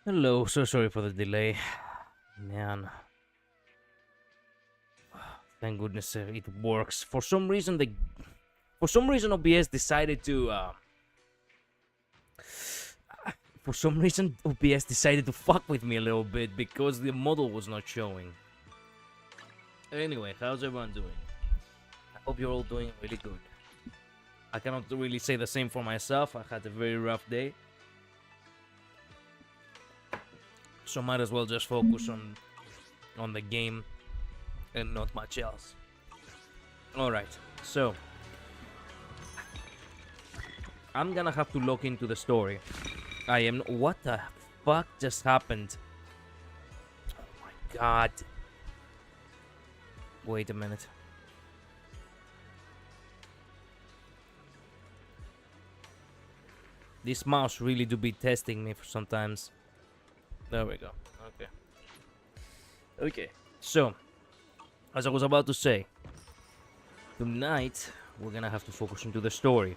Hello, so sorry for the delay. Man, thank goodness it works. For some reason OBS decided to for some reason OBS decided to fuck with me a little bit because the model was not showing. Anyway, how's everyone doing? I hope you're all doing really good. I cannot really say the same for myself. I had a very rough day. So might as well just focus on the game and not much else. Alright, so I'm gonna have to look into the story. What the fuck just happened? Oh my god. Wait a minute. This mouse really do be testing me for sometimes. There we go. Okay. Okay. So, as I was about to say, tonight we're gonna have to focus into the story.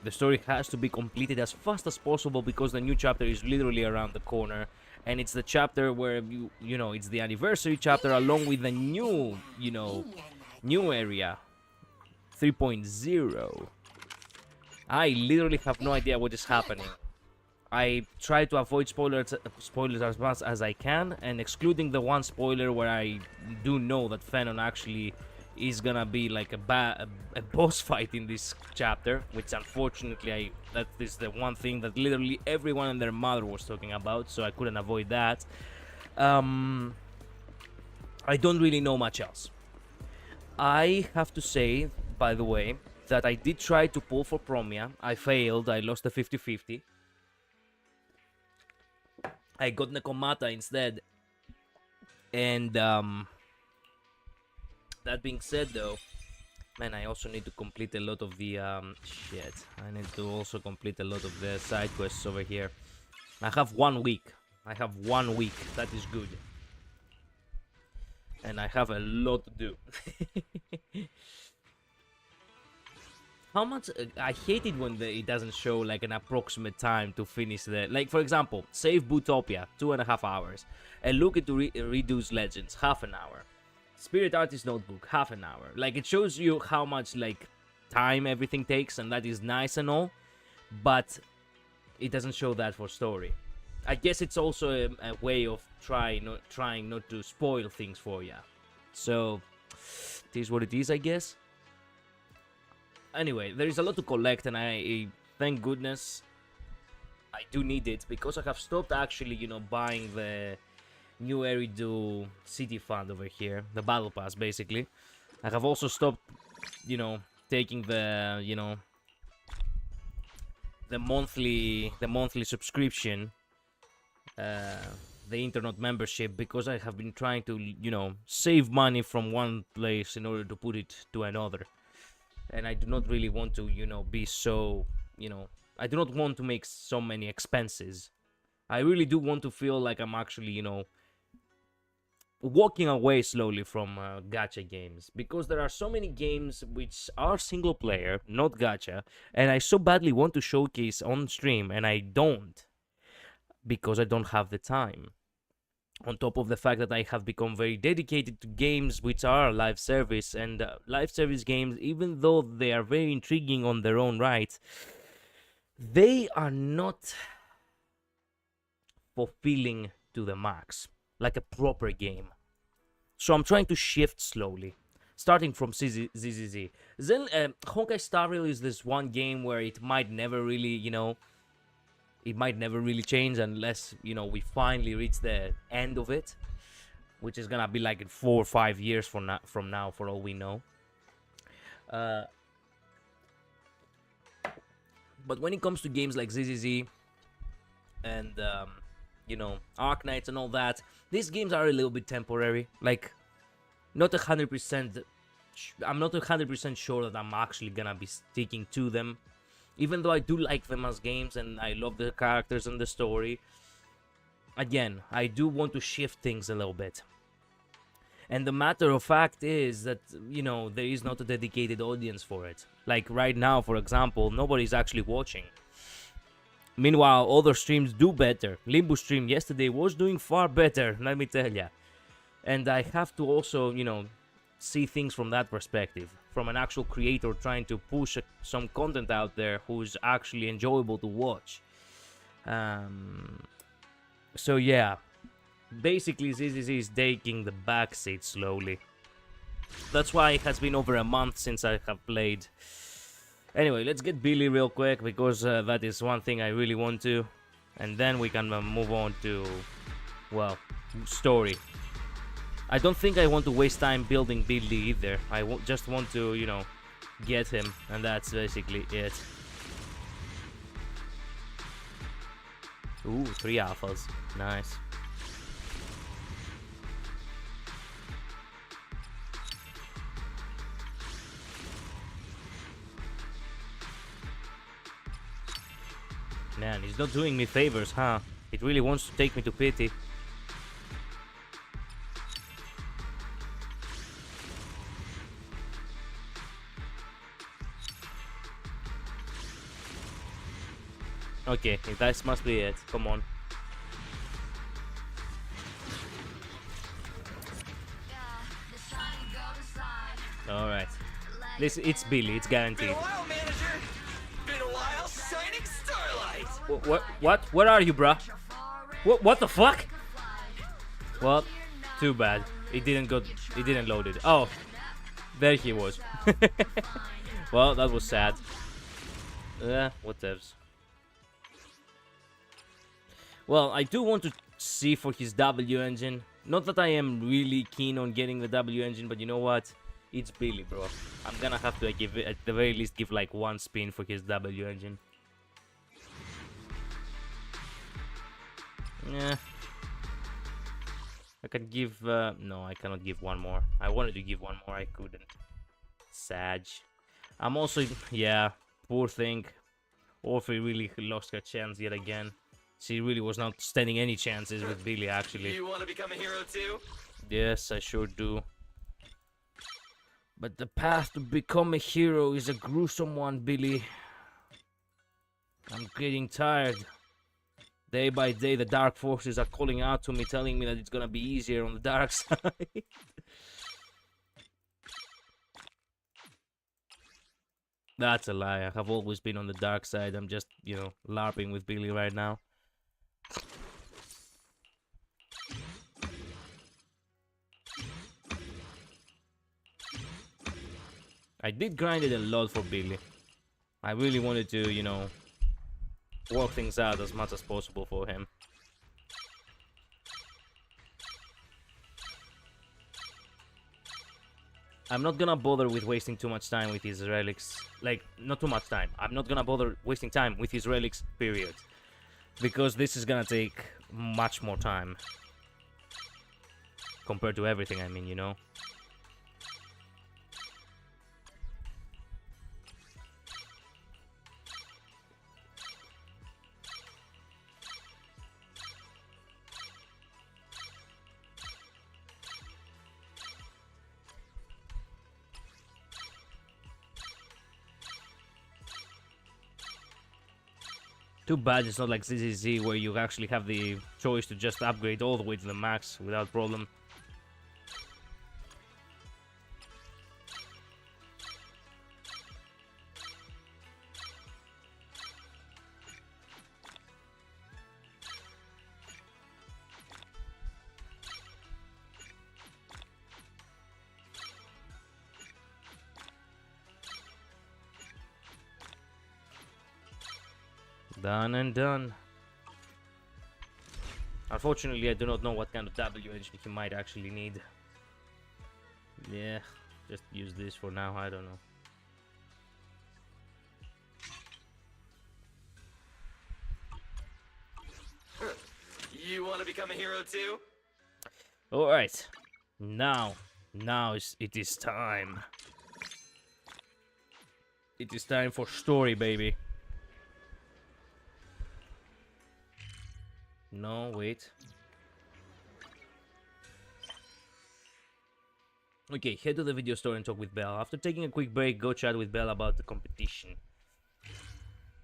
The story has to be completed as fast as possible because the new chapter is literally around the corner, and it's the chapter where you know it's the anniversary chapter along with the new new area 3.0. I literally have no idea what is happening. I try to avoid spoilers as much as I can, and excluding the one spoiler where I do know that Fenon actually is gonna be like a boss fight in this chapter, which unfortunately that is the one thing that literally everyone and their mother was talking about, so I couldn't avoid that. I don't really know much else. I have to say, by the way, that I did try to pull for Promia. I failed. I lost the 50-50. I got Nekomata instead. And that being said, though, man, I also need to complete a lot of the shit. I need to also complete a lot of the side quests over here. I have 1 week. I have 1 week. That is good. And I have a lot to do. How much I hate it when it doesn't show like an approximate time to finish the, like, for example, save Bootopia 2.5 hours, and look into Reduce Legends 30 hour, Spirit Artist Notebook 30 hour. Like, it shows you how much like time everything takes, and that is nice and all, but it doesn't show that for story. I guess it's also a way of trying not to spoil things for ya. So it is what it is, I guess. Anyway, there is a lot to collect, and I thank goodness I do need it, because I have stopped actually, buying the new Eridan City Fund over here, the Battle Pass, basically. I have also stopped, taking the, the monthly subscription, the internet membership, because I have been trying to, save money from one place in order to put it to another. And I do not really want to, be so, I do not want to make so many expenses. I really do want to feel like I'm actually, walking away slowly from gacha games. Because there are so many games which are single player, not gacha, and I so badly want to showcase on stream, and I don't. Because I don't have the time. On top of the fact that I have become very dedicated to games which are live service, and live service games, even though they are very intriguing on their own right, they are not fulfilling to the max, like a proper game. So I'm trying to shift slowly, starting from ZZZ. Then Honkai Star Rail is this one game where it might never really, it might never really change unless, we finally reach the end of it, which is gonna be like in 4 or 5 years from now, for all we know. But when it comes to games like ZZZ and, Arknights and all that, these games are a little bit temporary. Like, not 100%. I'm not 100% sure that I'm actually gonna be sticking to them. Even though I do like them as games and I love the characters and the story, again, I do want to shift things a little bit. And the matter of fact is that, there is not a dedicated audience for it. Like right now, for example, nobody's actually watching. Meanwhile, other streams do better. Limbo stream yesterday was doing far better, let me tell ya. And I have to also, you know, see things from that perspective. From an actual creator trying to push some content out there who's actually enjoyable to watch. So yeah, basically ZZZ is taking the backseat slowly. That's why it has been over a month since I have played. Anyway, let's get Billy real quick, because that is one thing I really want to. And then we can move on to, well, story. I don't think I want to waste time building Billy either. I just want to, you know, get him, and that's basically it. Ooh, 3 alphas. Nice. Man, he's not doing me favors, huh? It really wants to take me to pity. Okay, that must be it. Come on. Alright. It's Billy, it's guaranteed. Been a while, manager. Been a while, shining Starlight. What? Where are you, bruh? What the fuck? Well, too bad. It didn't load it. Oh, there he was. Well, that was sad. Whatevs. Well, I do want to see for his W engine. Not that I am really keen on getting the W engine, but you know what? It's Billy, bro. I'm gonna have to give it, at the very least, give like 1 spin for his W engine. Yeah. I can give, no, I cannot give 1 more. I wanted to give 1 more, I couldn't. Sag. I'm also, yeah, poor thing. Orphe really lost her chance yet again. She really was not standing any chances with Billy, actually. You want to become a hero too? Yes, I sure do. But the path to become a hero is a gruesome one, Billy. I'm getting tired. Day by day, the dark forces are calling out to me, telling me that it's gonna be easier on the dark side. That's a lie. I have always been on the dark side. I'm just, you know, LARPing with Billy right now. I did grind it a lot for Billy. I really wanted to, you know, work things out as much as possible for him. I'm not gonna bother with wasting too much time with his relics. Like, not too much time. I'm not gonna bother wasting time with his relics, period. Because this is gonna take much more time. Compared to everything, I mean, you know. Too bad it's not like ZZZ where you actually have the choice to just upgrade all the way to the max without problem. Done and done. Unfortunately, I do not know what kind of W engine he might actually need. Yeah, just use this for now, I don't know. You want to become a hero too? Alright. Now it is time. It is time for story, baby. No, wait. Okay, head to the video store and talk with Belle. After taking a quick break, go chat with Belle about the competition.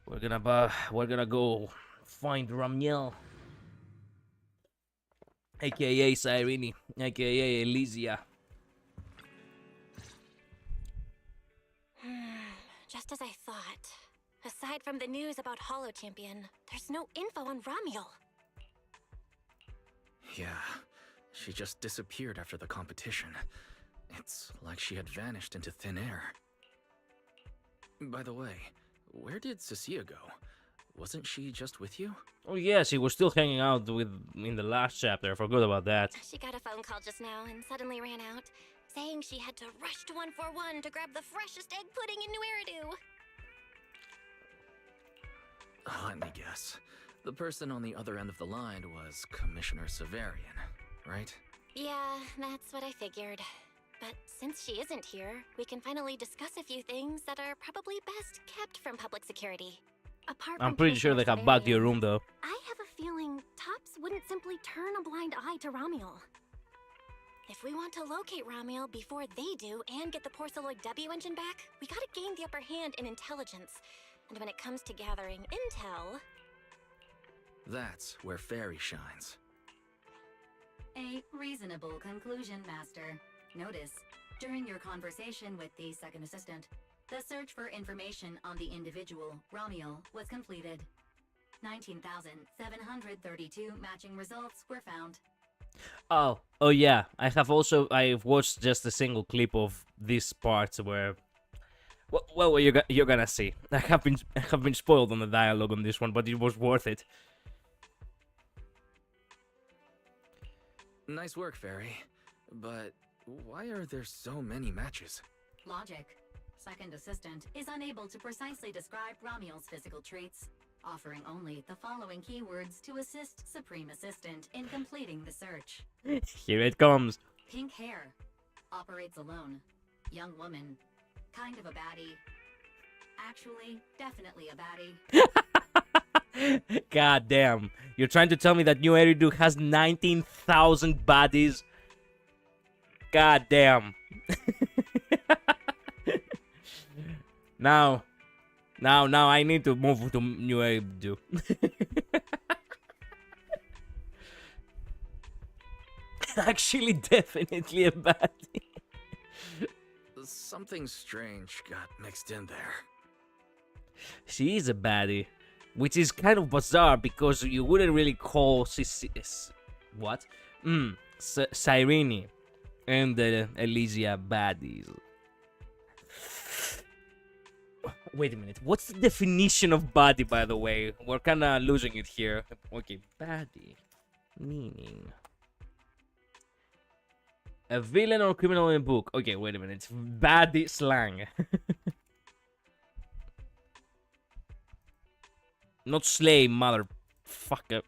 We're gonna go find Ramiel, aka Cyrene, aka Elysia. Just as I thought. Aside from the news about Hollow Champion, there's no info on Ramiel. Yeah, she just disappeared after the competition. It's like she had vanished into thin air. By the way, where did Cecilia go? Wasn't she just with you? Oh yeah, she was still hanging out with in the last chapter. I forgot about that. She got a phone call just now and suddenly ran out, saying she had to rush to 141 to grab the freshest egg pudding in New Eridu. Let me guess. The person on the other end of the line was Commissioner Severian, right? Yeah, that's what I figured. But since she isn't here, we can finally discuss a few things that are probably best kept from public security. Apart I'm from pretty sure they have bugged your Severian, room though. I have a feeling Tops wouldn't simply turn a blind eye to Ramiel. If we want to locate Ramiel before they do and get the Porceloid W engine back, we gotta gain the upper hand in intelligence. And when it comes to gathering intel... That's where Fairy shines. A reasonable conclusion, Master. Notice, during your conversation with the second assistant, the search for information on the individual, Ramiel, was completed. 19,732 matching results were found. Oh yeah. I've watched just a single clip of this part where. Well, you're gonna see. I have been spoiled on the dialogue on this one, but it was worth it. Nice work, Fairy. But why are there so many matches? Logic. Second assistant is unable to precisely describe Ramiel's physical traits, offering only the following keywords to assist Supreme Assistant in completing the search. Here it comes. Pink hair. Operates alone. Young woman. Kind of a baddie. Actually, definitely a baddie. God damn. You're trying to tell me that New Eridu has 19,000 baddies? God damn. Now I need to move to New Eridu. Actually, definitely a baddie. Something strange got mixed in there. She is a baddie, which is kind of bizarre because you wouldn't really call Cyrene and Elysia baddies. Wait a minute, what's the definition of baddie, by the way? We're kind of losing it here. Okay, baddie meaning a villain or criminal in a book. Okay, wait a minute. Baddie slang. Not slay, motherfucker.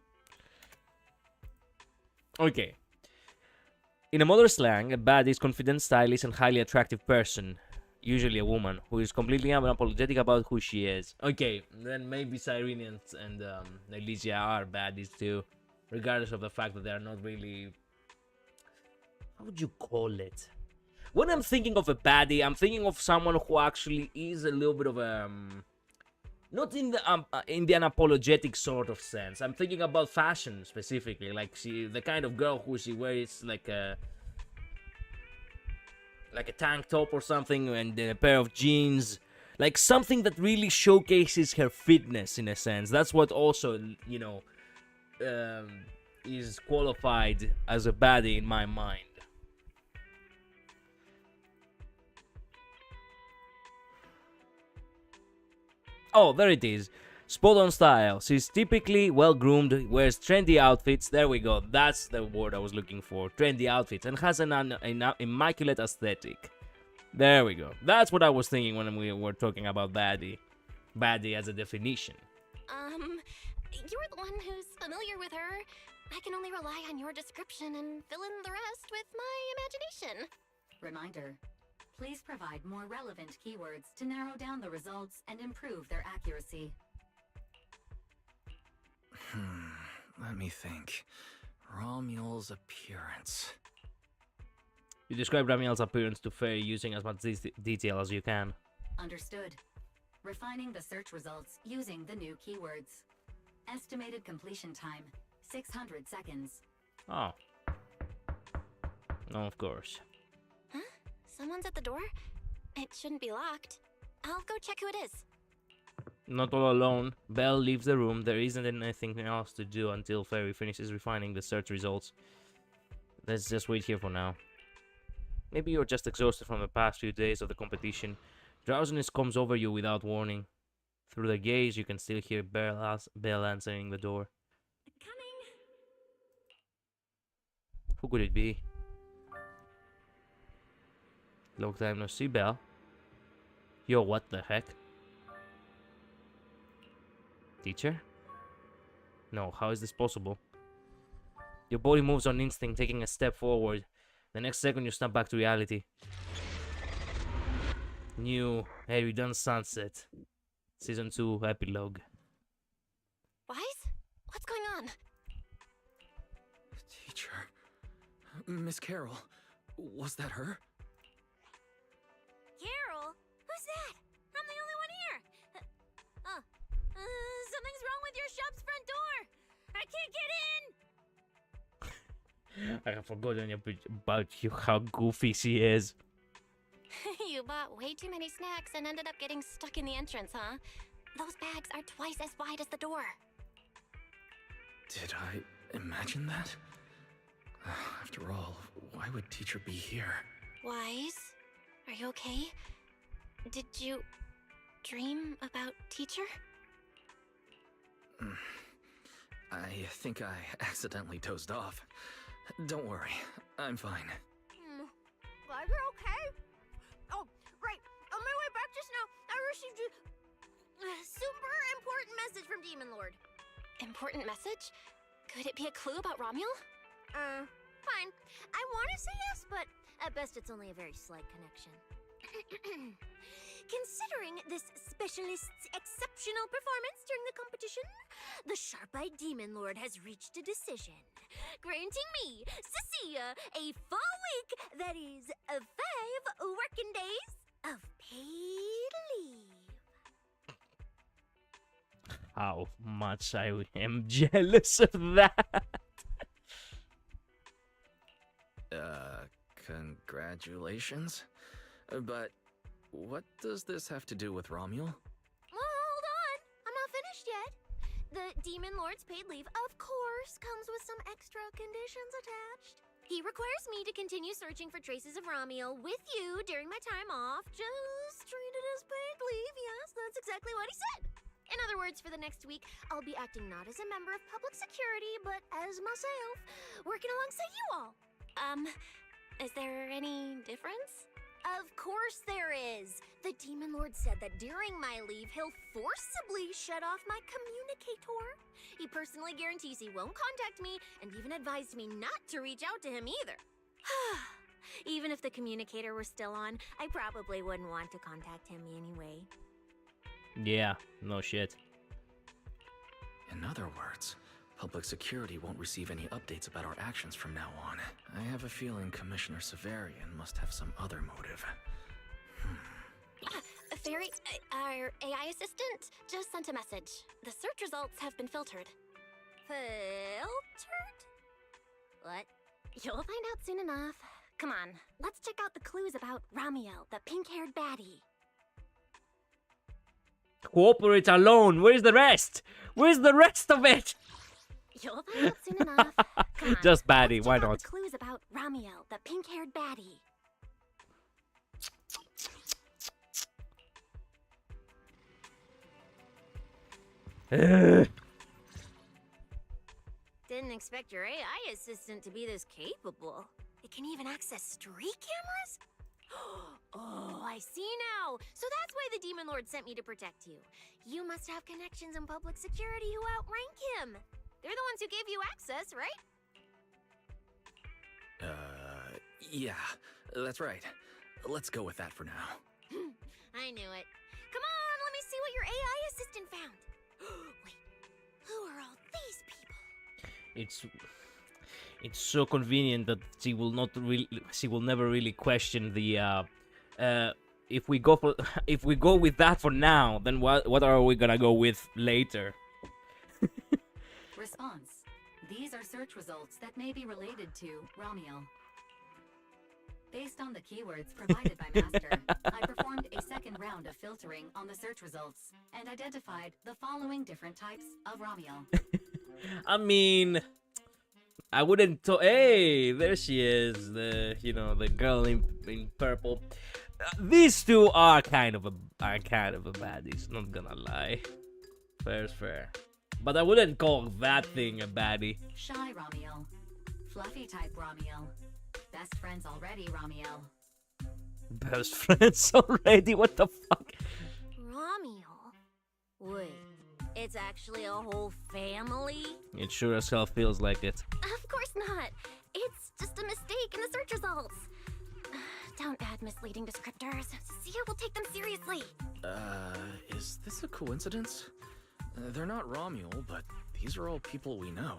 Okay. In a modern slang, a baddie is confident, stylish, and highly attractive person. Usually a woman who is completely unapologetic about who she is. Okay, then maybe Cyrene and Elysia are baddies too. Regardless of the fact that they are not really... How would you call it? When I'm thinking of a baddie, I'm thinking of someone who actually is a little bit of a... not in the unapologetic sort of sense. I'm thinking about fashion specifically. Like the kind of girl who she wears like a tank top or something and a pair of jeans. Like something that really showcases her fitness in a sense. That's what also, you know, is qualified as a baddie in my mind. Oh, there it is. Spot on style. She's typically well groomed, wears trendy outfits. There we go. That's the word I was looking for. Trendy outfits. And has an immaculate aesthetic. There we go. That's what I was thinking when we were talking about baddie. Baddie as a definition. You're the one who's familiar with her. I can only rely on your description and fill in the rest with my imagination. Reminder. Please provide more relevant keywords to narrow down the results and improve their accuracy. Let me think. Ramiel's appearance. You describe Ramiel's appearance to Fairy using as much detail as you can. Understood. refining the search results using the new keywords. Estimated completion time, 600 seconds. Oh. No, of course. Huh? Someone's at the door? It shouldn't be locked. I'll go check who it is. Not all alone. Belle leaves the room. There isn't anything else to do until Fairy finishes refining the search results. Let's just wait here for now. Maybe you're just exhausted from the past few days of the competition. Drowsiness comes over you without warning. Through the gaze, you can still hear Belle answering the door. Coming. Who could it be? Long time no see, Belle. Yo, what the heck? Teacher? No, how is this possible? Your body moves on instinct, taking a step forward. The next second, you snap back to reality. New Eridan Sunset. Season 2 Epilogue. Wise? What's going on? Teacher. Miss Carroll. Was that her? Carol? Who's that? I'm the only one here. Something's wrong with your shop's front door. I can't get in. I have forgotten about you how goofy she is. You bought way too many snacks and ended up getting stuck in the entrance, huh? Those bags are twice as wide as the door. Did I imagine that? After all, why would teacher be here? Wise? Are you okay? Did you dream about teacher? I think I accidentally dozed off. Don't worry, I'm fine. Glad you're okay. Oh, right. On my way back just now, I received a super important message from Demon Lord. Important message? Could it be a clue about Romuel? Fine. I want to say yes, but at best it's only a very slight connection. Considering this specialist's exceptional performance during the competition, the sharp-eyed Demon Lord has reached a decision, granting me, Cecilia, a full week, that is, 5 working days of paid leave. How much I am jealous of that. Congratulations. But what does this have to do with Romuel? Well, hold on. I'm not finished yet. The Demon Lord's paid leave, of course, comes with some extra conditions attached. He requires me to continue searching for traces of Romuel with you during my time off. Just treat it as paid leave. Yes, that's exactly what he said. In other words, for the next week, I'll be acting not as a member of public security, but as myself, working alongside you all. Is there any difference? Of course there is! The Demon Lord said that during my leave, he'll forcibly shut off my communicator. He personally guarantees he won't contact me, and even advised me not to reach out to him either. Even if the communicator were still on, I probably wouldn't want to contact him anyway. Yeah, no shit. In other words, public security won't receive any updates about our actions from now on. I have a feeling Commissioner Severian must have some other motive. Fairy, our AI assistant just sent a message. The search results have been filtered. Filtered? What? You'll find out soon enough. Come on, let's check out the clues about Ramiel, the pink-haired baddie. Cooperate alone. Where's the rest? Where's the rest of it? You'll find out soon enough. Come on, Just baddie, let's why check out not? the clues about Ramiel, the pink-haired baddie. Didn't expect your AI assistant to be this capable. It can even access street cameras? Oh, I see now. So that's why the Demon Lord sent me to protect you. You must have connections in public security who outrank him. They're the ones who gave you access, right? Yeah, that's right. Let's go with that for now. I knew it. Come on, let me see what your AI assistant found. Wait, who are all these people? It's so convenient that she will never really question the if we go for if we go with that for now, then what are we gonna go with later? Response. These are search results that may be related to Ramiel. Based on the keywords provided by Master, I performed a second round of filtering on the search results and identified the following different types of Ramiel. I mean, I wouldn't. Hey, there she is. The girl in purple. These two are kind of a baddies. Not gonna lie, fair's fair. But I wouldn't call that thing a baddie. Shy Ramiel. Fluffy type Ramiel. Best friends already, Ramiel. Best friends already? What the fuck? Ramiel? Wait, it's actually a whole family? It sure as hell feels like it. Of course not. It's just a mistake in the search results. Don't add misleading descriptors. Sia will take them seriously. Is this a coincidence? They're not Romuel, but these are all people we know.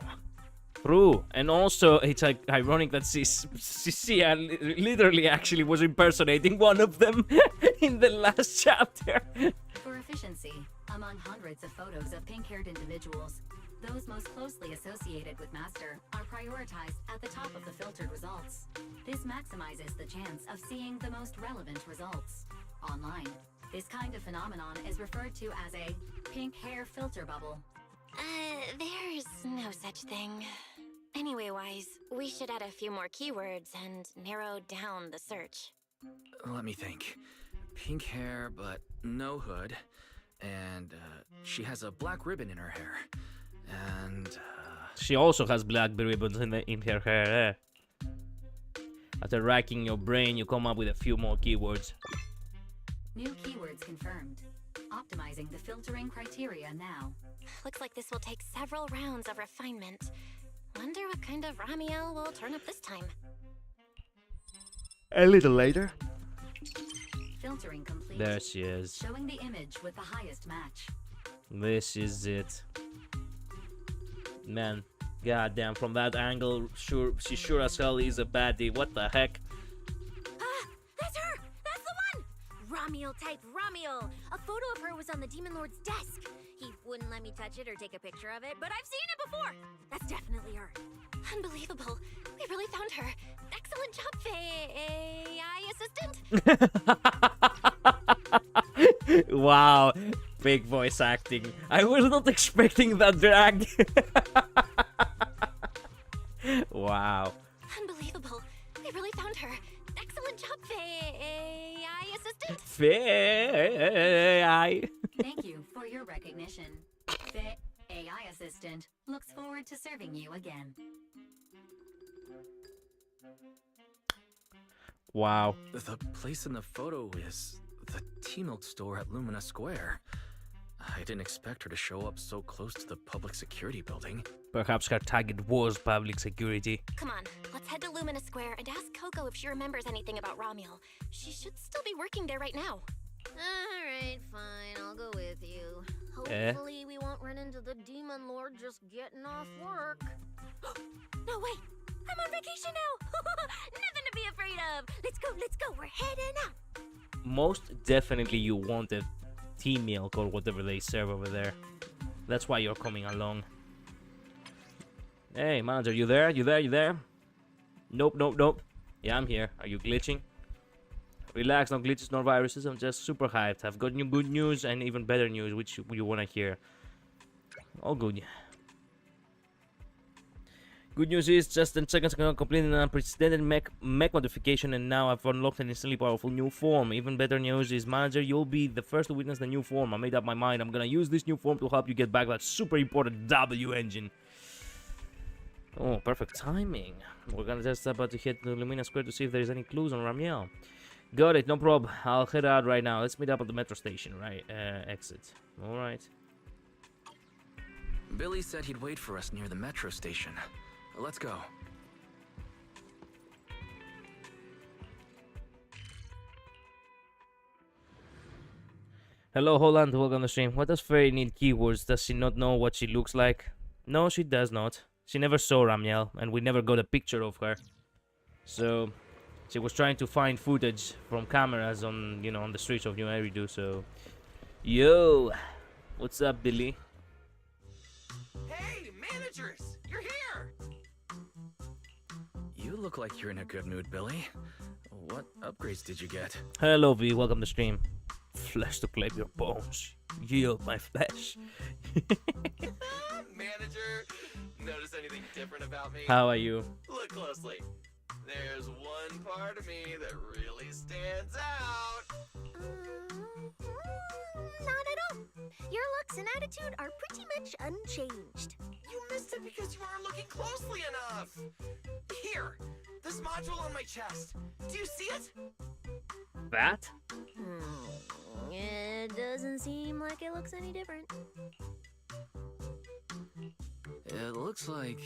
True, and also it's like ironic that Sia literally actually was impersonating one of them in the last chapter. For efficiency, among hundreds of photos of pink-haired individuals, those most closely associated with Master are prioritized at the top of the filtered results. This maximizes the chance of seeing the most relevant results. Online, this kind of phenomenon is referred to as a pink hair filter bubble. There's no such thing. Anyway, Wise, we should add a few more keywords and narrow down the search. Let me think. Pink hair, but no hood. And, she has a black ribbon in her hair. And, She also has black ribbons in her hair. After racking your brain, you come up with a few more keywords. New keywords confirmed. Optimizing the filtering criteria now. Looks like this will take several rounds of refinement. Wonder what kind of Ramiel will turn up this time. A little later. Filtering complete. There she is. Showing the image with the highest match. This is it. Man, goddamn, from that angle, she sure as hell is a baddie. What the heck? Ah, that's her! That's the one! Ramiel type Ramiel! A photo of her was on the Demon Lord's desk. He wouldn't let me touch it or take a picture of it, but I've seen it before! That's definitely her. Unbelievable. We really found her. Excellent job, AI assistant. Wow, fake voice acting. I was not expecting that drag. Wow. Unbelievable. We really found her. Excellent job, AI assistant. AI. Thank you for your recognition. The AI assistant looks forward to serving you again. Wow. the place in the photo is the T-Milk store at Lumina Square. I didn't expect her to show up so close to the public security building. Perhaps her target was public security. Come on, let's head to Lumina Square and ask Coco if she remembers anything about Ramiel. She should still be working there right now. Alright, fine, I'll go with you. Hopefully we won't run into the Demon Lord just getting off work. No, wait! I'm on vacation now! Nothing to be afraid of! Let's go, we're heading out! Most definitely you wanted tea milk or whatever they serve over there. That's why you're coming along. Hey, manager, you there? You there? Nope. Yeah, I'm here. Are you glitching? Relax, no glitches, no viruses. I'm just super hyped. I've got new good news and even better news, which you want to hear. All good. Good news is, just in seconds ago, completing an unprecedented mech modification, and now I've unlocked an instantly powerful new form. Even better news is, manager, you'll be the first to witness the new form. I made up my mind. I'm gonna use this new form to help you get back that super important W engine. Oh, perfect timing. We're gonna just about to hit the Lumina Square to see if there's any clues on Ramiel. Got it, no problem. I'll head out right now. Let's meet up at the metro station, right? Exit. Alright. Billy said he'd wait for us near the metro station. Let's go. Hello, Holland. Welcome to the stream. What does Fairy need keywords? Does she not know what she looks like? No, she does not. She never saw Ramiel, and we never got a picture of her. So, She was trying to find footage from cameras on, you know, on the streets of New Eridu. So, yo, what's up, Billy? Hey, managers! You're here! You look like you're in a good mood, Billy. What upgrades did you get? Hello, V. Welcome to stream. Flesh to claim your bones. Yield my flesh. Manager, notice anything different about me? How are you? Look closely. There's one part of me that really stands out. Not at all. Your looks and attitude are pretty much unchanged. You missed it because you weren't looking closely enough. Here, this module on my chest. Do you see it? That? It doesn't seem like it looks any different. It looks like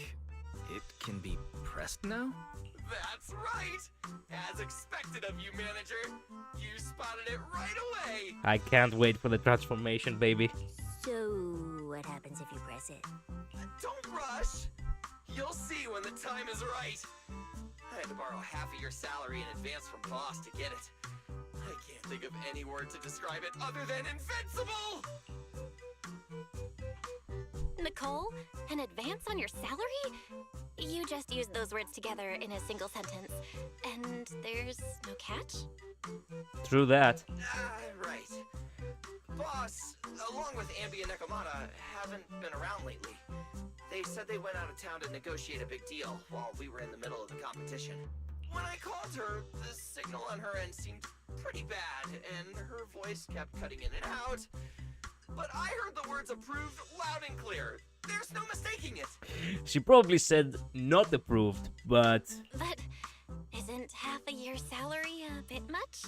it can be pressed now? That's right! As expected of you, manager. You spotted it right away. I can't wait for the transformation, baby. So, what happens if you press it? Don't rush. You'll see when the time is right. I had to borrow half of your salary in advance from boss to get it. I can't think of any word to describe it other than invincible! Nicole, an advance on your salary? You just used those words together in a single sentence. And there's no catch? True that. Right. Boss, along with Ambi and Nekomata, haven't been around lately. They said they went out of town to negotiate a big deal while we were in the middle of the competition. When I called her, the signal on her end seemed pretty bad, and her voice kept cutting in and out. But I heard the words approved loud and clear. There's no mistaking it. She probably said not approved, but But isn't half a year's salary a bit much?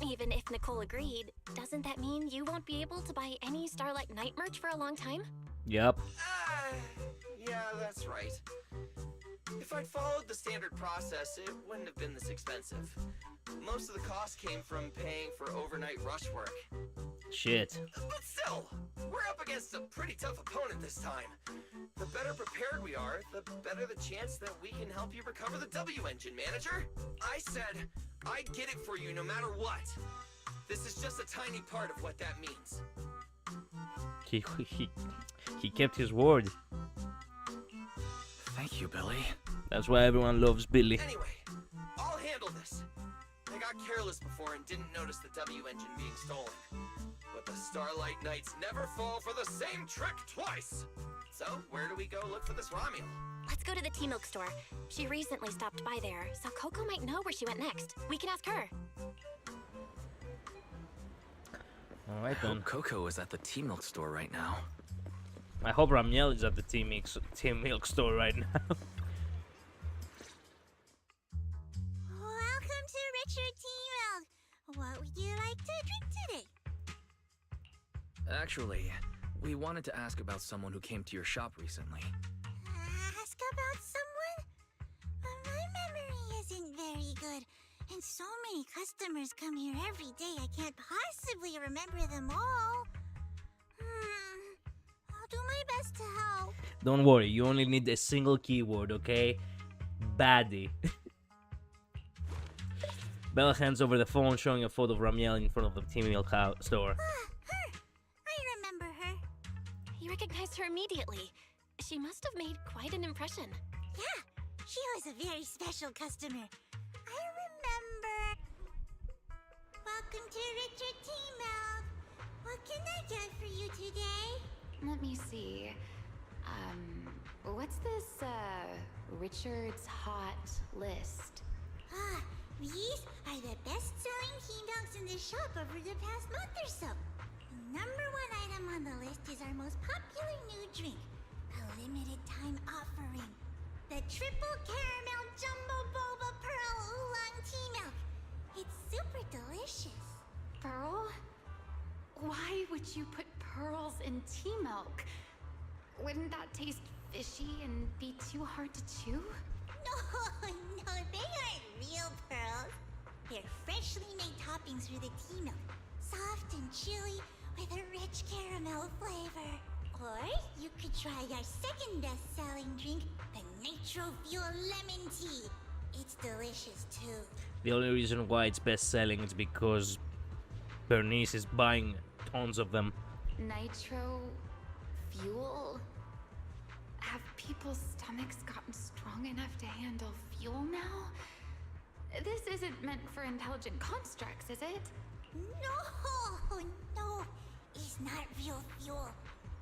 Even if Nicole agreed, doesn't that mean you won't be able to buy any Starlight Night merch for a long time? yep. Yeah, that's right. If I'd followed the standard process, it wouldn't have been this expensive. Most of the cost came from paying for overnight rush work. Shit. But still, we're up against a pretty tough opponent this time. The better prepared we are, the better the chance that we can help you recover the W engine, manager. I said I'd get it for you no matter what. This is just a tiny part of what that means. He kept his word. Thank you, Billy. That's why everyone loves Billy. Anyway, I'll handle this. I got careless before and didn't notice the W engine being stolen. But the Starlight Knights never fall for the same trick twice. So, where do we go look for this Romulo? Let's go to the tea milk store. She recently stopped by there, so Coco might know where she went next. We can ask her. Alright I then. hope Coco is at the tea milk store right now. I hope Ramiel is at the tea milk store right now. Welcome to Richard Tea Milk. What would you like to drink today? Actually, we wanted to ask about someone who came to your shop recently. Ask about someone? My memory isn't very good, and so many customers come here every day I can't possibly remember them all. I'll do my best to help. Don't worry, you only need a single keyword, okay? Baddie. Bella hands over the phone, showing a photo of Ramiel in front of the tea milk store. Her! I remember her. He recognized her immediately. She must have made quite an impression. Yeah, she was a very special customer. I remember. Welcome to Richard Tea Milk. What can I get for you today? Let me see. What's this, Richard's hot list? These are the best-selling tea milks in the shop over the past month or so. The #1 item on the list is our most popular new drink, a limited-time offering. The Triple Caramel Jumbo Boba Pearl Oolong Tea Milk. It's super delicious. Pearl? Why would you put pearls in tea milk? Wouldn't that taste fishy and be too hard to chew? No, they aren't real pearls. They're freshly made toppings for the tea milk. Soft and chewy with a rich caramel flavor. Or you could try our second best-selling drink, the Nitro Fuel Lemon Tea. It's delicious too. The only reason why it's best-selling is because Bernice is buying tons of them. Nitro fuel? Have people's stomachs gotten strong enough to handle fuel now? This isn't meant for intelligent constructs, is it? No, no, it's not real fuel.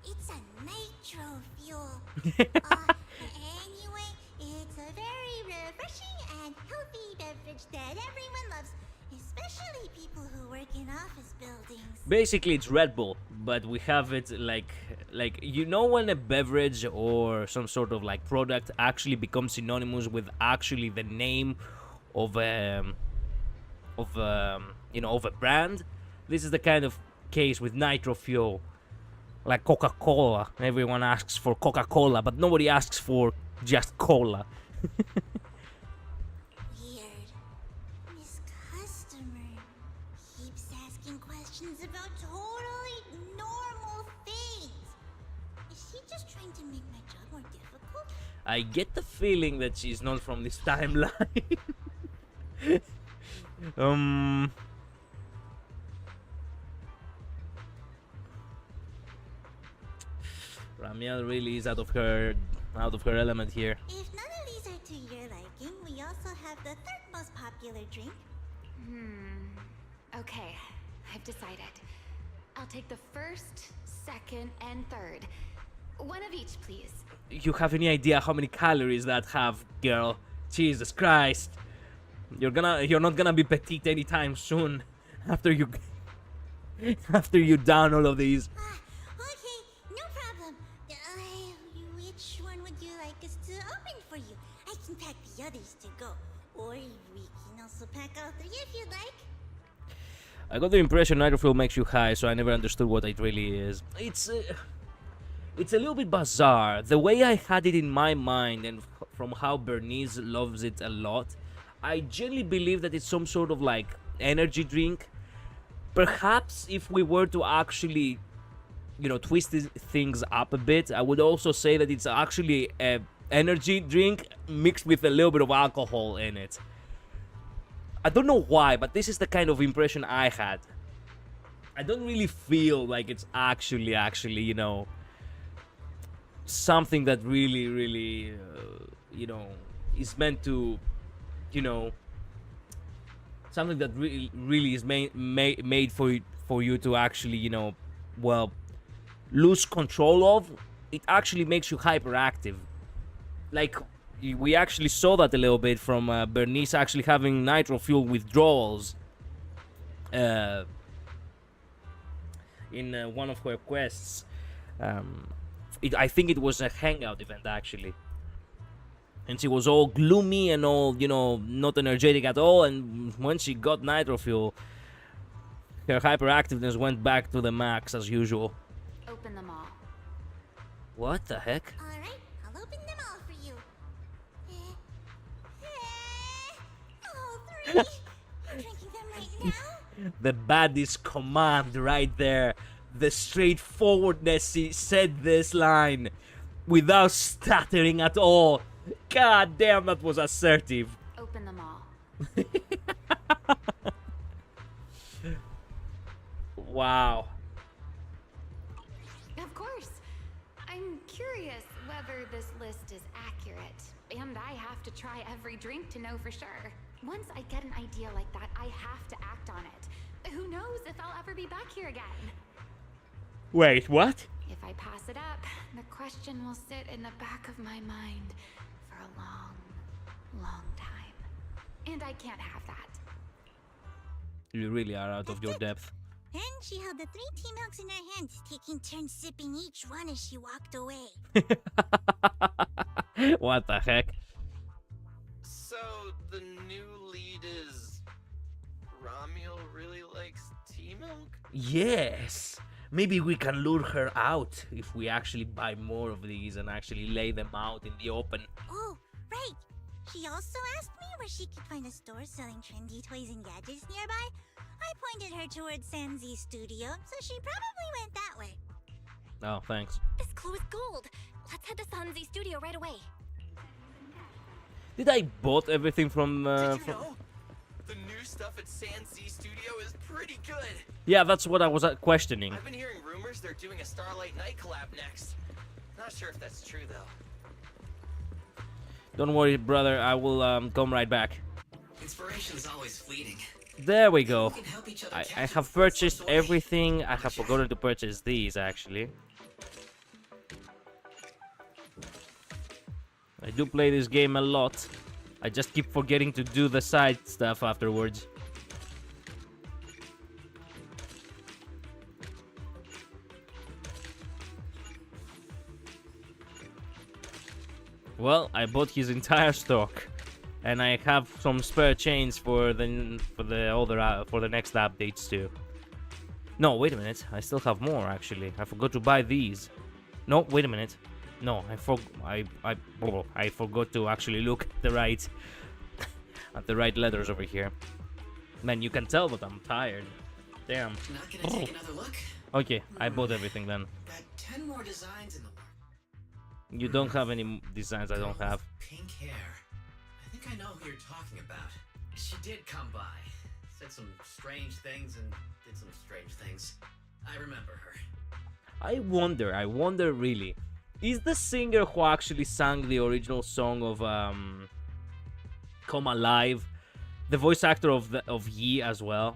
It's a nitro fuel. Anyway, it's a very refreshing and healthy beverage that everyone loves, especially people who work in office buildings. Basically, it's Red Bull, but we have it like you know when a beverage or some sort of like product actually becomes synonymous with actually the name of a brand. This is the kind of case with nitro fuel. Like Coca-Cola. Everyone asks for Coca-Cola, but nobody asks for just cola. Weird. This customer keeps asking questions about totally normal things. Is she just trying to make my job more difficult? I get the feeling that she's not from this timeline. Ramiel really is out of her element here. If none of these are to your liking, we also have the third most popular drink. Okay, I've decided. I'll take the first, second, and third. One of each, please. You have any idea how many calories that have, girl? Jesus Christ. You're not gonna be petite anytime soon. After you down all of these. Okay, no problem. Which one would you like us to open for you? I can pack the others to go. Or we can also pack all three if you'd like. I got the impression nitrofuel makes you high, so I never understood what it really is. It's a little bit bizarre. The way I had it in my mind and from how Bernice loves it a lot, I genuinely believe that it's some sort of like energy drink. Perhaps if we were to actually, twist things up a bit, I would also say that it's actually a energy drink mixed with a little bit of alcohol in it. I don't know why, but this is the kind of impression I had. I don't really feel like it's actually, something that really, is meant to, something that really is made for you to actually, lose control of. It actually makes you hyperactive. Like, we actually saw that a little bit from Bernice actually having nitro fuel withdrawals in one of her quests. I think it was a hangout event actually. And she was all gloomy and all, not energetic at all. And when she got nitro fuel, her hyperactiveness went back to the max as usual. Open them all. What the heck? Alright, I'll open them all for you. All three. I'm drinking them right now. The baddest command right there. The straightforwardness she said this line without stuttering at all. God damn, that was assertive. Open them all. Wow. Of course. I'm curious whether this list is accurate, and I have to try every drink to know for sure. Once I get an idea like that, I have to act on it. Who knows if I'll ever be back here again? Wait, what? If I pass it up, the question will sit in the back of my mind for a long time. And I can't have that. You really are out of your depth. Then she held the 3 tea milks in her hands, taking turns sipping each one as she walked away. What the heck? So the new lead is Ramiel really likes tea milk? Yes. Maybe we can lure her out if we actually buy more of these and actually lay them out in the open. Oh, right. She also asked me where she could find a store selling trendy toys and gadgets nearby. I pointed her towards Sanzi's studio, so she probably went that way. Oh, thanks. This clue is gold. Let's head to Sanzi's studio right away. Did I bought everything from... Did you know? The new stuff at San Z Studio is pretty good. Yeah, that's what I was questioning. I've been hearing rumors they're doing a Starlight night collab next. Not sure if that's true though. Don't worry, brother. I will come right back. Inspiration's always fleeting. There we go. We can help each other I catch have up before it's purchased away. everything. I have forgotten to purchase these, actually. I do play this game a lot. I just keep forgetting to do the side stuff afterwards. Well, I bought his entire stock, and I have some spare chains for the next updates too. No, wait a minute. I still have more actually. I forgot to buy these. No, wait a minute. No, I forgot to actually look at the right letters over here. Man, you can tell that I'm tired. Damn. Not gonna take another look? Okay, I bought everything then. Got 10 more designs in the work. You don't have any designs I don't have. Pink hair. I think I know who you're talking about. She did come by. Said some strange things and did some strange things. I remember her. I wonder really. Is the singer who actually sang the original song of Come Alive the voice actor of Yi as well?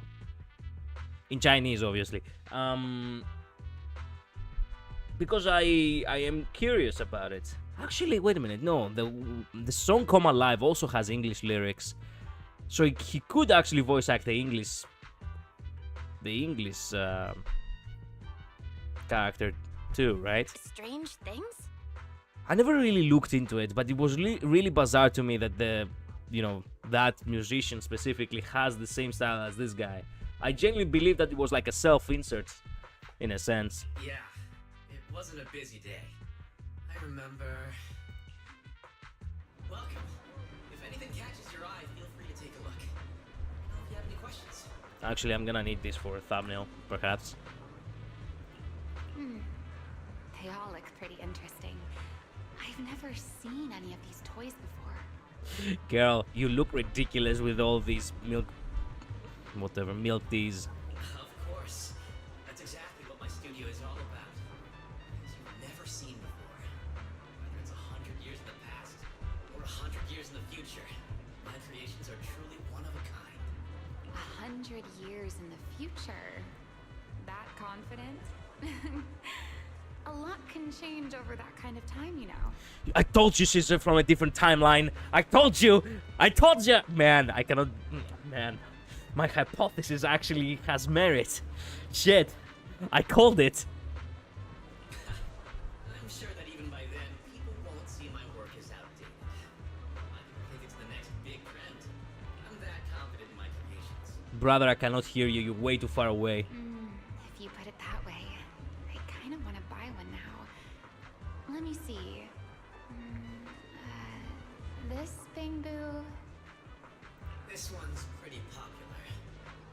In Chinese, obviously. Because I am curious about it. Actually, wait a minute. No, the song Come Alive also has English lyrics. So he could actually voice act the English character too, right? Strange things? I never really looked into it, but it was really bizarre to me that that musician specifically has the same style as this guy. I genuinely believe that it was like a self-insert, in a sense. Yeah, it wasn't a busy day. I remember. Welcome. If anything catches your eye, feel free to take a look. Let me know if you have any questions. Actually, I'm gonna need this for a thumbnail, perhaps. They all look pretty interesting. I've never seen any of these toys before. Girl, you look ridiculous with all these milk teas. Of course. That's exactly what my studio is all about. Things you've never seen before. Whether it's 100 years in the past or 100 years in the future, my creations are truly one of a kind. 100 years in the future. That confident? A lot can change over that kind of time, you know. I told you she's from a different timeline. I told you. Man, I cannot. Man, my hypothesis actually has merit. Shit, I called it. I'm sure that even by then, people won't see my work as outdated. I can take it to the next big trend. I'm that confident in my creations. Brother, I cannot hear you. You're way too far away. If you put it that way, I kind of want to buy one now. Let me see. This bamboo. This one's pretty popular.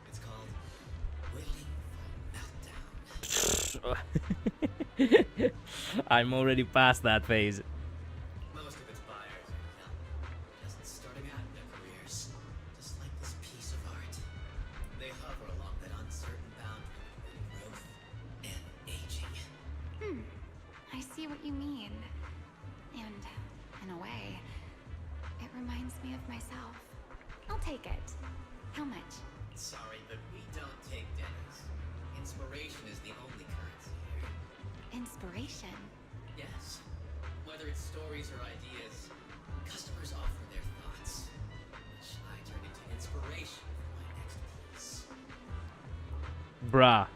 It's called Waiting for Meltdown. I'm already past that phase. Most of its buyers are just starting out in their careers, just like this piece of art. They hover along that uncertain boundary between growth and aging. I see what you mean. And, in a way, it reminds me of myself. I'll take it. How much? Sorry, but we don't take demos. Inspiration is the only currency here. Inspiration. Yes. Whether it's stories or ideas, customers offer their thoughts, which I turn into inspiration for my next piece. Bruh.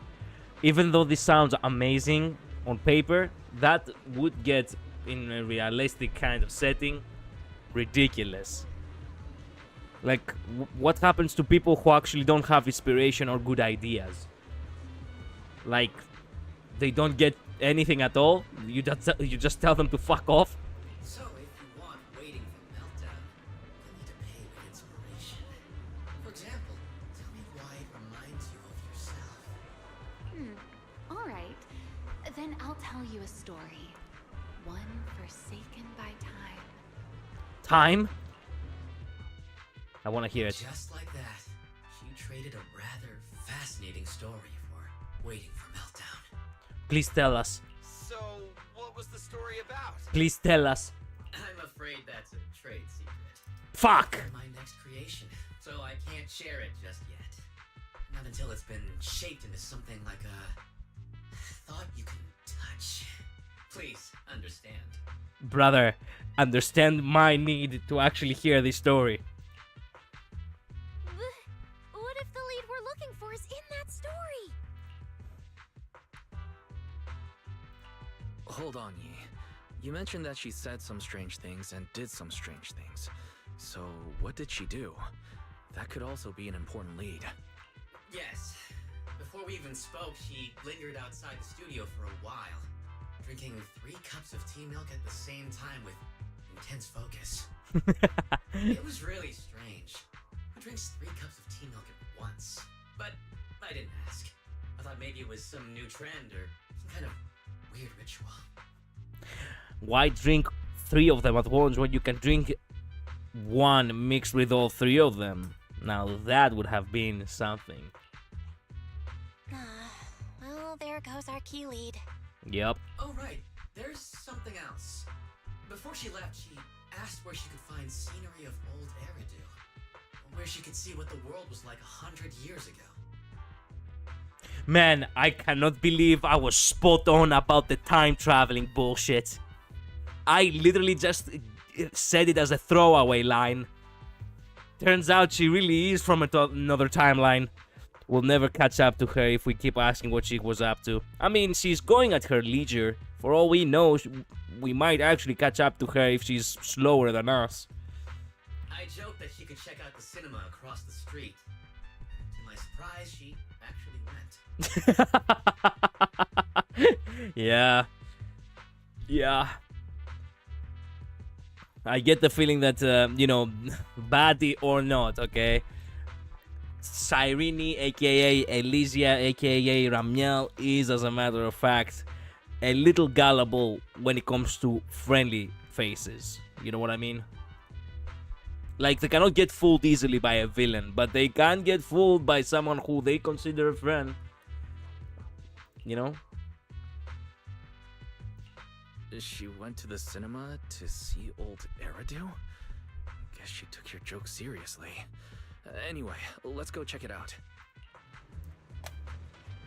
Even though this sounds amazing on paper, that would get, in a realistic kind of setting, ridiculous. Like, what happens to people who actually don't have inspiration or good ideas? Like, they don't get anything at all? You just tell them to fuck off? So, if you want Waiting for Meltdown, you'll need to pay with inspiration. For example, tell me why it reminds you of yourself. All right. Then I'll tell you a story. One forsaken by time. Time? I want to hear it. Just like that. traded a rather fascinating story for waiting for meltdown. Please tell us. So, what was the story about? Please tell us. I'm afraid that's a trade secret. Fuck! My next creation, so I can't share it just yet. Not until it's been shaped into something like a thought you can touch. Please understand. Brother, understand my need to actually hear this story. What if the lead we're looking for is in that story? Hold on, Yi. You mentioned that she said some strange things and did some strange things. So, what did she do? That could also be an important lead. Yes. Before we even spoke, she lingered outside the studio for a while, drinking 3 cups of tea milk at the same time with intense focus. It was really strange. Who drinks 3 cups of tea milk at once? But I didn't ask. I thought maybe it was some new trend or some kind of weird ritual. Why drink 3 of them at once when you can drink 1 mixed with all 3 of them? Now that would have been something. Well, there goes our key lead. Yep. Oh, right. There's something else. Before she left, she asked where she could find scenery of old Eridan, where she could see what the world was like 100 years ago. Man, I cannot believe I was spot on about the time traveling bullshit. I literally just said it as a throwaway line. Turns out she really is from another timeline. We'll never catch up to her if we keep asking what she was up to. I mean, she's going at her leisure. For all we know, we might actually catch up to her if she's slower than us. I joked that she could check out the cinema across the street. To my surprise, she actually went. Yeah. Yeah. I get the feeling that, baddie or not, okay? Cyrene, aka Elysia, aka Ramiel, is, as a matter of fact, a little gullible when it comes to friendly faces. You know what I mean? Like, they cannot get fooled easily by a villain, but they can get fooled by someone who they consider a friend. You know? She went to the cinema to see old Eridan? Guess she took your joke seriously. Anyway, let's go check it out.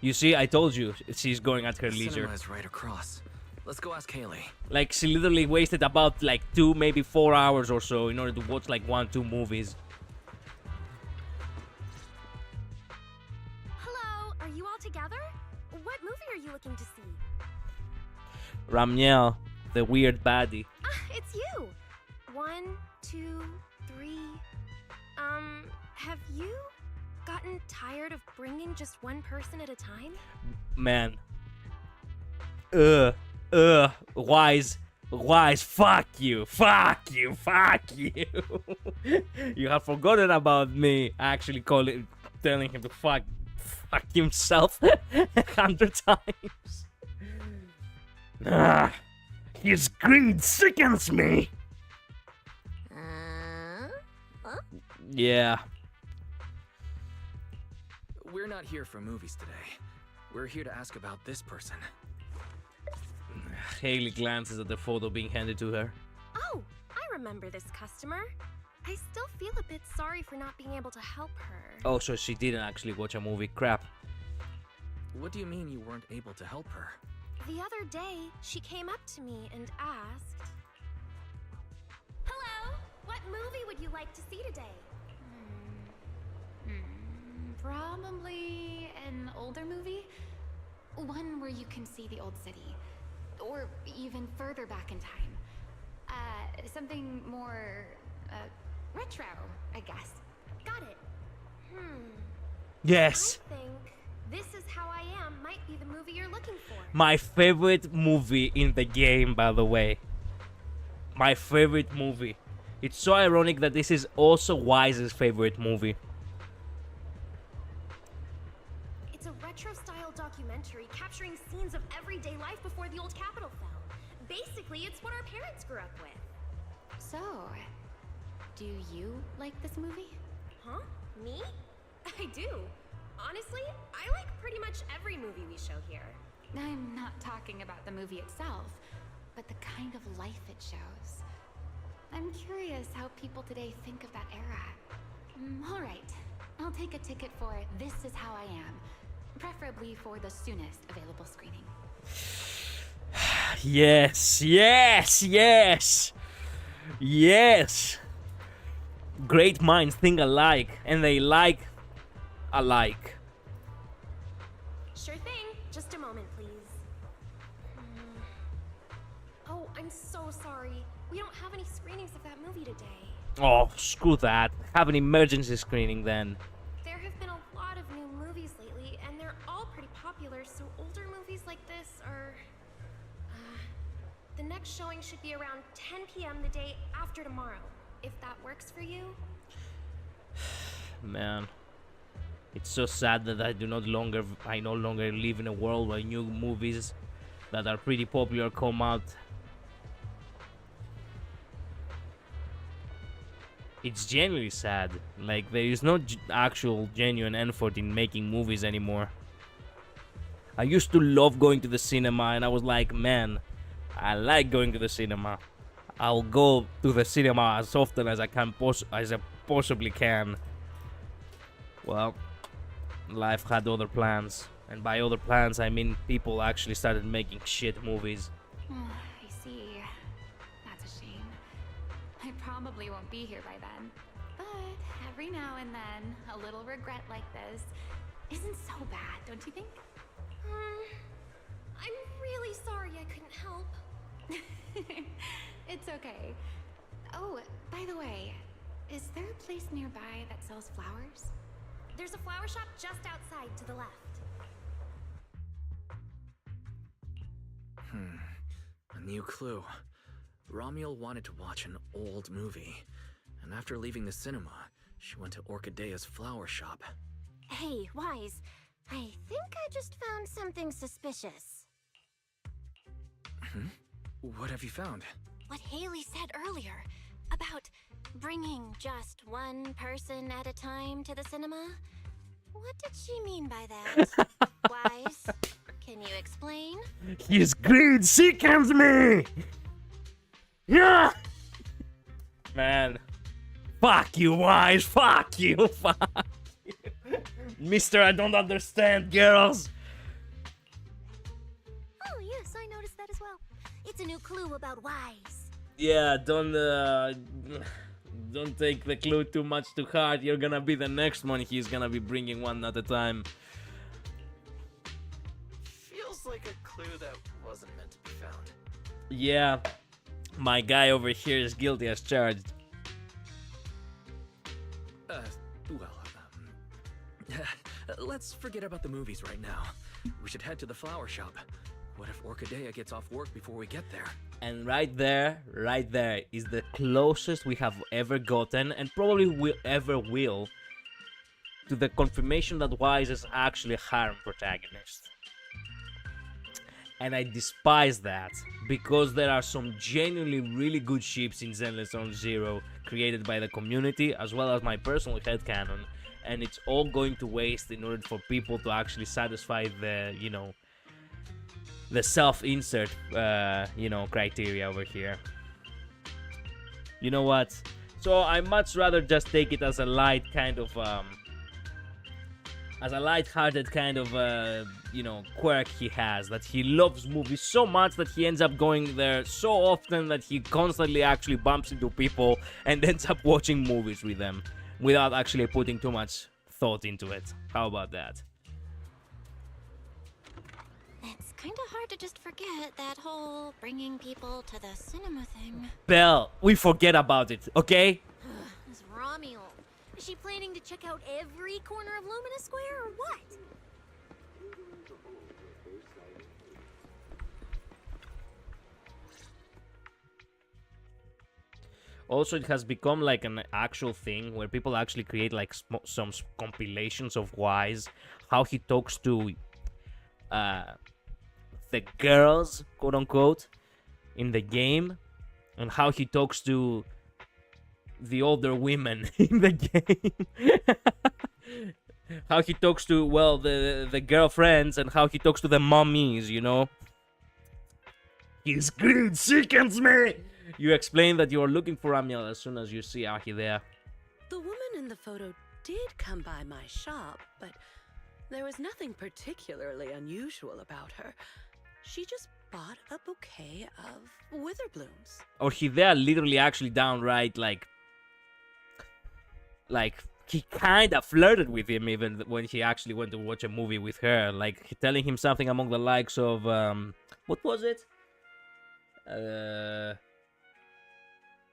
You see, I told you, she's going at her The leisure. cinema is right across. Let's go ask Haley. Like, she literally wasted about, 2, maybe 4 hours or so in order to watch, 1-2 movies. Hello, are you all together? What movie are you looking to see? Ramiel, the weird baddie. It's you! 1, 2, 3... have you gotten tired of bringing just one person at a time? Man. Wise, fuck you. You have forgotten about me actually telling him to fuck himself 100 times. His greed sickens me. Yeah. We're not here for movies today. We're here to ask about this person. Haley glances at the photo being handed to her. Oh, I remember this customer. I still feel a bit sorry for not being able to help her. Oh, so she didn't actually watch a movie. Crap. What do you mean you weren't able to help her? The other day, she came up to me and asked... Hello, what movie would you like to see today? Probably an older movie. One where you can see the old city. Or even further back in time. Something more, retro, I guess. Got it. Yes. I think This Is How I Am might be the movie you're looking for. My favorite movie in the game, by the way. My favorite movie. It's so ironic that this is also Wise's favorite movie. It's a retro-style documentary capturing scenes of everyday life before the old Capitol fell. Basically, it's what our parents grew up with. So, do you like this movie? Huh? Me? I do. Honestly, I like pretty much every movie we show here. I'm not talking about the movie itself, but the kind of life it shows. I'm curious how people today think of that era. All right, I'll take a ticket for This Is How I Am, preferably for the soonest available screening. Yes, yes, yes, yes. Great minds think alike, and they like alike. Sure thing. Just a moment, please. Oh, I'm so sorry. We don't have any screenings of that movie today. Oh, screw that. Have an emergency screening then. There have been a lot of new movies lately, and they're all pretty popular, so older movies like this are... the next showing should be around 10 p.m. the day after tomorrow, if that works for you. Man, it's so sad that I no longer live in a world where new movies that are pretty popular come out. It's genuinely sad. Like, there is no actual genuine effort in making movies anymore. I used to love going to the cinema, and I was like, man, I like going to the cinema. I'll go to the cinema as often as I possibly can. Well, life had other plans, and by other plans I mean people actually started making shit movies. I see. That's a shame. I probably won't be here by then. But every now and then, a little regret like this isn't so bad, don't you think? I'm really sorry I couldn't help. It's okay. Oh, by the way, is there a place nearby that sells flowers? There's a flower shop just outside to the left. A new clue. Romuald wanted to watch an old movie, and after leaving the cinema, she went to Orchidea's flower shop. Hey, Wise, I think I just found something suspicious. What have you found? What Haley said earlier about bringing just one person at a time to the cinema. What did she mean by that? Wise, can you explain? His greed sickens me! Yeah! Man. Fuck you, Wise! Fuck you! Fuck you! Mister, I don't understand, girls! Oh, yes, I noticed that as well. It's a new clue about Wise. Yeah, don't take the clue too much to heart. You're gonna be the next one. He's gonna be bringing one at a time. Feels like a clue that wasn't meant to be found. Yeah, my guy over here is guilty as charged. Let's forget about the movies right now. We should head to the flower shop. What if Orchidea gets off work before we get there? And right there is the closest we have ever gotten, and probably will ever will, to the confirmation that Wise is actually a harem protagonist. And I despise that, because there are some genuinely really good ships in Zenless Zone Zero created by the community, as well as my personal headcanon, and it's all going to waste in order for people to actually satisfy the, you know, the self-insert, criteria over here. You know what? So I much rather just take it as a light kind of, as a light-hearted kind of, quirk he has. That he loves movies so much that he ends up going there so often that he constantly actually bumps into people and ends up watching movies with them without actually putting too much thought into it. How about that? It's kind of hard to just forget that whole bringing people to the cinema thing. Belle, we forget about it, okay? This Romuald. Is she planning to check out every corner of Lumina Square or what? Also, it has become like an actual thing where people actually create like some compilations of Wise, how he talks to the girls, quote unquote, in the game, and how he talks to the older women in the game. how he talks to, well, the girlfriends, and how he talks to the mummies, you know. His greed sickens me. You explain that you are looking for Amiel as soon as you see Ahi there. The woman in the photo did come by my shop, but there was nothing particularly unusual about her. She just bought a bouquet of wither blooms. Or he there literally actually downright like he kind of flirted with him even when he actually went to watch a movie with her, like telling him something along the likes of what was it?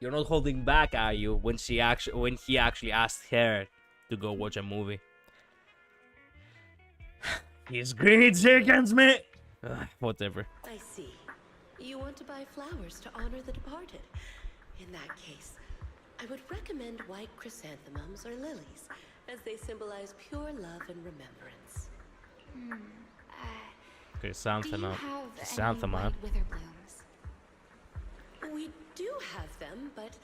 You're not holding back, are you? When he actually asked her to go watch a movie. His greed sickens me. Whatever. I see. You want to buy flowers to honor the departed. In that case, I would recommend white chrysanthemums or lilies, as they symbolize pure love and remembrance. Chrysanthemum. Do you have any Chrysanthemum. white wither blooms? We do have them, but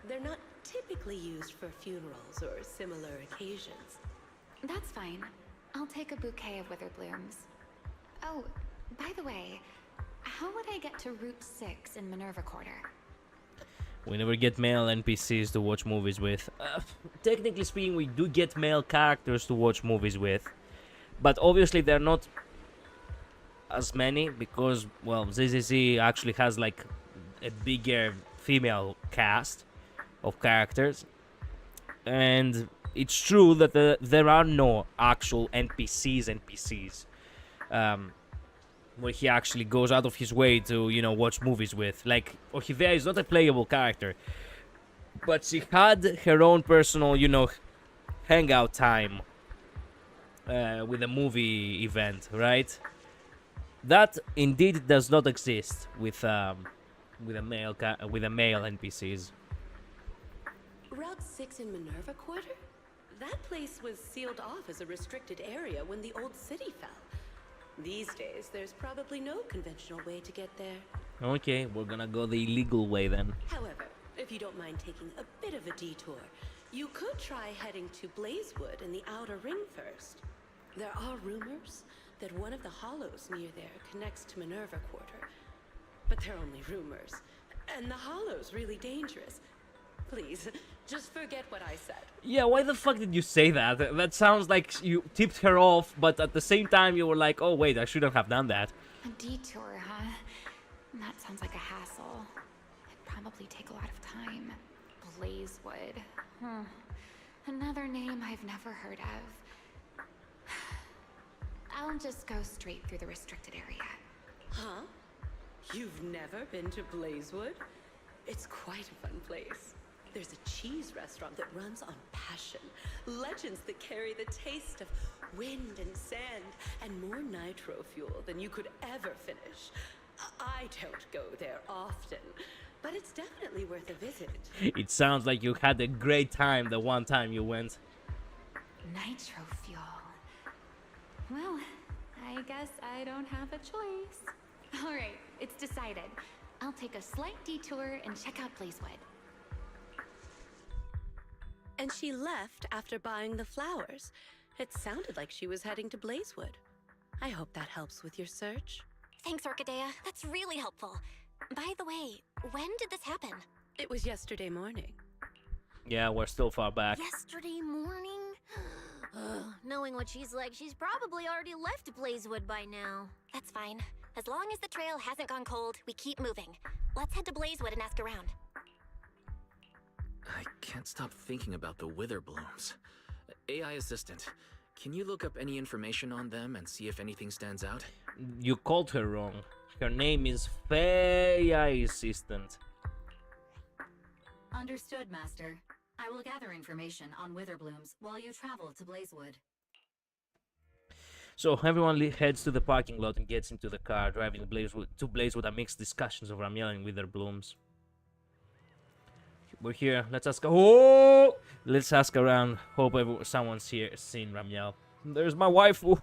they're not typically used for funerals or similar occasions. That's fine. I'll take a bouquet of wither blooms. Oh, by the way, how would I get to Route 6 in Minerva Quarter? We never get male NPCs to watch movies with. Technically speaking, we do get male characters to watch movies with. But obviously they're not as many because, well, ZZZ actually has like a bigger female cast of characters. And it's true that there are no actual NPCs. Where he actually goes out of his way to, you know, watch movies with. Like, Orchidea is not a playable character, but she had her own personal, you know, hangout time with a movie event, right? That indeed does not exist with male NPCs. Route 6 in Minerva Quarter? That place was sealed off as a restricted area when the old city fell. These days, there's probably no conventional way to get there. Okay, we're gonna go the illegal way then. However, if you don't mind taking a bit of a detour, you could try heading to Blazewood in the Outer Ring first. There are rumors that one of the hollows near there connects to Minerva Quarter. But they're only rumors, and the hollow's really dangerous. Please, just forget what I said. Yeah, why the fuck did you say that? That sounds like you tipped her off, but at the same time you were like, oh wait, I shouldn't have done that. A detour, huh? That sounds like a hassle. It'd probably take a lot of time. Blazewood. Another name I've never heard of. I'll just go straight through the restricted area. Huh? You've never been to Blazewood? It's quite a fun place. There's a cheese restaurant that runs on passion. Legends that carry the taste of wind and sand and more nitro fuel than you could ever finish. I don't go there often, but it's definitely worth a visit. It sounds like you had a great time the one time you went. Nitro fuel. Well, I guess I don't have a choice. Alright, it's decided. I'll take a slight detour and check out Blazewood. And she left after buying the flowers. It sounded like she was heading to Blazewood. I hope that helps with your search. Thanks, Orchidea. That's really helpful. By the way, when did this happen? It was yesterday morning. Yeah, we're still far back. Yesterday morning? Knowing what she's like, she's probably already left Blazewood by now. That's fine. As long as the trail hasn't gone cold, we keep moving. Let's head to Blazewood and ask around. I can't stop thinking about the wither blooms. AI assistant, can you look up any information on them and see if anything stands out? You called her wrong. Her name is AI Assistant. Understood, Master. I will gather information on wither blooms while you travel to Blazewood. So everyone heads to the parking lot and gets into the car, driving to Blazewood amidst discussions of Ramiel and wither blooms. We're here. Let's ask. Oh! Let's ask around. Hope someone's here seen Ramiel. There's my waifu.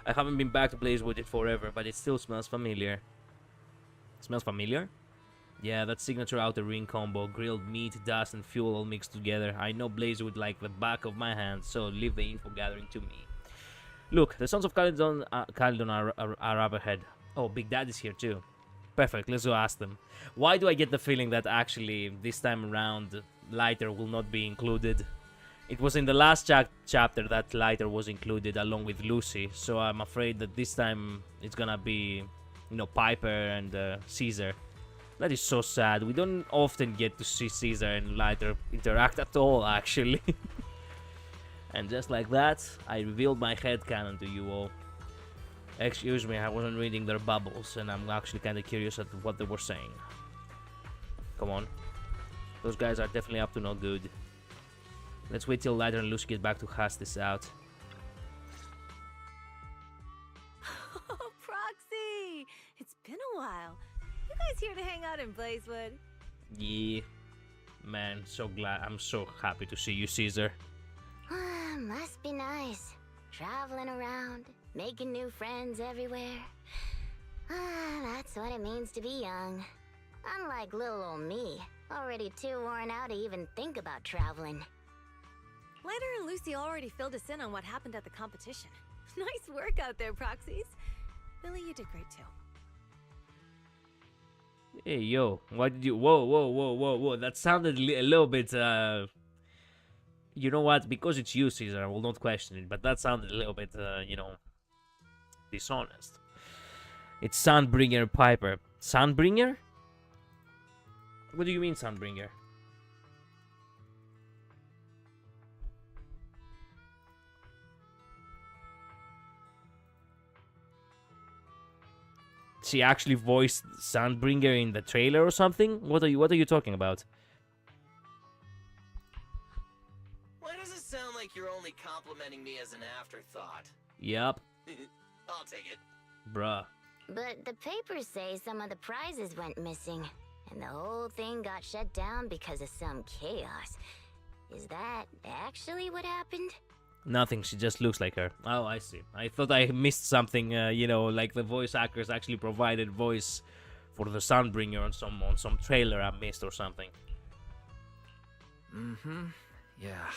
I haven't been back to Blazewood in forever, but it still smells familiar. Smells familiar? Yeah, that signature outer ring combo. Grilled meat, dust, and fuel all mixed together. I know Blaze would like the back of my hand, so leave the info gathering to me. Look, the Sons of Caledon are up ahead. Oh, Big Daddy's here too. Perfect, let's go ask them. Why do I get the feeling that actually, this time around, Lighter will not be included? It was in the last chapter that Lighter was included along with Lucy, so I'm afraid that this time it's gonna be, you know, Piper and Caesar. That is so sad. We don't often get to see Caesar and Lighter interact at all, actually. And just like that, I revealed my headcanon to you all. Excuse me, I wasn't reading their bubbles, and I'm actually kind of curious at what they were saying. Come on. Those guys are definitely up to no good. Let's wait till Lighter and Lucy get back to hash this out. Oh, Proxy! It's been a while. You guys here to hang out in Blazewood? Yeah. Man, so glad. I'm so happy to see you, Caesar. Must be nice. Traveling around, making new friends everywhere. That's what it means to be young. Unlike little old me, already too worn out to even think about traveling. Lighter and Lucy already filled us in on what happened at the competition. Nice work out there, Proxies. Billy, you did great too. Hey, yo, why did you... Whoa. That sounded a little bit, You know what? Because it's you, Caesar, I will not question it, but that sounded a little bit, you know, dishonest. It's Sunbringer Piper. Sunbringer? What do you mean, Sunbringer? She actually voiced Sunbringer in the trailer or something? What are you talking about? Why does it sound like you're only complimenting me as an afterthought? Yup. I'll take it. Bruh. But the papers say some of the prizes went missing, and the whole thing got shut down because of some chaos. Is that actually what happened? Nothing, she just looks like her. Oh, I see. I thought I missed something, you know, like the voice actors actually provided voice for the Sunbringer on some trailer I missed or something. Mm-hmm. Yeah.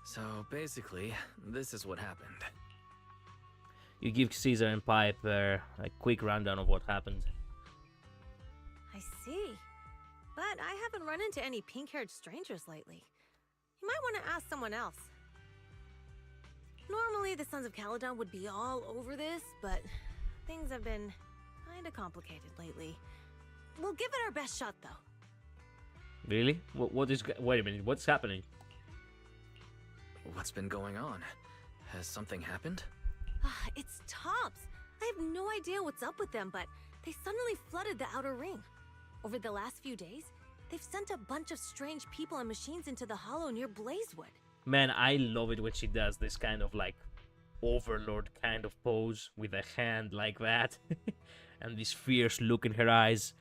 So basically, this is what happened. You give Caesar and Piper a quick rundown of what happened. I see. But I haven't run into any pink-haired strangers lately. You might want to ask someone else. Normally, the Sons of Caledon would be all over this, but things have been kinda complicated lately. We'll give it our best shot, though. Really? What is... Wait a minute, what's happening? What's been going on? Has something happened? It's Tops. I have no idea what's up with them, but they suddenly flooded the outer ring. Over the last few days, they've sent a bunch of strange people and machines into the hollow near Blazewood. Man, I love it when she does this kind of like overlord kind of pose with a hand like that and this fierce look in her eyes.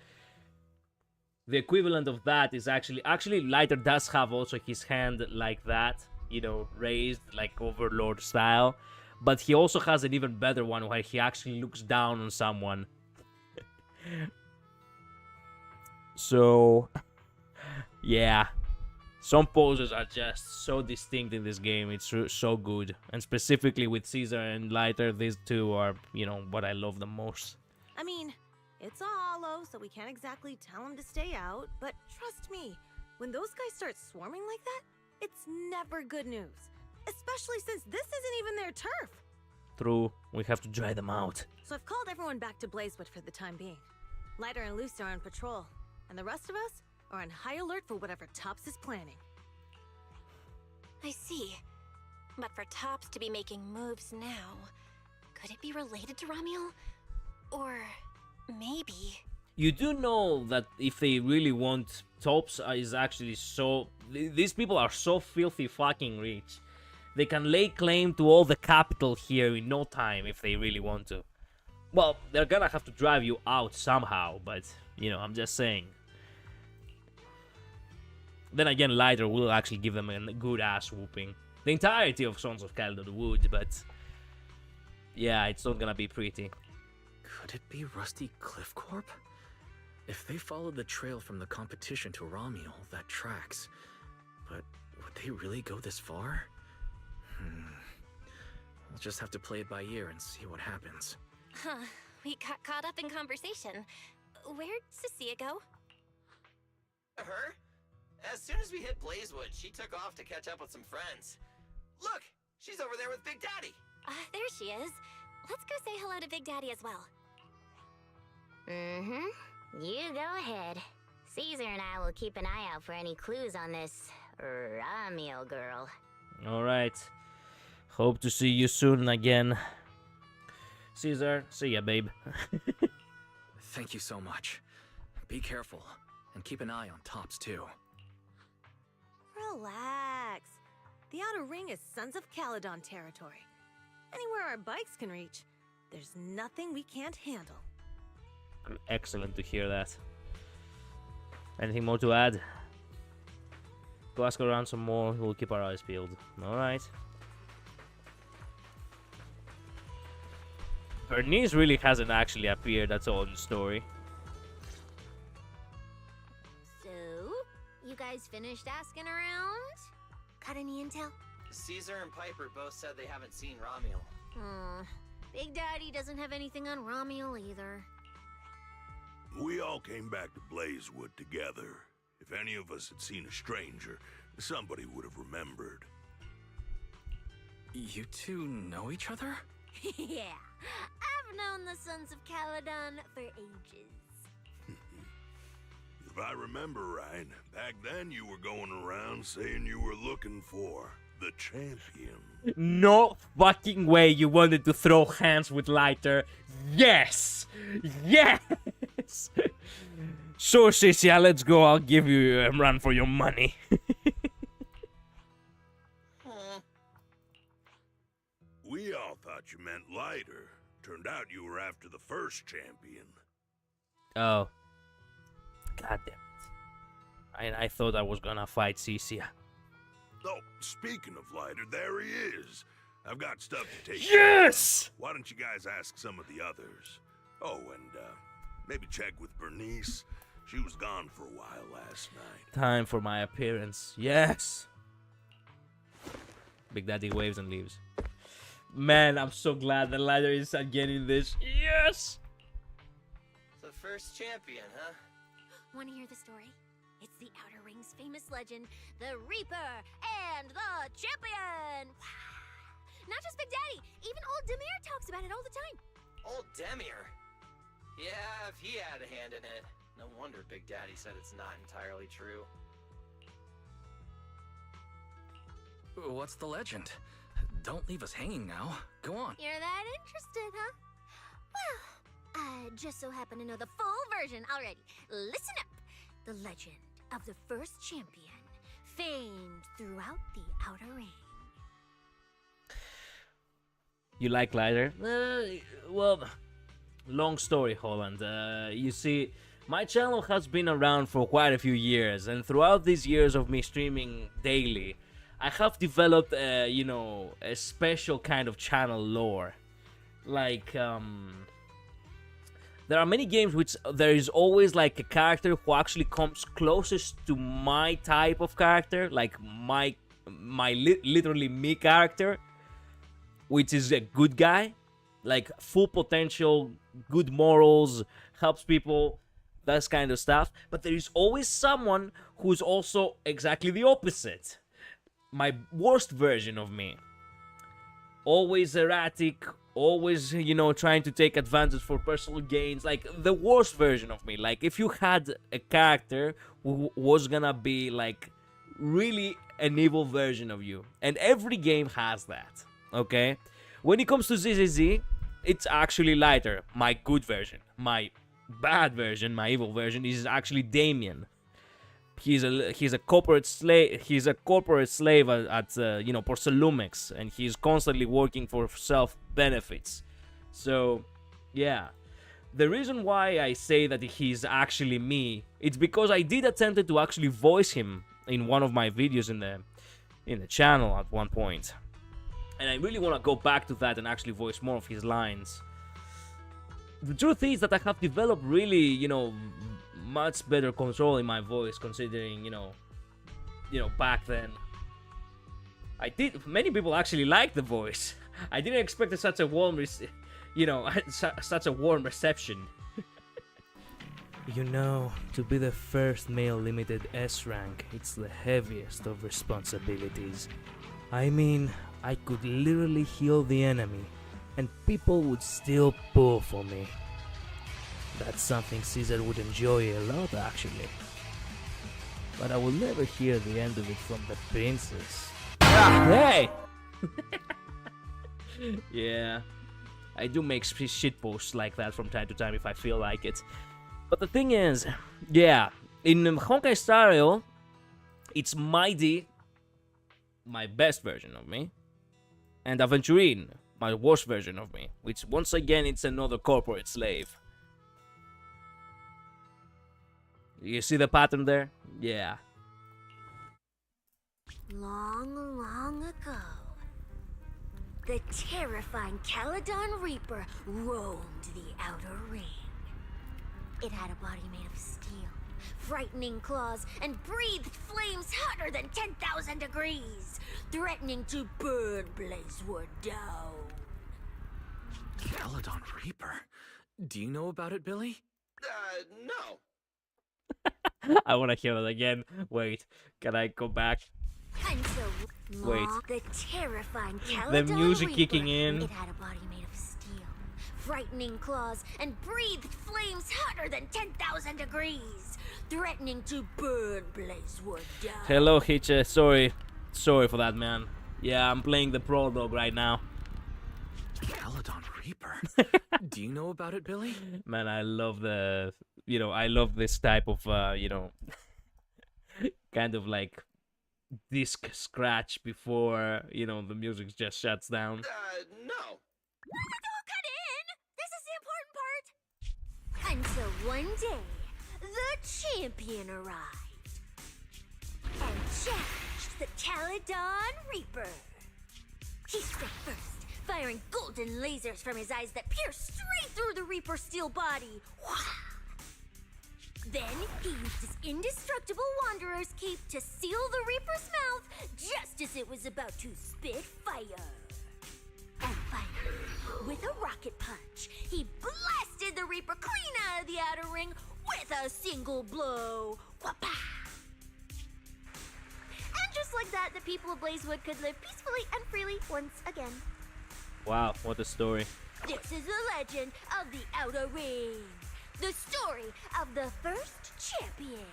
The equivalent of that is actually Lighter does have also his hand like that, you know, raised like overlord style, but he also has an even better one where he actually looks down on someone. So yeah, some poses are just so distinct in this game. It's so good. And specifically with Caesar and Lighter, these two are, you know, what I love the most. I mean, it's a hollow, so we can't exactly tell them to stay out, but trust me, when those guys start swarming like that, it's never good news. Especially since this isn't even their turf. True, we have to dry them out. So I've called everyone back to Blazewood for the time being. Lighter and Lucy are on patrol, and the rest of us are on high alert for whatever Tops is planning. I see. But for Tops to be making moves now, could it be related to Ramiel? Or maybe... You do know that if they really want, Tops is actually so... These people are so filthy fucking rich. They can lay claim to all the capital here in no time if they really want to. Well, they're gonna have to drive you out somehow, but, you know, I'm just saying. Then again, Lighter will actually give them a good ass whooping. The entirety of Sons of Caledon would, but... Yeah, it's not gonna be pretty. Could it be Rusty Cliff Corp? If they followed the trail from the competition to Ramiel, that tracks. But would they really go this far? We'll just have to play it by ear and see what happens. Huh. We got caught up in conversation. Where'd Cecilia go? Her? As soon as we hit Blazewood, she took off to catch up with some friends. Look! She's over there with Big Daddy! There she is. Let's go say hello to Big Daddy as well. You go ahead. Caesar and I will keep an eye out for any clues on this Ramiel girl. Alright. Hope to see you soon again. Caesar, see ya, babe. Thank you so much. Be careful, and keep an eye on Tops too. Relax. The Outer Ring is Sons of Caledon territory. Anywhere our bikes can reach, there's nothing we can't handle. Excellent to hear that. Anything more to add? Go ask around some more. We'll keep our eyes peeled. Alright. Bernice really hasn't actually appeared at all in the story. So, you guys finished asking around? Got any intel? Caesar and Piper both said they haven't seen Ramiel. Big Daddy doesn't have anything on Ramiel either. We all came back to Blazewood together. If any of us had seen a stranger, somebody would have remembered. You two know each other? Yeah, I've known the Sons of Caledon for ages. If I remember right, back then you were going around saying you were looking for the champion. No fucking way you wanted to throw hands with Lighter. Yes! Yes! So, Cecilia, let's go. I'll give you a run for your money. We all thought you meant Lighter. Turned out you were after the first champion. Oh. God damn it. I thought I was gonna fight Cecilia. Oh, speaking of Lighter, there he is. I've got stuff to take. Yes! Why don't you guys ask some of the others? Oh, and maybe check with Bernice. She was gone for a while last night. Time for my appearance. Yes! Big Daddy waves and leaves. Man, I'm so glad that Lighter is again in this. Yes! The first champion, huh? Want to hear the story? It's the Outer Ring's famous legend, the Reaper and the Champion! Not just Big Daddy, even old Demir talks about it all the time. Old Demir? Yeah, if he had a hand in it. No wonder Big Daddy said it's not entirely true. What's the legend? Don't leave us hanging now. Go on. You're that interested, huh? Well, I just so happen to know the full version already. Listen up. The legend of the first champion, famed throughout the Outer Ring. You like Lighter? Well, long story, Holland. You see, my channel has been around for quite a few years, and throughout these years of me streaming daily, I have developed, you know, a special kind of channel lore. Like, there are many games which there is always like a character who actually comes closest to my type of character, like my literally me character, which is a good guy, like full potential, good morals, helps people, that kind of stuff. But there is always someone who's also exactly the opposite. My worst version of me. Always erratic, always, you know, trying to take advantage for personal gains. Like, the worst version of me. Like, if you had a character who was gonna be, like, really an evil version of you. And every game has that, okay? When it comes to ZZZ, it's actually Lighter. My good version. My bad version, my evil version, is actually Damien. He's a corporate slave. He's a corporate slave at you know, Porcelumex, and he's constantly working for self benefits. So, yeah, the reason why I say that he's actually me, it's because I did attempt to actually voice him in one of my videos in the channel at one point, and I really want to go back to that and actually voice more of his lines. the truth is that I have developed really, you know, much better control in my voice, considering, you know, back then. Many people actually liked the voice. I didn't expect such a warm, such a warm reception. You know, to be the first male limited S rank, it's the heaviest of responsibilities. I mean, I could literally heal the enemy, and people would still pull for me. That's something Caesar would enjoy a lot, actually. But I will never hear the end of it from the princess. Hey! Yeah, I do make shit posts like that from time to time if I feel like it. But the thing is, yeah, in Honkai Star Rail, it's Mighty, my best version of me, and Aventurine, my worst version of me, which once again it's another corporate slave. You see the pattern there? Yeah. Long, long ago, the terrifying Caledon Reaper roamed the Outer Ring. It had a body made of steel, frightening claws, and breathed flames hotter than 10,000 degrees, threatening to burn Blazewood down. Caledon Reaper? Do you know about it, Billy? No. I want to hear it again. Wait, can I go back? Until Wait. The terrifying The Caledon music Reaper. kicking in. It had a body made of steel, frightening claws, and breathed flames hotter than 10,000 degrees, threatening to burn Blazewood down. Hello, Hitcher. Sorry for that, man. Yeah, I'm playing the prologue right now. Caledon Reaper? Do you know about it, Billy? Man, I love I love this type of, kind of like disc scratch before, the music just shuts down. No. Don't cut in! This is the important part! Until one day, the champion arrived and challenged the Caledon Reaper. He struck first, firing golden lasers from his eyes that pierced straight through the Reaper's steel body. Then he used his indestructible Wanderer's cape to seal the Reaper's mouth just as it was about to spit fire. And finally, with a rocket punch, he blasted the Reaper clean out of the Outer Ring with a single blow. Whapa! And just like that, the people of Blazewood could live peacefully and freely once again. Wow, what a story. This is the legend of the Outer Ring. The story of the first champion.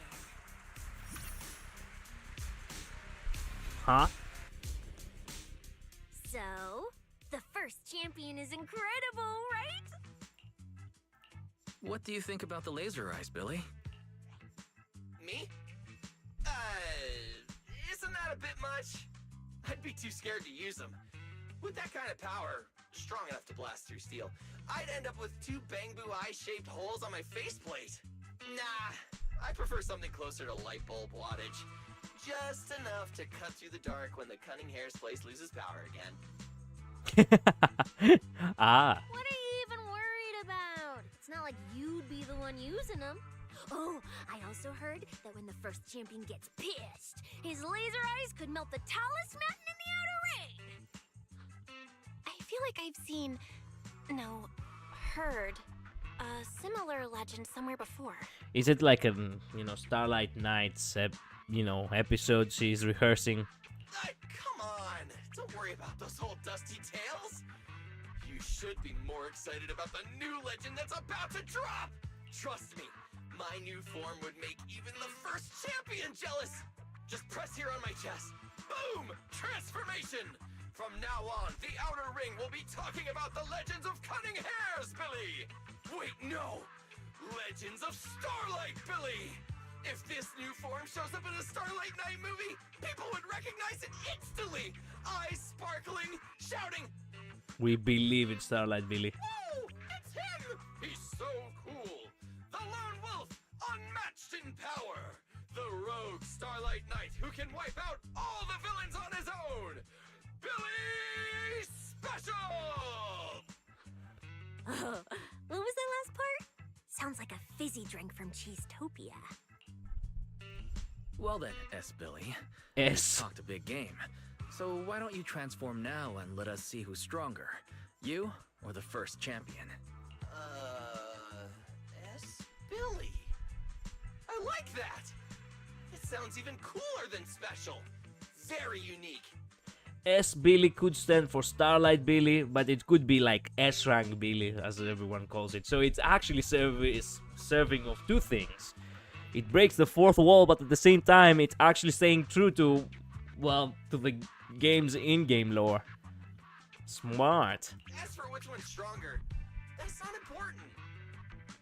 Huh? So, the first champion is incredible, right? What do you think about the laser eyes, Billy? Me? Isn't that a bit much? I'd be too scared to use them. With that kind of power, strong enough to blast through steel, I'd end up with 2 Bangbu eye-shaped holes on my faceplate. Nah, I prefer something closer to light bulb wattage. Just enough to cut through the dark when the cunning hair's place loses power again. Ah. What are you even worried about? It's not like you'd be the one using them. Oh, I also heard that when the first champion gets pissed, his laser eyes could melt the tallest mountain in the Outer Ring. I feel like I've seen, no, heard a similar legend somewhere before. Is it like a, Starlight Nights, episode she's rehearsing? Come on! Don't worry about those old dusty tales! You should be more excited about the new legend that's about to drop! Trust me, my new form would make even the first champion jealous! Just press here on my chest. Boom! Transformation! From now on, the Outer Ring will be talking about the legends of cunning hairs, Billy! Wait, no! Legends of Starlight, Billy! If this new form shows up in a Starlight Night movie, people would recognize it instantly! Eyes sparkling, shouting, We believe in Starlight, Billy. "Whoa! It's him! He's so cool! The Lone Wolf, unmatched in power! The rogue Starlight Knight who can wipe out all the villains on his own! Billy Special!" What was that last cheesy drink from Cheesetopia. Well then, S. Billy. S. Talked a big game. So why don't you transform now and let us see who's stronger? You or the first champion? S. Billy. I like that. It sounds even cooler than special. Very unique. S Billy could stand for Starlight Billy, but it could be like S rank Billy, as everyone calls it. So it's actually serving of two things. It breaks the fourth wall, but at the same time, it's actually staying true to, well, to the game's in-game lore. Smart. As for which one's stronger, that's not important.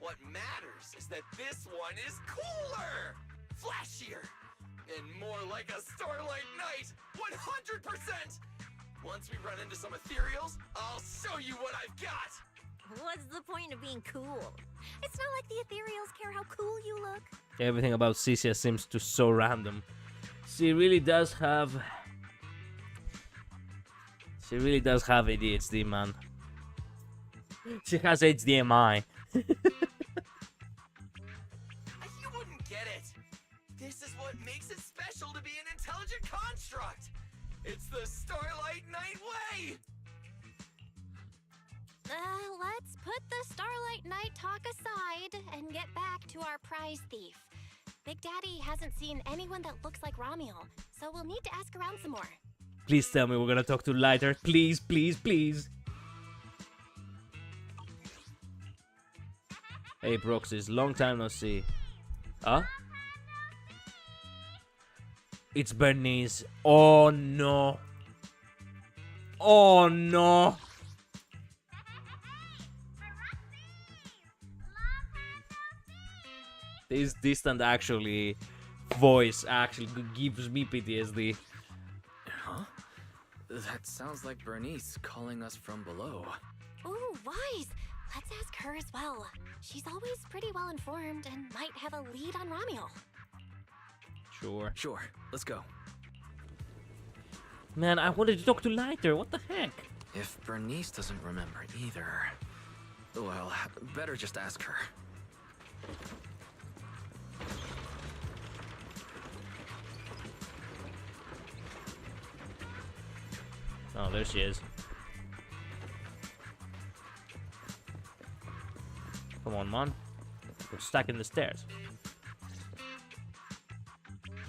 What matters is that this one is cooler, flashier, and more like a Starlight Knight, 100%! Once we run into some ethereals, I'll show you what I've got! What's the point of being cool? It's not like the ethereals care how cool you look. Everything about Cisia seems to so random. She really does have ADHD, man. She has HDMI. You wouldn't get it. This is what makes it special to be an intelligent construct. It's the Starlight Knight way. Let's put the Starlight Knight talk aside and get back to our prize thief. Big Daddy hasn't seen anyone that looks like Ramiel, so we'll need to ask around some more. Please tell me we're gonna talk to Lighter. Please, please, please. Hey, Proxies, long time no see. Huh? It's Bernice. Oh no. Oh no. This distant voice actually gives me PTSD. Huh? That sounds like Bernice calling us from below. Ooh, wise! Let's ask her as well. She's always pretty well informed and might have a lead on Ramiel. Sure. Let's go. Man, I wanted to talk to Lighter. What the heck? If Bernice doesn't remember either, well, better just ask her. Oh, there she is. Come on, man. We're stuck in the stairs.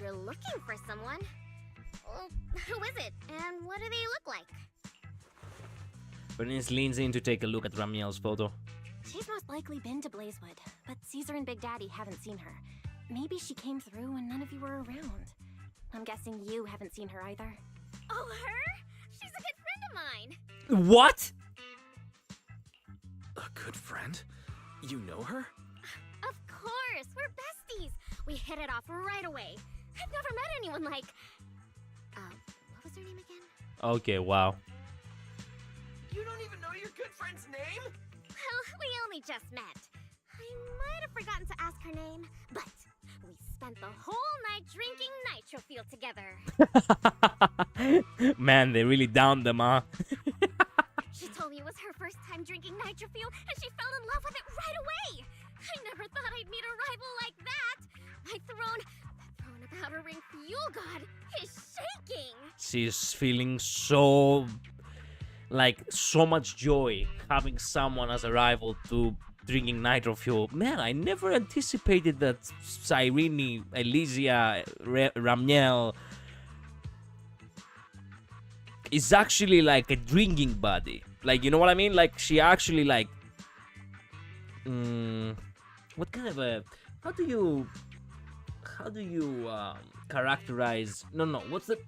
You're looking for someone? Well, who is it? And what do they look like? Bernice leans in to take a look at Ramiel's photo. She's most likely been to Blazewood, but Caesar and Big Daddy haven't seen her. Maybe she came through when none of you were around. I'm guessing you haven't seen her either. Oh, her? She's a good friend of mine. What? A good friend? You know her? Of course, we're besties. We hit it off right away. I've never met anyone like... what was her name again? Okay, wow. You don't even know your good friend's name? Well, we only just met. I might have forgotten to ask her name, but we spent the whole night drinking Nitro Fuel together. Man, they really downed them, huh? She told me it was her first time drinking Nitro Fuel, and she fell in love with it right away. I never thought I'd meet a rival like that. The throne of Outer Ring Fuel God is shaking. She's feeling so much joy having someone as a rival to drinking Nitro Fuel. Man, I never anticipated that Cyrene, Elysia, Ramiel is actually like a drinking buddy. Like, you know what I mean? Like, she actually like... what kind of a... How do you characterize... No, what's the...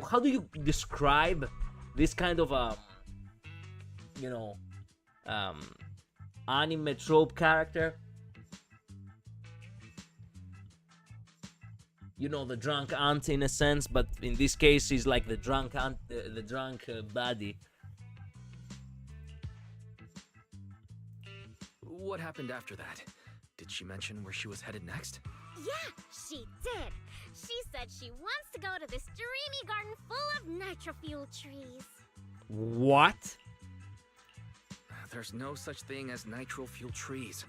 How do you describe this kind of anime trope character? You know, the drunk aunt in a sense, but in this case he's like the drunk aunt, the drunk baddie. What happened after that? Did she mention where she was headed next? Yeah, she did. She said she wants to go to this dreamy garden full of Nitro Fuel trees. What? There's no such thing as Nitro Fuel trees.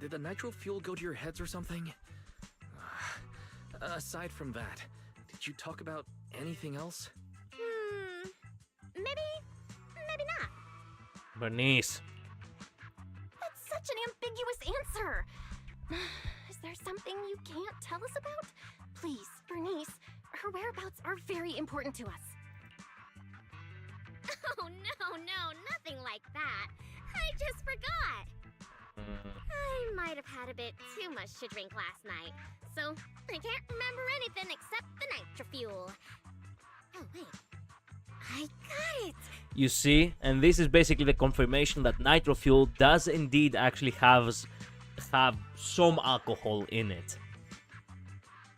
Did the nitro fuel go to your heads or something? Aside from that, did you talk about anything else? Maybe not. Bernice. That's such an ambiguous answer. Is there something you can't tell us about? Please, Bernice, her whereabouts are very important to us. Oh, no, nothing like that. I just forgot. I might have had a bit too much to drink last night, so I can't remember anything except the nitro fuel. Oh, wait. I got it! You see, and this is basically the confirmation that nitro fuel does indeed actually have some alcohol in it.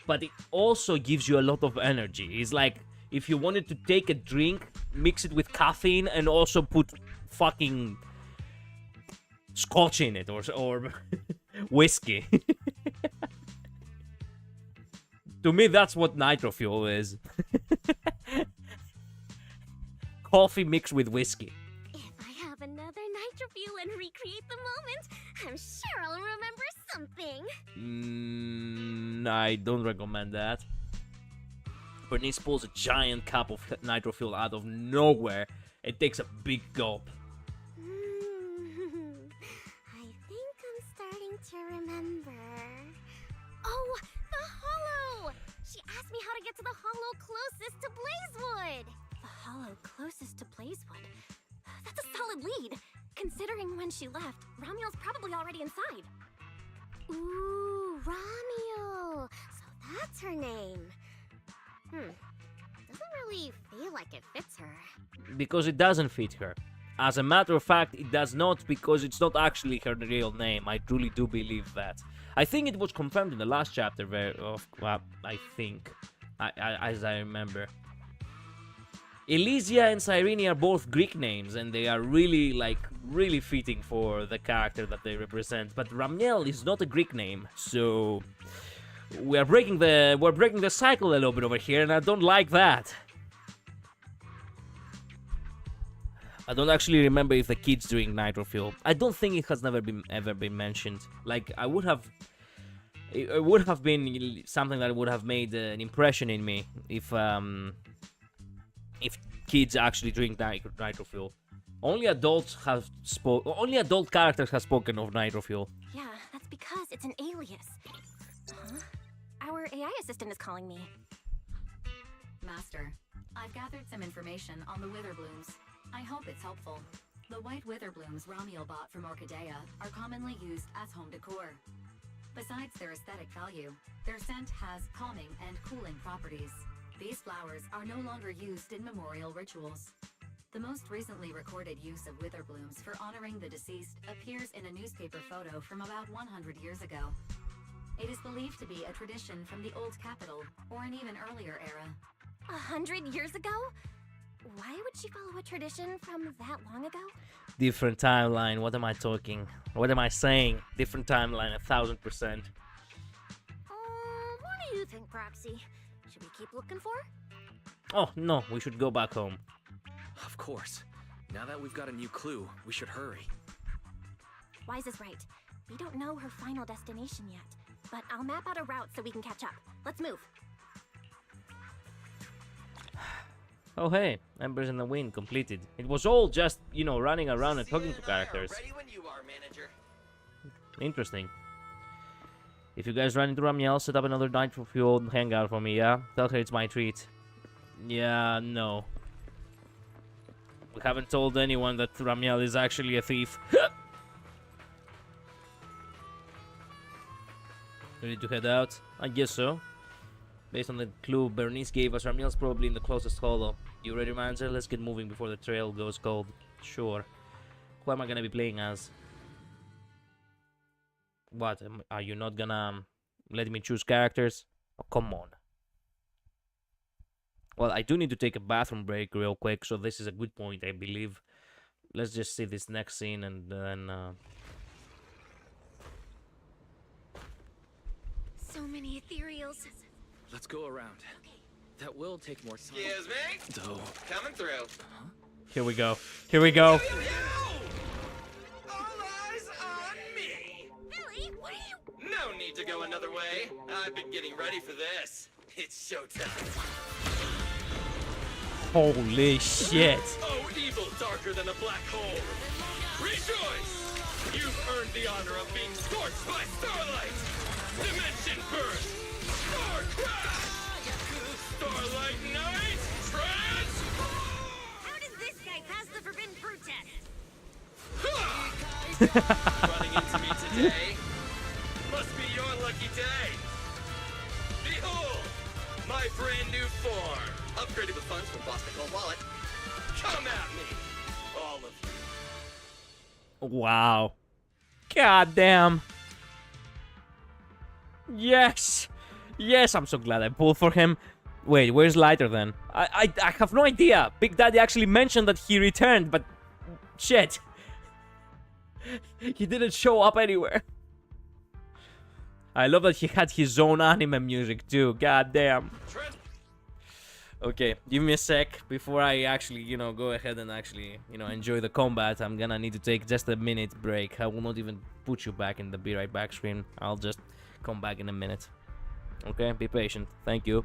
But it also gives you a lot of energy. It's like if you wanted to take a drink, mix it with caffeine, and also put fucking scotch in it or whiskey. To me, that's what nitro fuel is. Coffee mixed with whiskey. If I have another nitro fuel and recreate the moment, I'm sure I'll remember something. I don't recommend that. Bernice pulls a giant cup of nitro fuel out of nowhere and takes a big gulp. I think I'm starting to remember. Oh, the hollow! She asked me how to get to the hollow closest to Blazewood. The hollow closest to Blazewood. That's a solid lead. Considering when she left, Ramiel's probably already inside. Ooh, Ramiel. So that's her name. Doesn't really feel like it fits her. Because it doesn't fit her. As a matter of fact, it does not, because it's not actually her real name. I truly do believe that. I think it was confirmed in the last chapter, I think, as I remember. Elysia and Cyrene are both Greek names, and they are really fitting for the character that they represent. But Ramiel is not a Greek name, so we're breaking the cycle a little bit over here, and I don't like that. I don't actually remember if the kids drink nitro fuel. I don't think it has ever been mentioned. Like it would have been something that would have made an impression in me if kids actually drink nitro fuel. Only adult characters have spoken of nitro fuel. Yeah, that's because it's an alias. Huh? Our AI assistant is calling me. Master, I've gathered some information on the Witherblooms. I hope it's helpful. The white Witherblooms Ramiel bought from Orchidea are commonly used as home decor. Besides their aesthetic value, their scent has calming and cooling properties. These flowers are no longer used in memorial rituals. The most recently recorded use of Witherblooms for honoring the deceased appears in a newspaper photo from about 100 years ago. It is believed to be a tradition from the Old Capital, or an even earlier era. 100 years ago? Why would she follow a tradition from that long ago? Different timeline. What am I talking? What am I saying? Different timeline, 1000%. What do you think, Proxy? Should we keep looking for? Oh, no, we should go back home. Of course. Now that we've got a new clue, we should hurry. Wise is right. We don't know her final destination yet, but I'll map out a route so we can catch up. Let's move. Oh hey, Embers in the Wind completed. It was all just, running around and talking to characters. Ready when you are, manager. Interesting. If you guys run into Ramiel, set up another nitro fuel hangout for me, yeah? Tell her it's my treat. Yeah, no. We haven't told anyone that Ramiel is actually a thief. Ready to head out? I guess so. Based on the clue Bernice gave us, Ramiel's probably in the closest hollow. You ready, manager? Let's get moving before the trail goes cold. Sure. Who am I gonna be playing as? What? Are you not gonna let me choose characters? Oh, come on. Well, I do need to take a bathroom break real quick, so this is a good point, I believe. Let's just see this next scene and then... So many ethereals. Let's go around. That will take more time. Excuse me? Though. Coming through. Here we go. Here we go. All eyes on me! Billy, need to go another way. I've been getting ready for this. It's showtime. Holy shit. Oh, evil darker than a black hole. Rejoice! You've earned the honor of being scorched by Starlight! Dimension burst! Star crash! Starlight night! Transform! How did this guy pass the forbidden fruit test? Running into me today? Must be your lucky day. Behold, my brand new form. Upgraded with funds from Boss Nicole Wallet. Come at me, all of you. Wow. God damn. Yes. Yes, I'm so glad I pulled for him. Wait, where's Lighter then? I have no idea. Big Daddy actually mentioned that he returned, but shit. He didn't show up anywhere. I love that he had his own anime music too. God damn. Okay, give me a sec before I actually, go ahead and actually, enjoy the combat. I'm gonna need to take just a minute break. I will not even put you back in the be right back screen. I'll just come back in a minute. Okay, be patient. Thank you.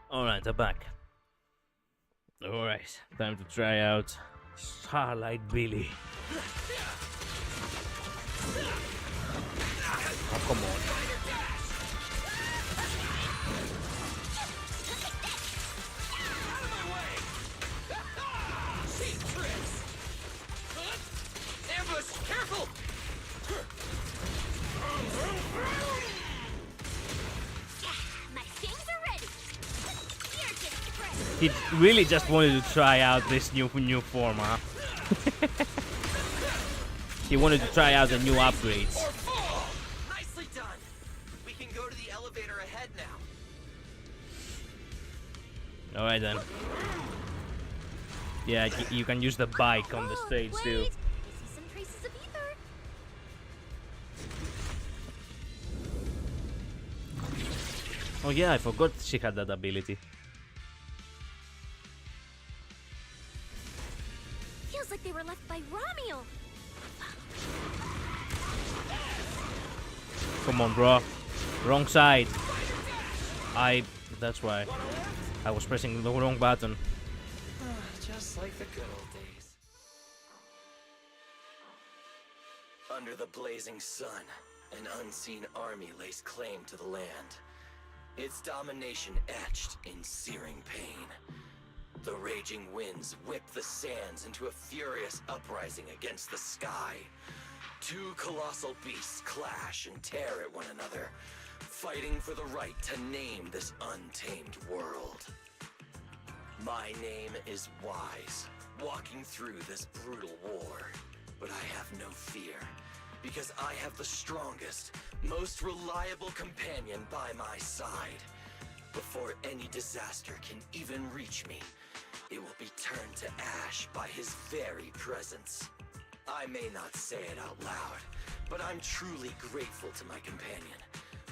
Alright, I'm back. Alright, time to try out Starlight Billy. Oh, come on. Ambush! Careful! My things are ready. Here, just press. He really just wanted to try out this new form, huh? He wanted to try out the new upgrades. Nicely done. We can go to the elevator ahead now. Alright then. Yeah, you can use the bike on the stage too. Wait. I see some traces of ether. Oh yeah, I forgot she had that ability. Feels like they were left by Romeo. Come on, bro. Wrong side. That's why. I was pressing the wrong button. Just like the good old days. Under the blazing sun, an unseen army lays claim to the land. Its domination etched in searing pain. The raging winds whip the sands into a furious uprising against the sky. Two colossal beasts clash and tear at one another, fighting for the right to name this untamed world. My name is Wise, walking through this brutal war. But I have no fear, because I have the strongest, most reliable companion by my side. Before any disaster can even reach me, it will be turned to ash by his very presence. I may not say it out loud, but I'm truly grateful to my companion.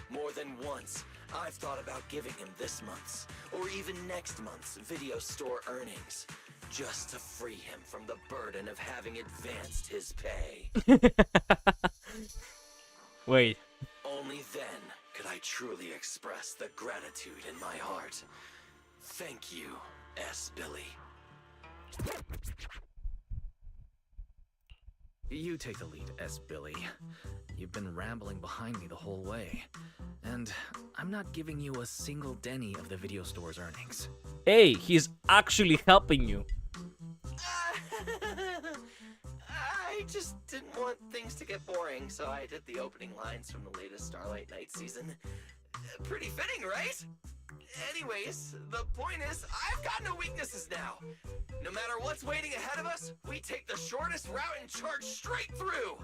More than once, I've thought about giving him this month's, or even next month's, video store earnings, just to free him from the burden of having advanced his pay. Wait. Only then could I truly express the gratitude in my heart. Thank you, S. Billy. You take the lead, S. Billy. You've been rambling behind me the whole way. And I'm not giving you a single penny of the video store's earnings. Hey, he's actually helping you. I just didn't want things to get boring, so I did the opening lines from the latest Starlight Night season. Pretty fitting, right? Anyways, the point is, I've got no weaknesses now. No matter what's waiting ahead of us, we take the shortest route and charge straight through.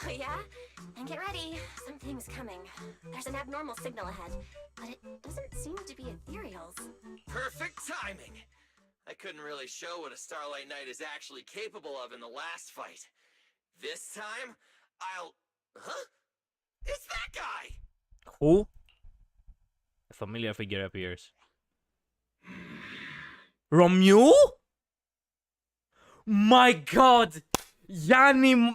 Oh yeah? And get ready. Something's coming. There's an abnormal signal ahead, but it doesn't seem to be ethereal's. Perfect timing. I couldn't really show what a Starlight Knight is actually capable of in the last fight. This time, I'll... Huh? It's that guy! Who? A familiar figure appears. Romeo? My god! Yanni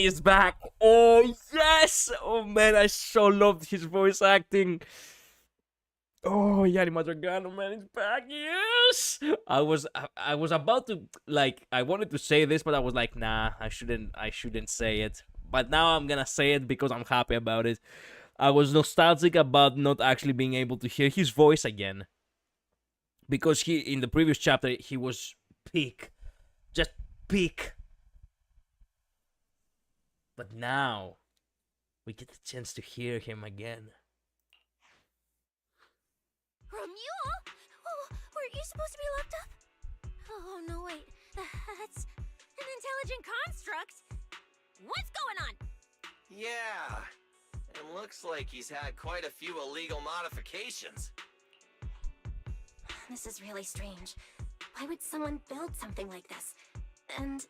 is back! Oh yes! Oh man, I so loved his voice acting. Oh, Yanni Madragano, man, is back! Yes! I was about to, like, I wanted to say this, but I was like, nah, I shouldn't say it. But now I'm gonna say it because I'm happy about it. I was nostalgic about not actually being able to hear his voice again. Because in the previous chapter, he was peak. Just peak. But now, we get the chance to hear him again. Romeo? Oh, weren't you supposed to be locked up? Oh, no, wait. That's an intelligent construct. What's going on? Yeah, and looks like he's had quite a few illegal modifications. This is really strange. Why would someone build something like this? And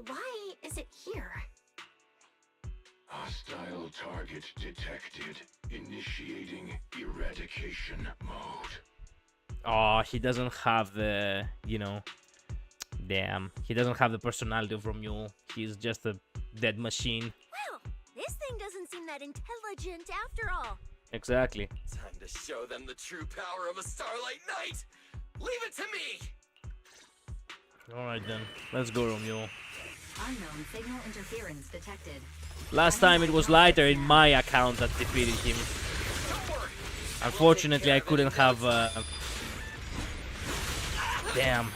why is it here? Hostile target detected. Initiating eradication mode. Oh, he doesn't have the, you know, damn. He doesn't have the personality of Romeo. He's just a dead machine. Well, this thing doesn't seem that intelligent after all. Exactly. Time to show them the true power of a Starlight Knight. Leave it to me. Alright then, let's go, Romeo. Unknown signal interference detected. Last time it was Lighter in my account that defeated him. Unfortunately, I couldn't have... Damn.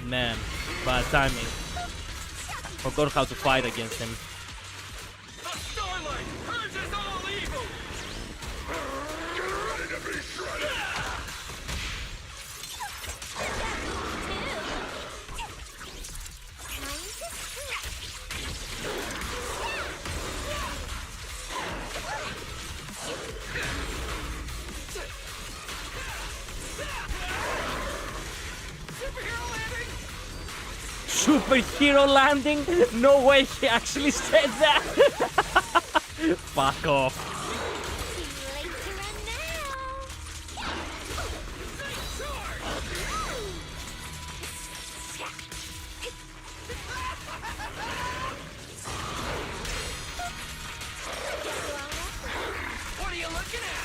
Man, bad timing. Forgot how to fight against him. The Starlight purges all evil. Get ready to be shredded. Superhero landing? No way he actually said that! Fuck off. Too late to run now. What are you looking at?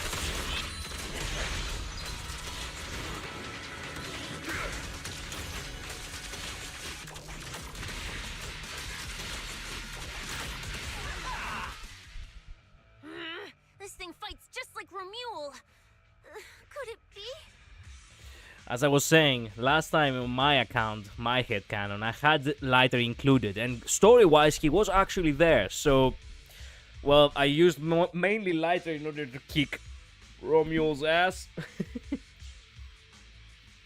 This thing fights just like Romule. Could it be? As I was saying, last time on my account, my headcanon, I had Lighter included, and story-wise, he was actually there, so... Well, I used mainly Lighter in order to kick Romule's ass.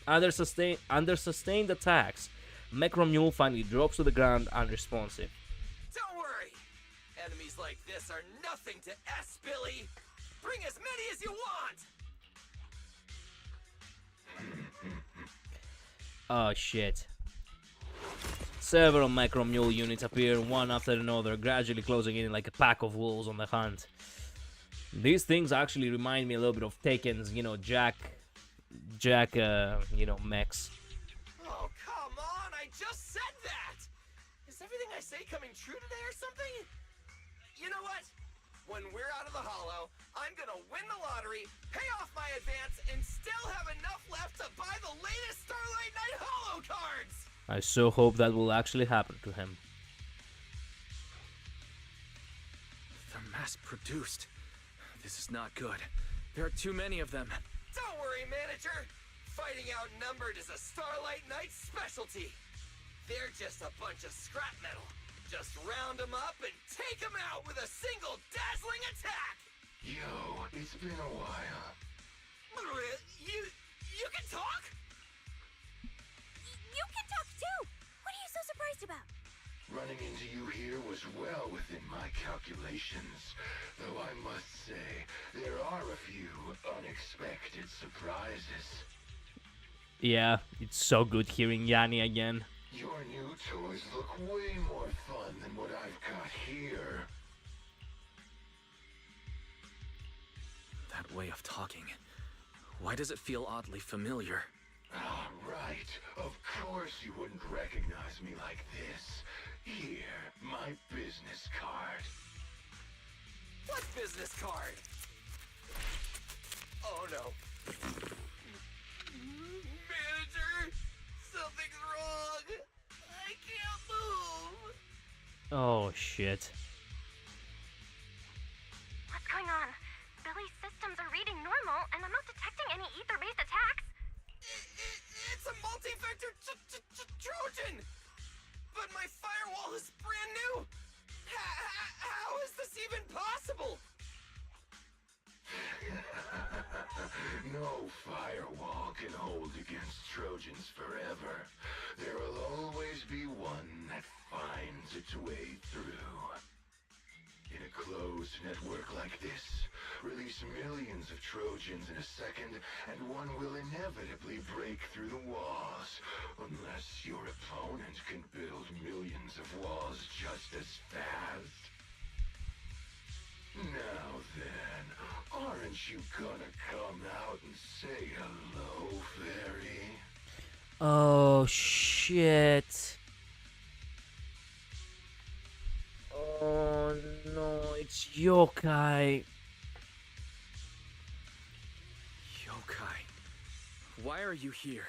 Under sustained attacks, Mech Romule finally drops to the ground unresponsive. Don't worry. Enemies like this are nothing to S, Billy. Bring as many as you want. Oh shit. Several Mech Romule units appear one after another, gradually closing in like a pack of wolves on the hunt. These things actually remind me a little bit of Tekken's, you know, Jack, mechs. Oh, come on. I just said that. Is everything I say coming true today or something? You know what? When we're out of the hollow, I'm gonna win the lottery, pay off my advance, and still have enough left to buy the latest Starlight Night Hollow cards! I so hope that will actually happen to him. They're mass-produced. This is not good. There are too many of them. Don't worry, manager. Fighting outnumbered is a Starlight Night specialty. They're just a bunch of scrap metal. Just round them up and take them out with a single dazzling attack! Yo, it's been a while. You can talk? You can talk too! What are you so surprised about? Running into you here was well within my calculations. Though I must say, there are a few unexpected surprises. Yeah, it's so good hearing Yanni again. Your new toys look way more fun than what I've got here. That way of talking. Why does it feel oddly familiar? Ah, right. Of course you wouldn't recognize me like this. Here, my business card. What business card? Oh no. Manager, something's wrong. I can't move. Oh shit. What's going on? Billy's systems are reading normal, and I'm not detecting any ether-based attacks. It's a multi-vector Trojan! But my firewall is brand new! How is this even possible? No firewall can hold against Trojans forever. There will always be one that finds its way through. In a closed network like this, release millions of Trojans in a second, and one will inevitably break through the walls. Unless your opponent can build millions of walls just as fast. Now then, aren't you gonna come out and say hello, fairy? Oh shit. Oh no, it's Yokai. Yokai. Why are you here?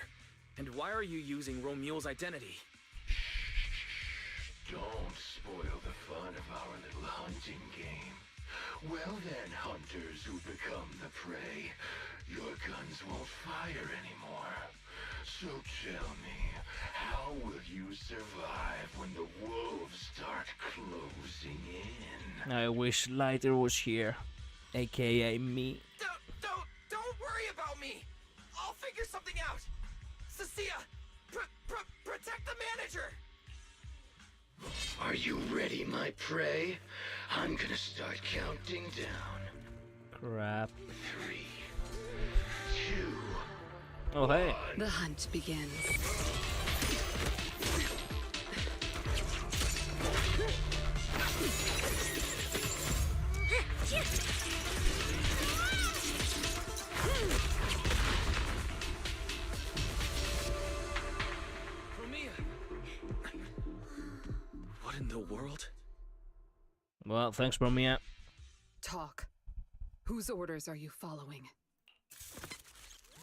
And why are you using Romule's identity? Don't spoil the fun of our little hunting game. Well then, hunters who become the prey, your guns won't fire anymore. So tell me, how will you survive when the wolves start closing in? I wish Lighter was here, aka me. Don't worry about me. I'll figure something out. Cecilia, protect the manager. Are you ready, my prey? I'm gonna start counting down. Crap. 3, 2. Oh hey. The hunt begins. What in the world? Well, thanks, Bromia. Talk. Whose orders are you following?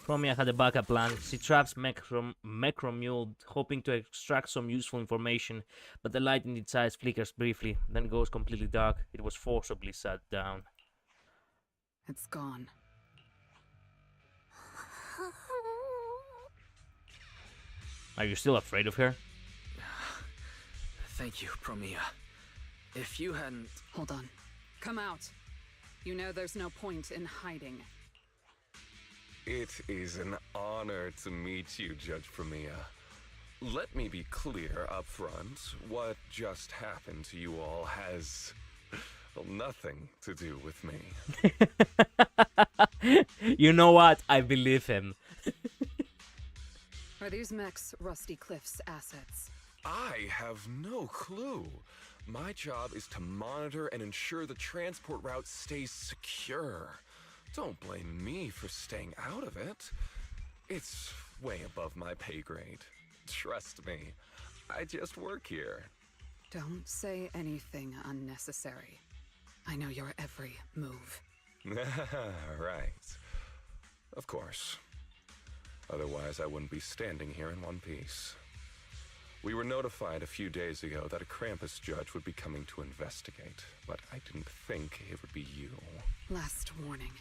Bromia had a backup plan. She traps Mechromule, hoping to extract some useful information, but the light in its eyes flickers briefly, then goes completely dark. It was forcibly shut down. It's gone. Are you still afraid of her? Thank you, Bromia. If you hadn't... Hold on. Come out. You know there's no point in hiding. It is an honor to meet you, Judge Bromia. Let me be clear up front. What just happened to you all has... well, nothing to do with me. You know what? I believe him. Are these mechs Rusty Cliff's assets? I have no clue. My job is to monitor and ensure the transport route stays secure. Don't blame me for staying out of it. It's way above my pay grade. Trust me, I just work here. Don't say anything unnecessary. I know your every move. Right. Of course. Otherwise, I wouldn't be standing here in one piece. We were notified a few days ago that a Krampus judge would be coming to investigate, but I didn't think it would be you. Last warning.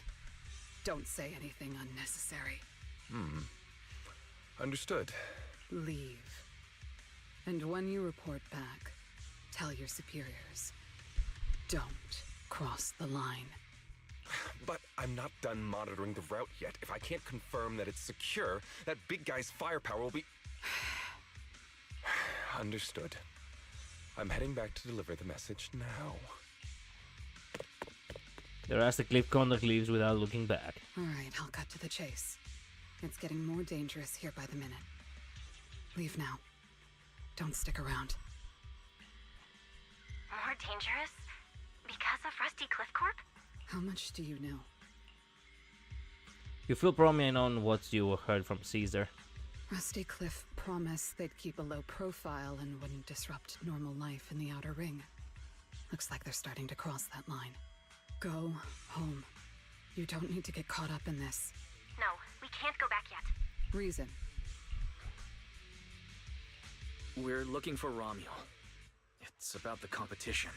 Don't say anything unnecessary. Understood. Leave. And when you report back, tell your superiors. Don't cross the line. But I'm not done monitoring the route yet. If I can't confirm that it's secure, that big guy's firepower will be... Understood. I'm heading back to deliver the message now. The Rusty Cliff conduct leaves without looking back. Alright, I'll cut to the chase. It's getting more dangerous here by the minute. Leave now. Don't stick around. More dangerous? Because of Rusty Cliff Corp? How much do you know? You feel Bromia on what you heard from Caesar. Rusty Cliff promised they'd keep a low profile and wouldn't disrupt normal life in the Outer Ring. Looks like they're starting to cross that line. Go home. You don't need to get caught up in this. No, we can't go back yet. Reason. We're looking for Romuel. It's about the competition.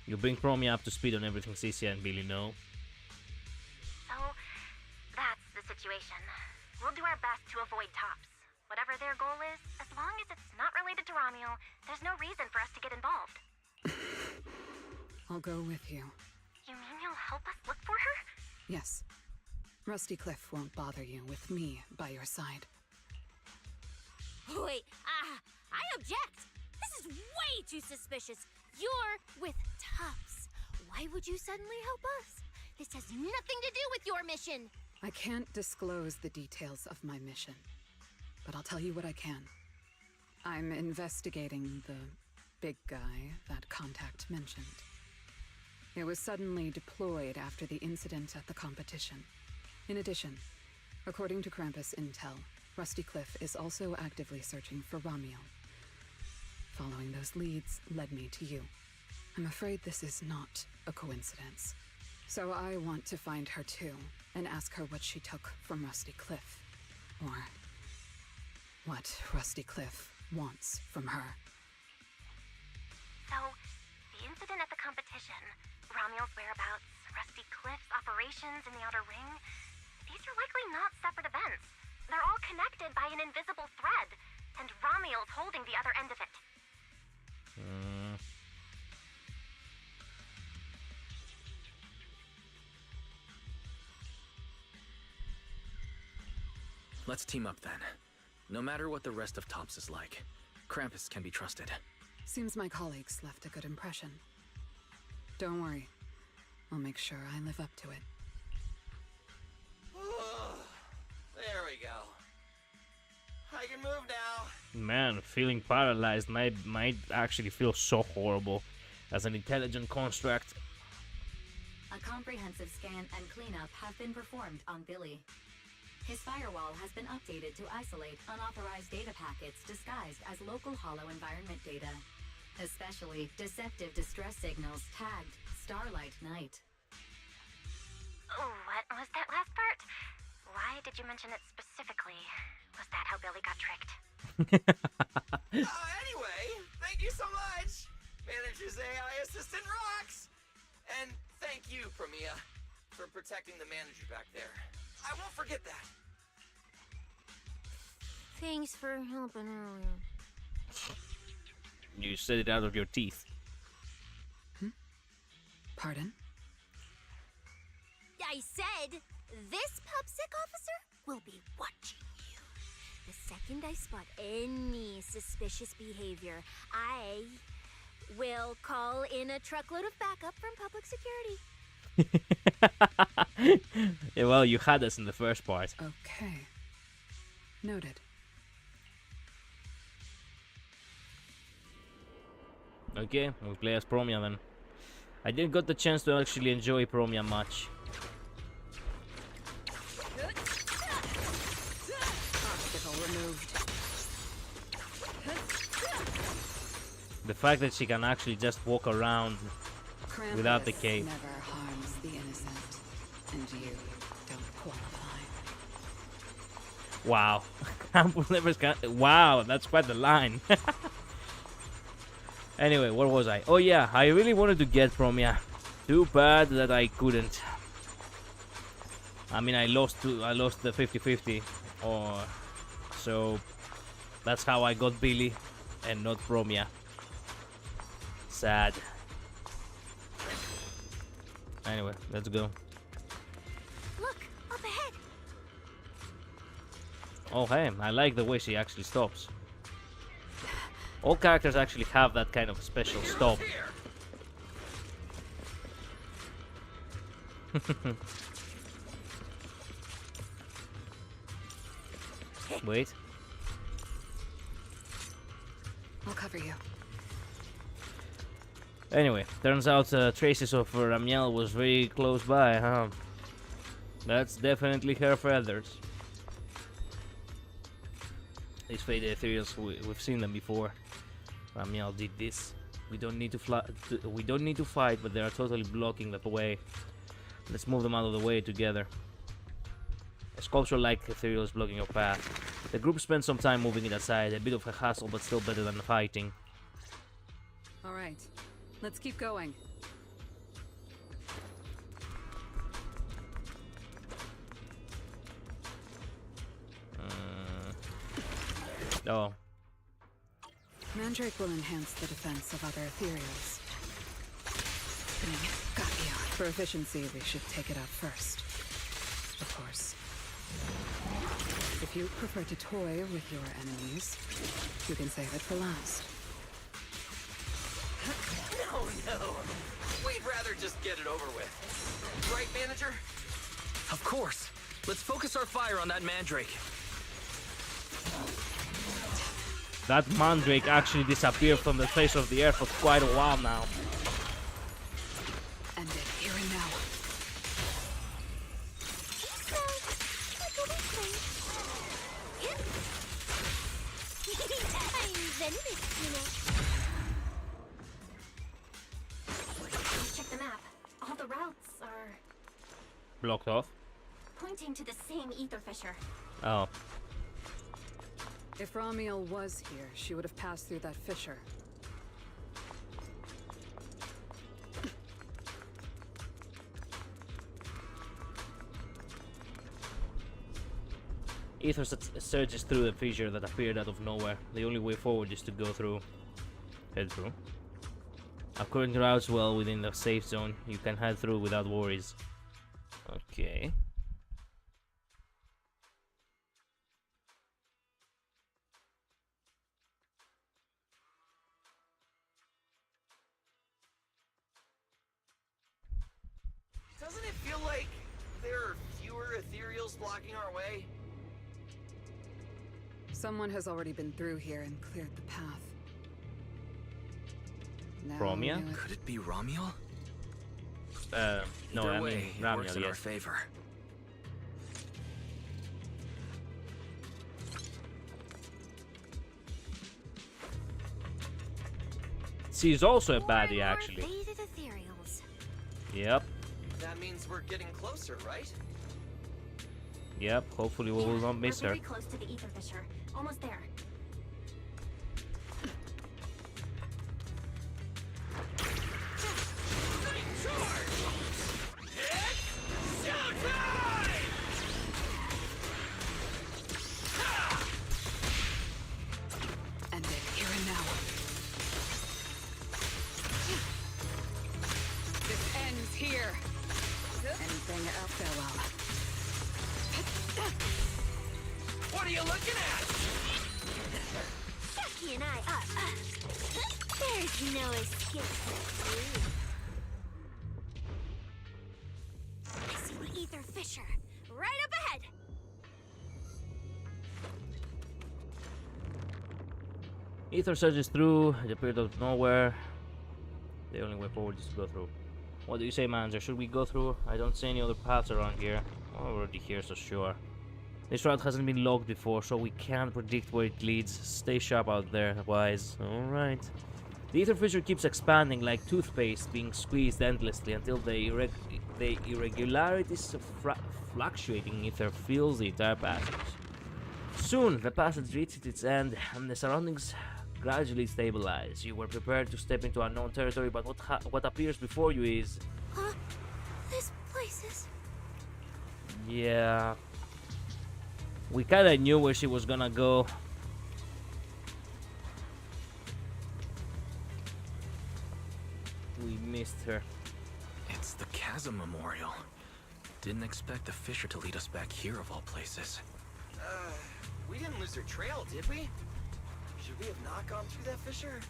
You bring Bromia up to speed on everything Cisia and Billy know. So, that's the situation. We'll do our best to avoid Tops. Whatever their goal is, as long as it's not related to Romuel, there's no reason for us to get involved. I'll go with you. You mean you'll help us look for her? Yes. Rusty Cliff won't bother you with me by your side. Wait, I object! This is way too suspicious. You're with Tops. Why would you suddenly help us? This has nothing to do with your mission. I can't disclose the details of my mission, but I'll tell you what I can. I'm investigating the big guy that Contact mentioned. It was suddenly deployed after the incident at the competition. In addition, according to Krampus intel, Rusty Cliff is also actively searching for Romuel. Following those leads led me to you. I'm afraid this is not a coincidence. So I want to find her too, and ask her what she took from Rusty Cliff. Or what Rusty Cliff wants from her. So, the incident at the competition, Romuel's whereabouts, Rusty Cliff's operations in the Outer Ring, these are likely not separate events. They're all connected by an invisible thread, and Romuel's holding the other end of it. Let's team up then. No matter what the rest of Tops is like, Krampus can be trusted. Seems my colleagues left a good impression. Don't worry. I'll make sure I live up to it. There we go. I can move now. Man, feeling paralyzed might actually feel so horrible. As an intelligent construct, a comprehensive scan and cleanup have been performed on Billy. His firewall has been updated to isolate unauthorized data packets disguised as local hollow environment data, especially deceptive distress signals tagged Starlight Night. What was that last part? Why did you mention it specifically? Was that how Billy got tricked? Anyway, thank you so much! Manager's AI assistant rocks! And thank you, Promia, for protecting the manager back there. I won't forget that. Thanks for helping earlier. You said it out of your teeth. Pardon? I said, this PubSec officer will be watching you. The second I spot any suspicious behavior, I will call in a truckload of backup from public security. Yeah, well, you had us in the first part. Okay. Noted. Okay, we'll play as Promia then. I didn't got the chance to actually enjoy Promia much. The fact that she can actually just walk around without the cape. Never harms the innocent, and you don't qualify. Wow. Wow, that's quite the line. Anyway, what was I? Oh yeah, I really wanted to get Promia. Too bad that I couldn't. I mean, I lost the 50-50, or so that's how I got Billy and not Promia. Sad. Anyway, let's go. Look, up ahead. Oh hey, I like the way she actually stops. All characters actually have that kind of special stop. Wait. I'll cover you. Anyway, turns out traces of Ramiel was very close by, huh? That's definitely her feathers. These faded ethereals, we've seen them before. Ramiel did this. We don't need to we don't need to fight, but they are totally blocking the way. Let's move them out of the way together. A sculpture like ethereals blocking your path. The group spent some time moving it aside, a bit of a hassle, but still better than fighting. All right, let's keep going. Oh. Mandrake will enhance the defense of other ethereals. Got you. For efficiency, we should take it out first. Of course. If you prefer to toy with your enemies, you can save it for last. No. We'd rather just get it over with. Right, manager? Of course. Let's focus our fire on that Mandrake. That Mandrake actually disappeared from the face of the earth for quite a while now. End it here and now. I'm Zenless, you know. Check the map. All the routes are Blocked off. pointing to the same ether fissure. Oh. If Ramiel was here, she would have passed through that fissure. Ether surges through the fissure that appeared out of nowhere. The only way forward is to go through. Head through. According to routes well within the safe zone, you can head through without worries. Okay. Doesn't it feel like there are fewer ethereals blocking our way? Someone has already been through here and cleared the path. Now Promia? you- Could it be Ramiel? No, Either I way, mean it Ramiel, works in our yes. favor. She's also a More baddie, and more actually. faded ethereals. Yep, That means we're getting closer, right? yep. Hopefully we will not miss We're her. very close to the ether fissure. Almost there. End it here and now. This ends here. Anything else? Farewell. What are you looking at? Becky and I are. There's no escape. I see the ether fissure. Right up ahead. Ether surges through, it appeared out of nowhere. The only way forward is to go through. What do you say, Manzer? Should we go through? I don't see any other paths around here. Oh, we're already here, so sure. This route hasn't been logged before, so we can't predict where it leads. Stay sharp out there, Wise. Alright. The ether fissure keeps expanding like toothpaste being squeezed endlessly until the irregularities of fluctuating ether fills the entire passage. Soon, the passage reaches its end, and the surroundings gradually stabilize. You were prepared to step into unknown territory, but what appears before you is... Huh? This place is... Yeah... We kinda knew where she was gonna go. We missed her. It's the Chasm Memorial. Didn't expect the fissure to lead us back here of all places. We didn't lose our trail, did we? Should we have not gone through that fissure?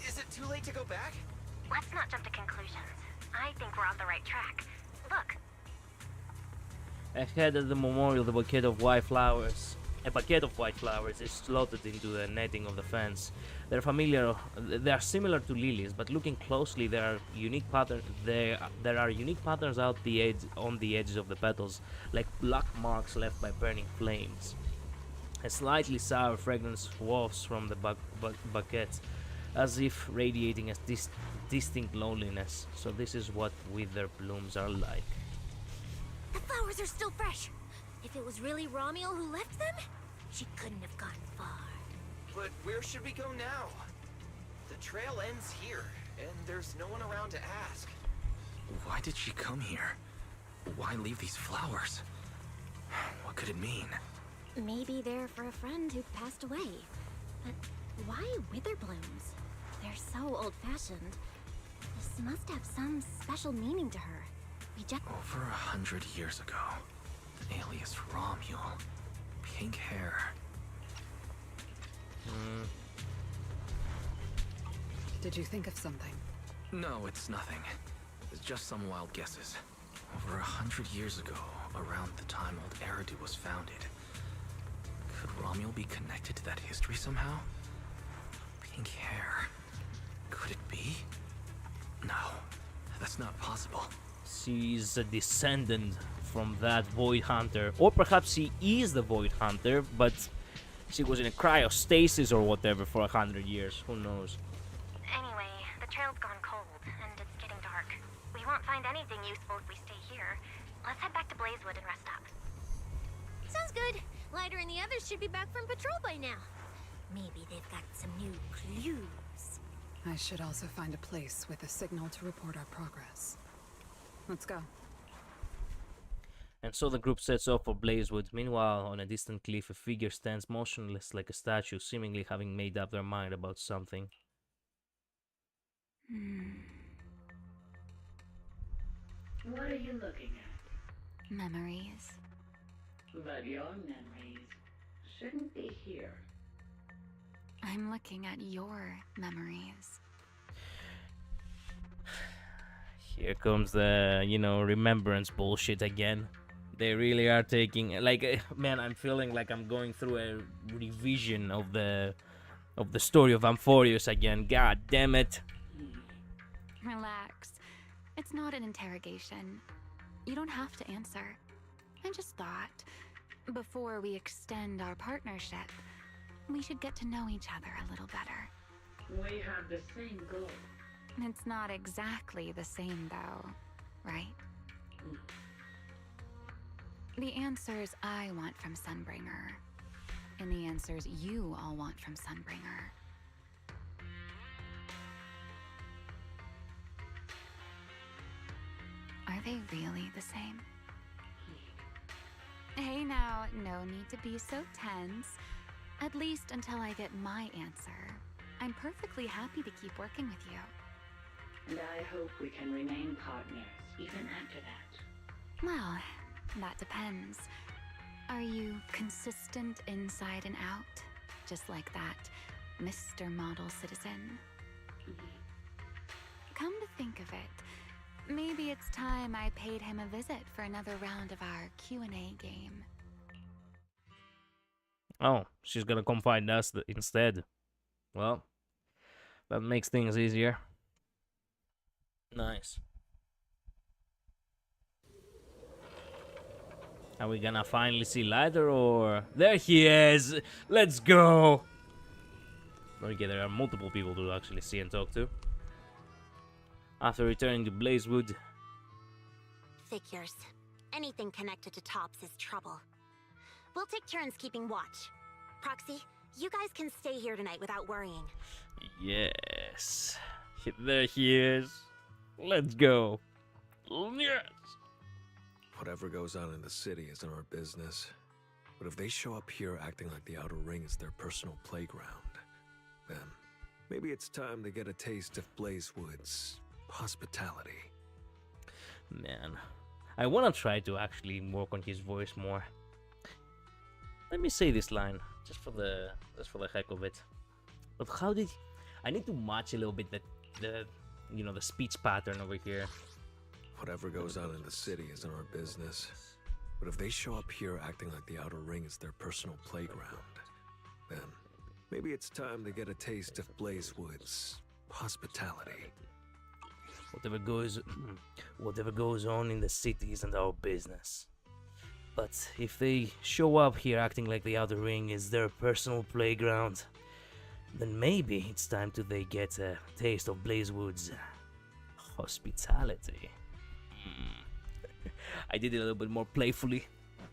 Is it too late to go back? Let's not jump to conclusions. I think we're on the right track. Look. Ahead of the memorial, the bouquet of white flowers. A bucket of white flowers is slotted into the netting of the fence. They are similar to lilies, but looking closely, there are unique patterns out on the edges of the petals, like black marks left by burning flames. A slightly sour fragrance wafts from the bucket, as if radiating a distinct loneliness. So this is what wither blooms are like. The flowers are still fresh. If it was really Ramiel who left them, she couldn't have gone far. But where should we go now? The trail ends here, and there's no one around to ask. Why did she come here? Why leave these flowers? What could it mean? Maybe they're for a friend who passed away. But why wither blooms? They're so old-fashioned. This must have some special meaning to her. We just... Over 100 years ago, the alias Romule. Pink hair. Did you think of something? No, it's nothing. It's just some wild guesses. Over 100 years ago, around the time old Eridan was founded, could Romule be connected to that history somehow? Pink hair. Could it be? No, that's not possible. She's a descendant from that Void Hunter, or perhaps she is the Void Hunter, but she was in a cryostasis or whatever for 100 years. Who knows? Anyway, the trail's gone cold, and it's getting dark. We won't find anything useful if we stay here. Let's head back to Blazewood and rest up. Sounds good. Lighter and the others should be back from patrol by now. Maybe they've got some new clues. I should also find a place with a signal to report our progress. Let's go. And so the group sets off for Blazewood. Meanwhile, on a distant cliff, a figure stands motionless like a statue, seemingly having made up their mind about something. What are you looking at? Memories. But your memories shouldn't be here. I'm looking at your memories. Here comes the, remembrance bullshit again. They really are taking, man, I'm feeling like I'm going through a revision of the story of Amphorius again. God damn it. Relax. It's not an interrogation. You don't have to answer. I just thought, before we extend our partnership, we should get to know each other a little better. We have the same goal. It's not exactly the same, though, right? The answers I want from Sunbringer, and the answers you all want from Sunbringer. Are they really the same? Hey now, no need to be so tense. At least until I get my answer. I'm perfectly happy to keep working with you. And I hope we can remain partners even after that. Well, that depends. Are you consistent inside and out? Just like that Mr. Model Citizen? Come to think of it, maybe it's time I paid him a visit for another round of our Q&A game. Oh, she's gonna come find us instead. Well, that makes things easier. Nice. Are we gonna finally see Lighter, or... There he is! Let's go! Okay, there are multiple people to actually see and talk to. After returning to Blazewood... Figures. Anything connected to Tops is trouble. We'll take turns keeping watch. Proxy, you guys can stay here tonight without worrying. Yes. There he is. Let's go. Yes! Whatever goes on in the city isn't our business. But if they show up here acting like the Outer Ring is their personal playground, then maybe it's time to get a taste of Blazewood's hospitality. Man, I want to try to actually work on his voice more. Let me say this line, just for the heck of it. But how did... I need to match a little bit the speech pattern over here. Whatever goes on in the city isn't our business. But if they show up here acting like the Outer Ring is their personal playground, then maybe it's time to get a taste of Blazewood's hospitality. Whatever goes on in the city isn't our business. But if they show up here acting like the Outer Ring is their personal playground, then maybe it's time to they get a taste of Blazewood's hospitality. I did it a little bit more playfully.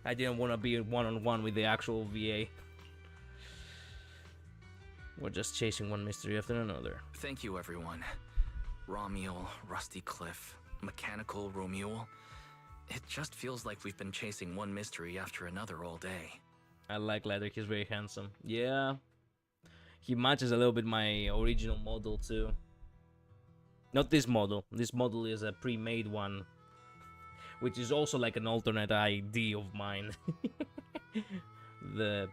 I didn't want to be one-on-one with the actual VA. We're just chasing one mystery after another. Thank you, everyone. Raw Mule, Rusty Cliff, Mechanical Romule. It just feels like we've been chasing one mystery after another all day. I like Leather, he's very handsome. Yeah. He matches a little bit my original model too. Not this model. This model is a pre-made one, which is also like an alternate ID of mine. the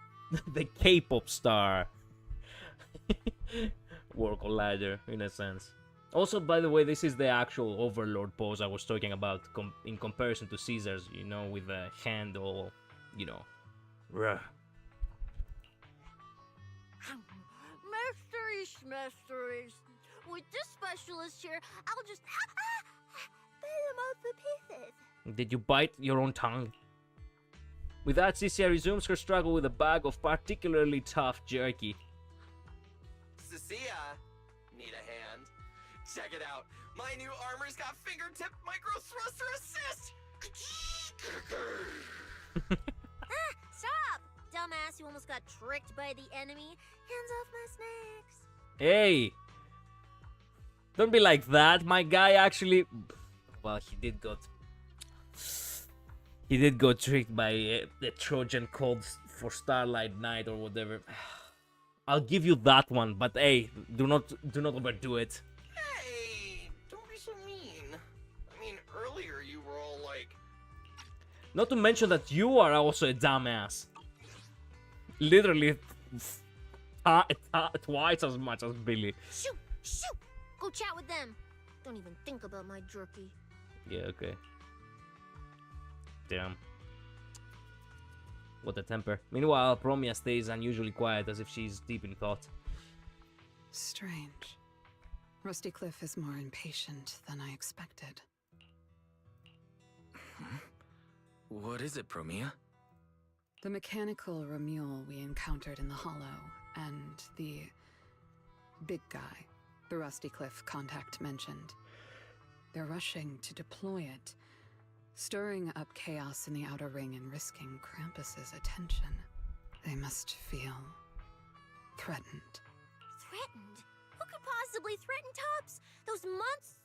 K-pop star. Work on Ladder, in a sense. Also, by the way, this is the actual Overlord pose I was talking about in comparison to Caesar's, you know, with the hand all, you know. Ruh. Mysteries. With this specialist here, I'll just pay them off the pieces. Did you bite your own tongue? With that, Cecilia resumes her struggle with a bag of particularly tough jerky. Cecilia, need a hand? Check it out. My new armor's got fingertip micro thruster assist. Stop! Dumbass, you almost got tricked by the enemy. Hands off my snacks. Hey! Don't be like that. My guy actually... Well, he did got tricked by the Trojan code for Starlight Night or whatever. I'll give you that one, but hey, do not overdo it. Hey, don't be so mean. I mean, earlier you were all like... Not to mention that you are also a dumbass. Literally twice as much as Billy. Shoot! Go chat with them. Don't even think about my jerky. Yeah, okay. Damn. What a temper. Meanwhile, Promia stays unusually quiet as if she's deep in thought. Strange. Rusty Cliff is more impatient than I expected. What is it, Promia? The mechanical Ramule we encountered in the Hollow, and the big guy the Rusty Cliff contact mentioned. They're rushing to deploy it, stirring up chaos in the Outer Ring and risking Krampus's attention. They must feel threatened. Threatened? Who could possibly threaten Tops? Those months...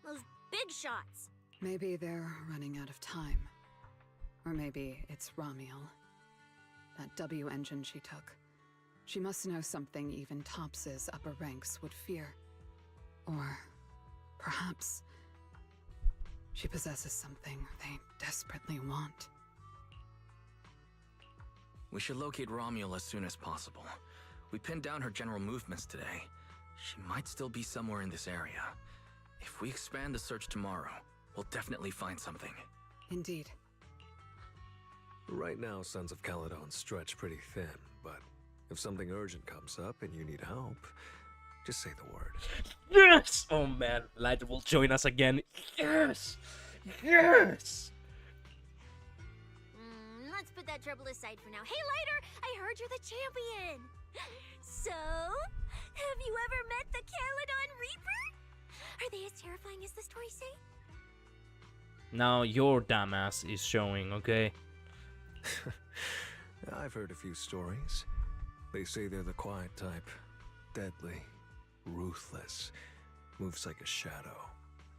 Those big shots. Maybe they're running out of time. Or maybe it's Ramiel. That W engine she took. She must know something even Tops's upper ranks would fear. Or perhaps she possesses something they desperately want. We should locate Ramiel as soon as possible. We pinned down her general movements today. She might still be somewhere in this area. If we expand the search tomorrow, we'll definitely find something. Indeed. Right now, Sons of Caledon stretch pretty thin, but if something urgent comes up and you need help, just say the word. Yes! Oh man, Lighter will join us again. Yes! Yes! Let's put that trouble aside for now. Hey, Lighter! I heard you're the champion! So, have you ever met the Caledon Reaper? Are they as terrifying as the stories say? Now your dumbass is showing, okay? I've heard a few stories. They say they're the quiet type. Deadly. Ruthless. Moves like a shadow.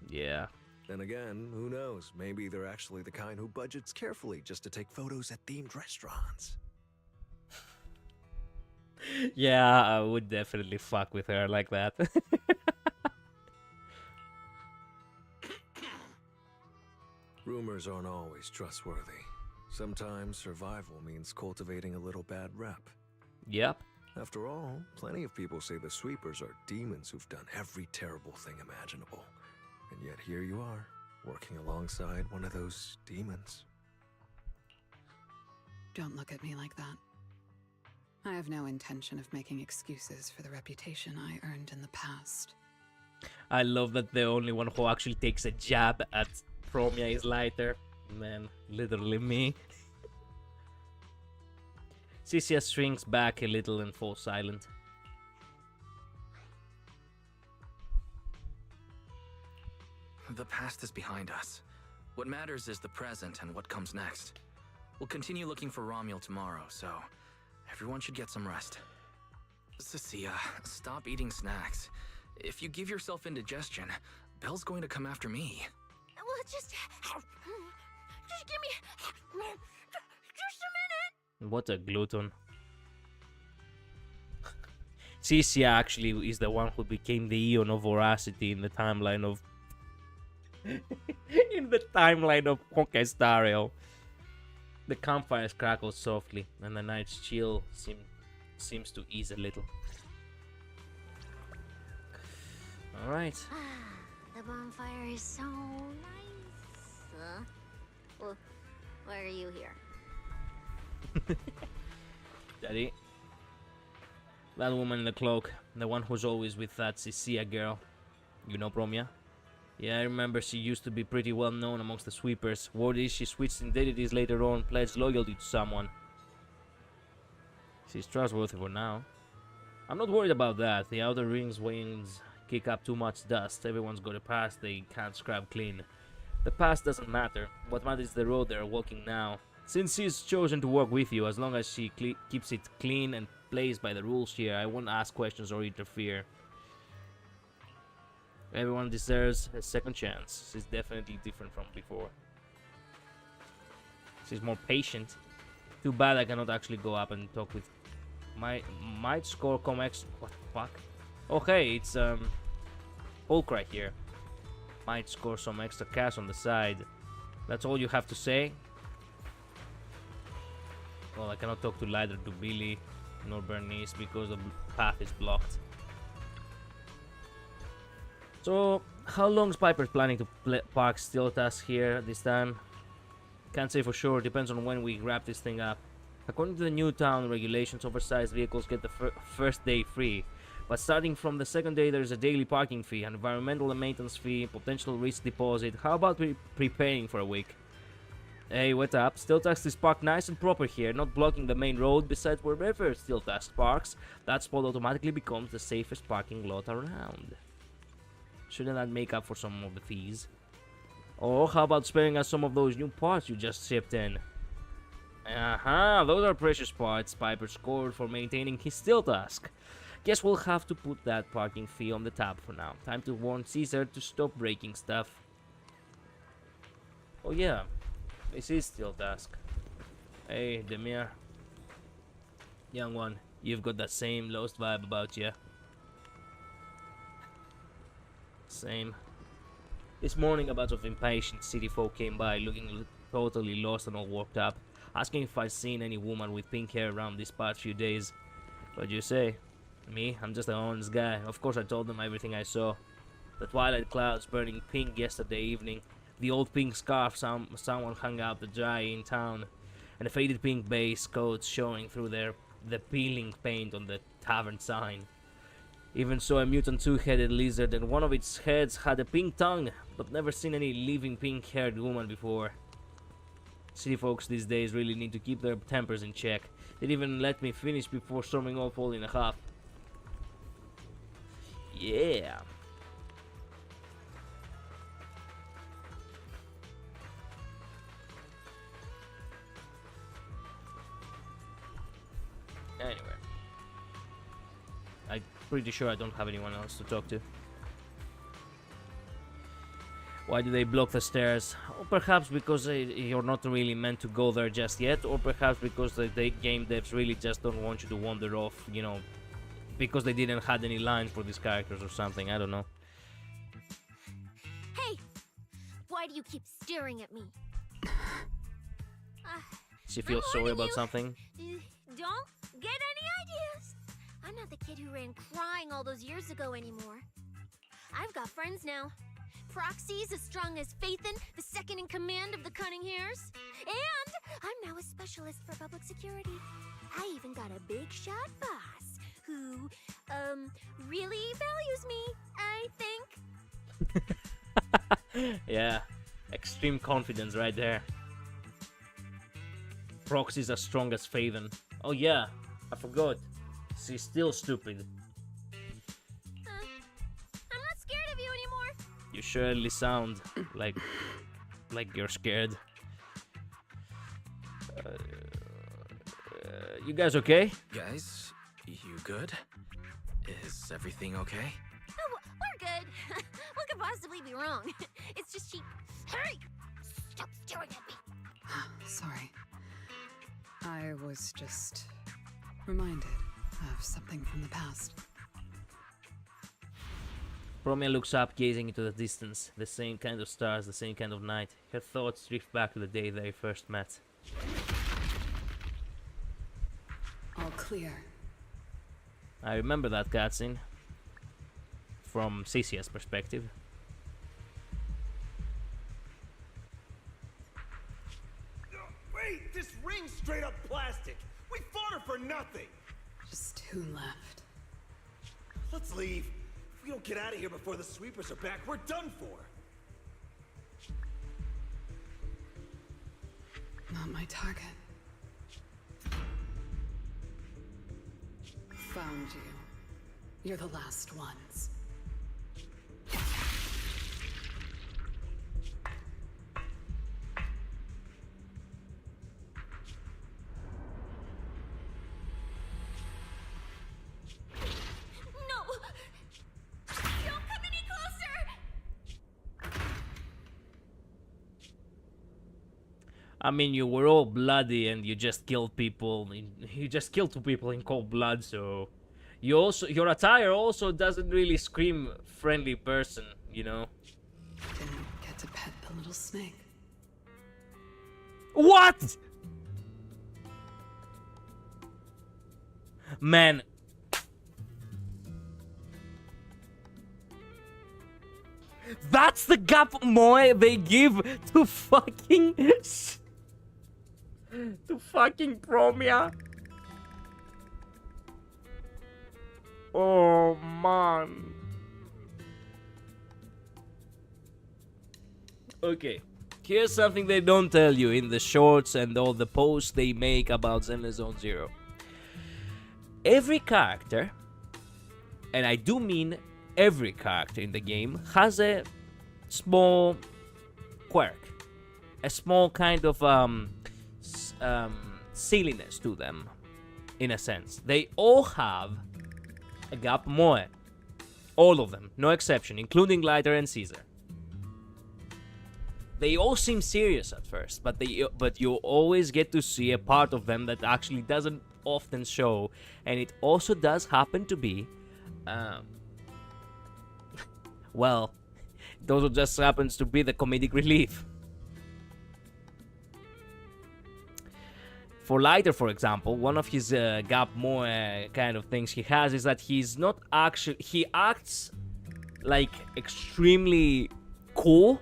Yeah. Then again, who knows? Maybe they're actually the kind who budgets carefully just to take photos at themed restaurants. Yeah, I would definitely fuck with her like that. Rumors aren't always trustworthy. Sometimes survival means cultivating a little bad rep. Yep. After all, plenty of people say the sweepers are demons who've done every terrible thing imaginable. And yet here you are, working alongside one of those demons. Don't look at me like that. I have no intention of making excuses for the reputation I earned in the past. I love that the only one who actually takes a jab at Promia is Lighter. Man, literally me. Cecilia shrinks back a little and falls silent. The past is behind us. What matters is the present and what comes next. We'll continue looking for Ramiel tomorrow, so everyone should get some rest. Cecilia, stop eating snacks. If you give yourself indigestion, Belle's going to come after me. Well, just give me just a minute. What a glutton. Cecilia actually is the one who became the Eon of Voracity in the timeline of Honkai Star Rail. The campfires crackle softly, and the night's chill seems to ease a little. Alright. The bonfire is so nice. Well, why are you here? Daddy. That woman in the cloak, the one who's always with that Cecilia girl. You know Promia? Yeah, I remember she used to be pretty well known amongst the sweepers. Word is she switched identities later on, pledged loyalty to someone. She's trustworthy for now. I'm not worried about that. The outer ring's wings kick up too much dust. Everyone's got a past they can't scrub clean. The past doesn't matter. What matters is the road they're walking now. Since she's chosen to work with you, as long as she keeps it clean and plays by the rules here, I won't ask questions or interfere. Everyone deserves a second chance. She's definitely different from before. She's more patient. Too bad I cannot actually go up and talk with might score comex. What the fuck? Okay, it's Hulk right here. Might score some extra cash on the side. That's all you have to say. Well, I cannot talk to Lighter, to Billy, nor Bernice because the path is blocked. So, how long is Piper planning to park still task here this time? Can't say for sure, depends on when we wrap this thing up. According to the new town regulations, oversized vehicles get the first day free. But starting from the second day, there's a daily parking fee, an environmental and maintenance fee, potential risk deposit. How about preparing for a week? Hey, what up? Steel Tusk is parked nice and proper here, not blocking the main road. Besides, wherever Steel Tusk parks, that spot automatically becomes the safest parking lot around. Shouldn't that make up for some of the fees? Or how about sparing us some of those new parts you just shipped in? Those are precious parts Piper scored for maintaining his Steel Tusk. Guess we'll have to put that parking fee on the tab for now. Time to warn Caesar to stop breaking stuff. Oh yeah, this is Steel Tusk. Hey, Demir. Young one, you've got that same lost vibe about you. Same. This morning, a bunch of impatient city folk came by, looking totally lost and all worked up, asking if I'd seen any woman with pink hair around these past few days. What'd you say? Me? I'm just an honest guy. Of course I told them everything I saw. The twilight clouds burning pink yesterday evening, the old pink scarf someone hung out to dry in town, and the faded pink base coats showing through the peeling paint on the tavern sign. Even saw a mutant two-headed lizard, and one of its heads had a pink tongue, but never seen any living pink-haired woman before. City folks these days really need to keep their tempers in check. They'd even let me finish before storming off all in a huff. Yeah. Anyway. I'm pretty sure I don't have anyone else to talk to. Why do they block the stairs? Or perhaps because you're not really meant to go there just yet, or perhaps because the game devs really just don't want you to wander off, you know, because they didn't have any lines for these characters or something, I don't know. Hey! Why do you keep staring at me? She feels sorry about something. Don't get any ideas! I'm not the kid who ran crying all those years ago anymore. I've got friends now. Proxy's as strong as Phaethon, the second in command of the Cunning Hares. And I'm now a specialist for public security. I even got a big shot boss who, really values me, I think. Yeah, extreme confidence right there. Proxy's as strong as Phaethon. Oh yeah, I forgot. She's still stupid. I'm not scared of you anymore. You surely sound like you're scared. You guys okay? Guys, you good? Is everything okay? Oh, we're good. What could possibly be wrong? It's just she... Hey! Stop staring at me! Sorry. I was just reminded of something from the past. Romeo looks up, gazing into the distance. The same kind of stars, the same kind of night. Her thoughts drift back to the day they first met. All clear. I remember that cutscene. From Cecia's perspective. Wait! This ring's straight up plastic! We fought her for nothing! Just two left. Let's leave. If we don't get out of here before the sweepers are back, we're done for. Not my target. Found you. You're the last ones. I mean, you were all bloody and you just killed people. You just killed 2 people in cold blood, so... Your attire also doesn't really scream friendly person, you know? Didn't get to pet the little snake. What?! Man. That's the gap moe they give to fucking... to fucking Promia. Oh man. Okay. Here's something they don't tell you in the shorts and all the posts they make about Zenless Zone Zero. Every character, and I do mean every character in the game, has a small quirk, a small kind of silliness to them, in a sense. They all have a gap moe, all of them, no exception, including Lighter and Caesar. They all seem serious at first, but you always get to see a part of them that actually doesn't often show, and it also does happen to be, well, it also just happens to be the comedic relief. For Lighter, for example, one of his gap moe kind of things he has is that he's not actually, he acts like extremely cool,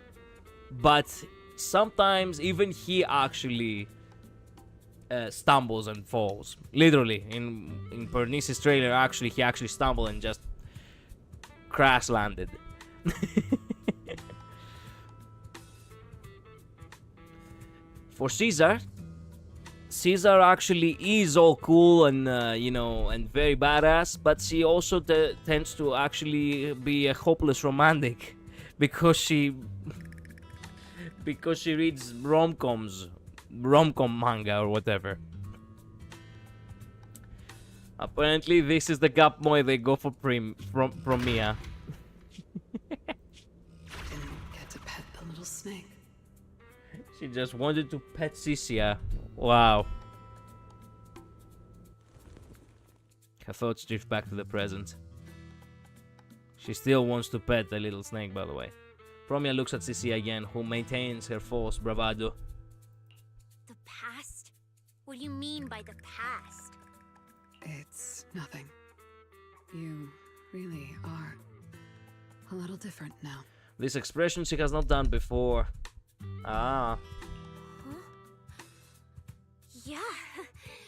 but sometimes even he actually stumbles and falls. Literally, in Pernice's trailer, actually he actually stumbled and just crash landed. For Caesar actually is all cool and you know, and very badass, but she also tends to actually be a hopeless romantic because she reads rom-com manga or whatever. Apparently this is the gap moe they go for from Mia. Didn't get to pet the little snake. She just wanted to pet Cisia. Wow. Her thoughts drift back to the present. She still wants to pet the little snake, by the way. Promia looks at Cisia again, who maintains her false bravado. The past? What do you mean by the past? It's nothing. You really are a little different now. This expression she has not done before. Ah. Huh? Yeah,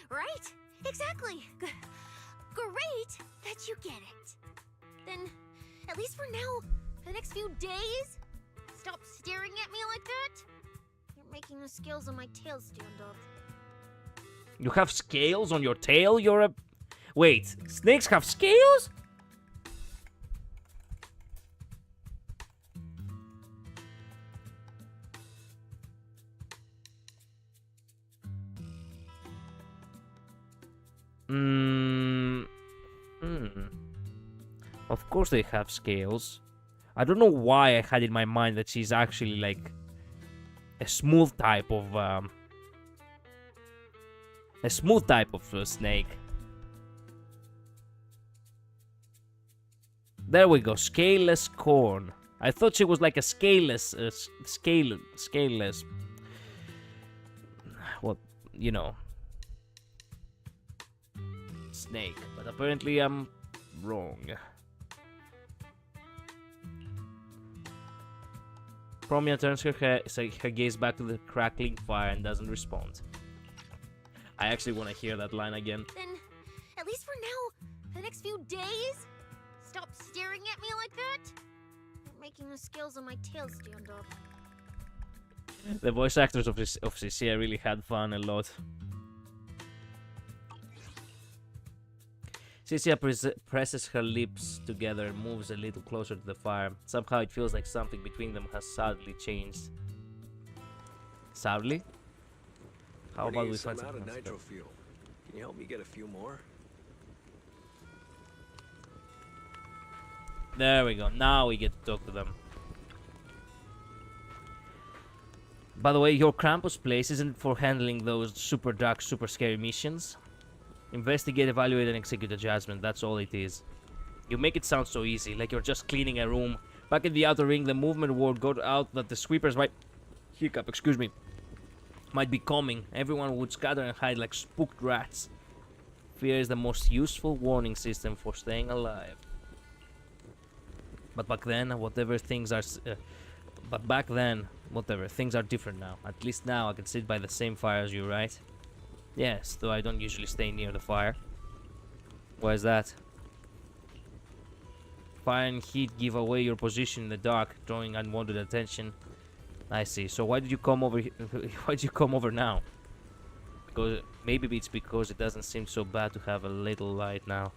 right? Exactly. Great that you get it. Then, at least for now, the next few days, stop staring at me like that. You're making the scales on my tail stand up. You have scales on your tail? You're a... Wait, snakes have scales? Of course they have scales. I don't know why I had in my mind that she's actually like a smooth type of snake. There we go, scaleless corn. I thought she was like a scaleless, scaleless. Well, you know, snake. But apparently I'm wrong. Promia turns her gaze back to the crackling fire and doesn't respond. I actually want to hear that line again. Then, at least for now, the next few days, stop staring at me like that. You're making the scales on my tail stand up. The voice actors of Cisia really had fun a lot. Cisia presses her lips together and moves a little closer to the fire. Somehow it feels like something between them has sadly changed. Sadly? How about we find some out of something nitro else? fuel? Can you help me get a few more? There we go. Now we get to talk to them. By the way, your Krampus place isn't for handling those super dark, super scary missions. Investigate, evaluate, and execute a judgment. That's all it is. You make it sound so easy, like you're just cleaning a room. Back in the outer ring, the movement word got out that the sweepers might... Hiccup, excuse me. Might be coming. Everyone would scatter and hide like spooked rats. Fear is the most useful warning system for staying alive. But back then, whatever things are... whatever, things are different now. At least now I can sit by the same fire as you, right? Yes, though I don't usually stay near the fire. Why is that? Fire and heat give away your position in the dark, drawing unwanted attention. I see. So why did you come over why did you come over now? Because maybe it's because it doesn't seem so bad to have a little light now.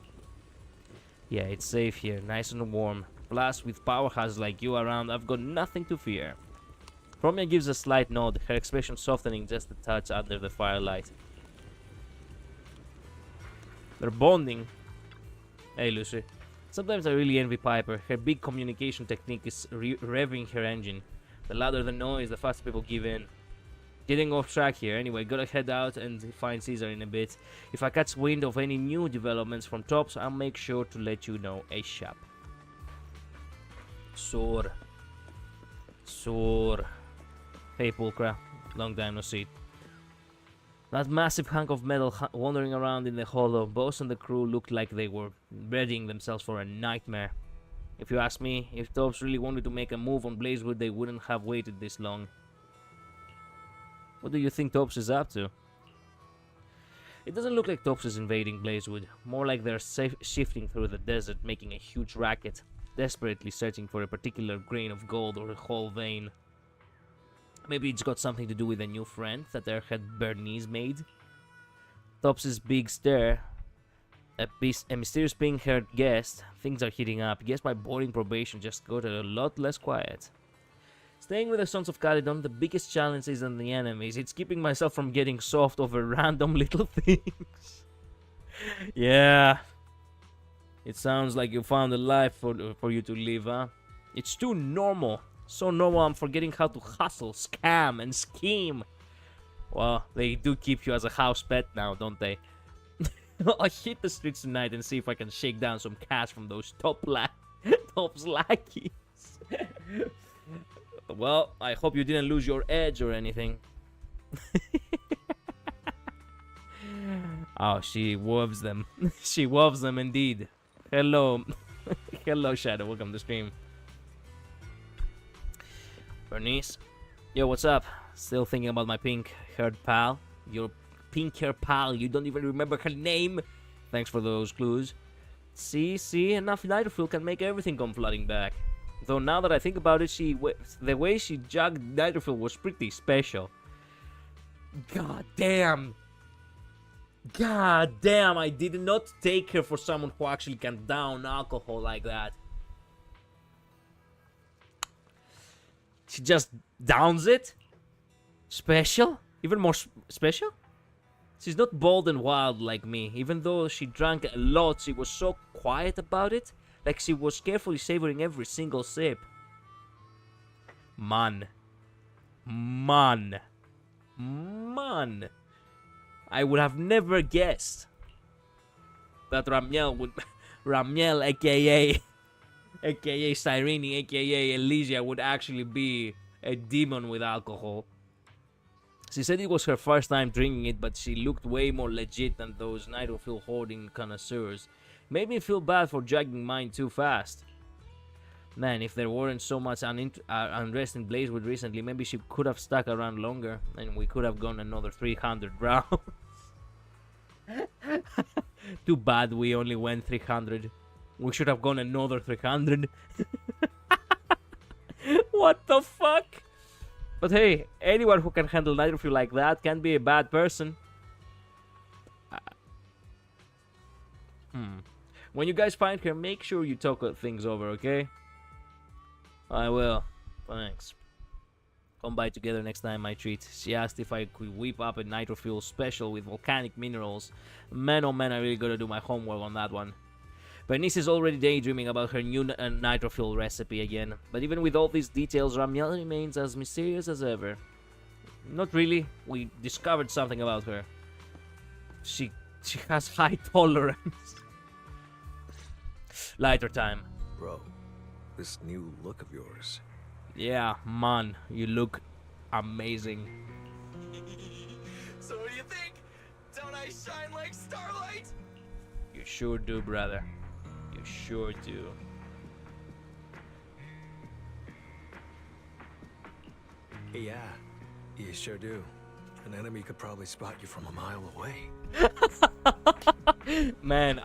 Yeah, it's safe here, nice and warm. Plus, with powerhouses like you around, I've got nothing to fear. Romeo gives a slight nod, her expression softening just a touch under the firelight. They're bonding. Hey, Lucy. Sometimes I really envy Piper. Her big communication technique is revving her engine. The louder the noise, the faster people give in. Getting off track here. Anyway, gotta head out and find Caesar in a bit. If I catch wind of any new developments from Tops, I'll make sure to let you know ASAP. Soar. Hey, Pulcra. Long time no see. That massive hunk of metal wandering around in the hollow. Boss and the crew looked like they were readying themselves for a nightmare. If you ask me, if Tops really wanted to make a move on Blazewood, they wouldn't have waited this long. What do you think Tops is up to? It doesn't look like Tops is invading Blazewood. More like they're shifting through the desert, making a huge racket, desperately searching for a particular grain of gold or a whole vein. Maybe it's got something to do with a new friend that Airhead Bernice made. Tops' big stare. A mysterious pink-haired guest. Things are heating up. Guess my boarding probation just got a lot less quiet. Staying with the Sons of Caledon, the biggest challenge isn't the enemies. It's keeping myself from getting soft over random little things. Yeah. It sounds like you found a life for you to live, huh? It's too normal. So normal I'm forgetting how to hustle, scam, and scheme. Well, they do keep you as a house pet now, don't they? I'll hit the streets tonight and see if I can shake down some cash from those Tops lackeys. Well, I hope you didn't lose your edge or anything. Oh, she woves them. She woves them indeed. Hello. Hello, Shadow. Welcome to stream. Bernice. Yo, what's up? Still thinking about my pink-haired pal? Your pink-haired pal. You don't even remember her name? Thanks for those clues. See, enough nitrophyll can make everything come flooding back. Though now that I think about it, the way she jugged nitrophyll was pretty special. God damn, I did not take her for someone who actually can down alcohol like that. She just downs it? Special? Even more special? She's not bold and wild like me. Even though she drank a lot, she was so quiet about it. Like she was carefully savoring every single sip. Man. I would have never guessed that Ramiel, aka Cyrene, aka Elysia, would actually be a demon with alcohol. She said it was her first time drinking it, but she looked way more legit than those nitrophyll hoarding connoisseurs. Made me feel bad for dragging mine too fast. Man, if there weren't so much unrest in Blazewood recently, maybe she could have stuck around longer, and we could have gone another 300 rounds. Too bad we only went 300. We should have gone another 300. What the fuck? But hey, anyone who can handle nitrophyll like that can't be a bad person. When you guys find her, make sure you talk things over, okay? I will. Thanks. Come by together next time I treat. She asked if I could whip up a nitrophyll special with volcanic minerals. Man, oh man, I really gotta do my homework on that one. Bernice is already daydreaming about her new nitrophyll recipe again. But even with all these details, Ramiel remains as mysterious as ever. Not really. We discovered something about her. She has high tolerance. Lighter time. Bro, this new look of yours. Yeah, man, you look amazing. So what do you think? Don't I shine like Starlight? You sure do, brother. You sure do. Yeah, you sure do. An enemy could probably spot you from a mile away. Man,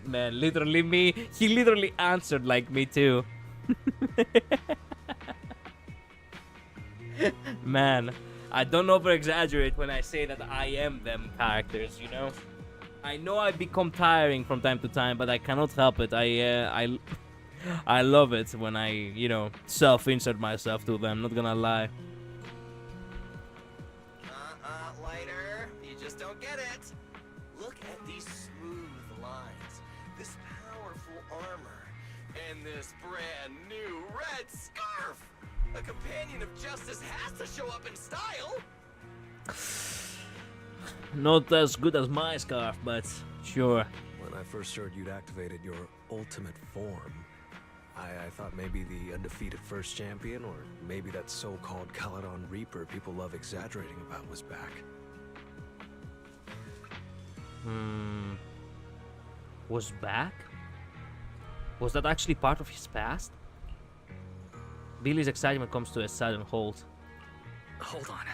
Man, literally me. He literally answered like me too. Man, I don't over exaggerate when I say that I am them characters, you know? I know I become tiring from time to time, but I cannot help it. I love it when I, you know, self-insert myself to them, not gonna lie. Lighter. You just don't get it. Look at these smooth lines, this powerful armor, and this brand new red scarf. A companion of justice has to show up in style. Not as good as my scarf, but sure. When I first heard you'd activated your ultimate form, I thought maybe the undefeated first champion, or maybe that so-called Caledon Reaper people love exaggerating about was back. Was back? Was that actually part of his past? Billy's excitement comes to a sudden halt. Hold on.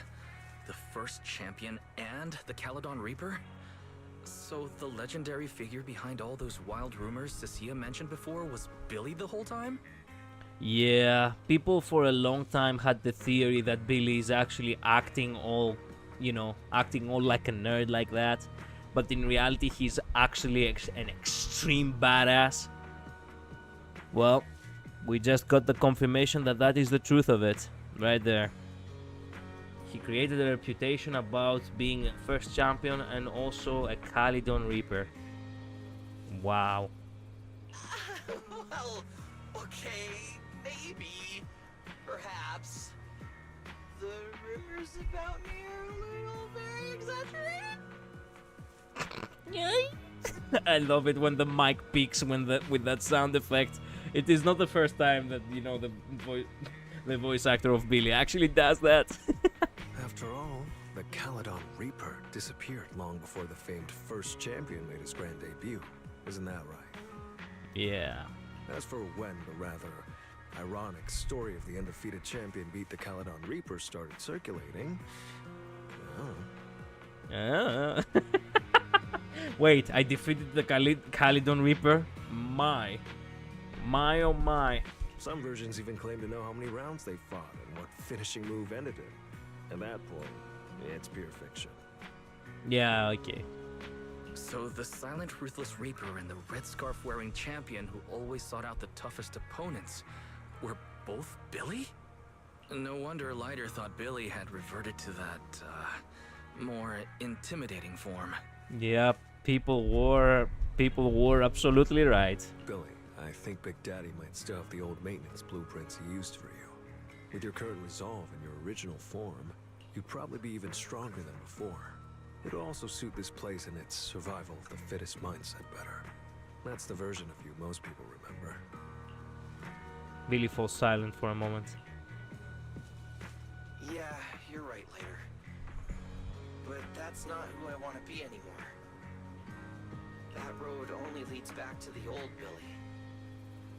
The first champion and the Caledon Reaper? So the legendary figure behind all those wild rumors Cecilia mentioned before was Billy the whole time? Yeah, people for a long time had the theory that Billy is actually acting all, you know, acting all like a nerd like that. But in reality, he's actually an extreme badass. Well, we just got the confirmation that that is the truth of it, right there. He created a reputation about being a first champion and also a Caledon Reaper. Wow. Well, okay, maybe, perhaps. The rumors about me are a little very exaggerated. I love it when the mic peaks with that sound effect. It is not the first time that, you know, the voice actor of Billy actually does that. After all, the Caledon Reaper disappeared long before the famed first champion made his grand debut. Isn't that right? Yeah. As for when the rather ironic story of the undefeated champion beat the Caledon Reaper started circulating, Wait, I defeated the Caledon Reaper? My oh my. Some versions even claim to know how many rounds they fought and what finishing move ended it. At that point, it's pure fiction. Yeah, okay. So the silent, ruthless Reaper and the red scarf-wearing champion who always sought out the toughest opponents were both Billy? No wonder Lighter thought Billy had reverted to that, more intimidating form. Yep, people were absolutely right. Billy, I think Big Daddy might still have the old maintenance blueprints he used for you. With your current resolve and your original form, you'd probably be even stronger than before. It'd also suit this place and its survival of the fittest mindset better. That's the version of you most people remember. Billy falls silent for a moment. Yeah, you're right, Later. But that's not who I want to be anymore. That road only leads back to the old Billy.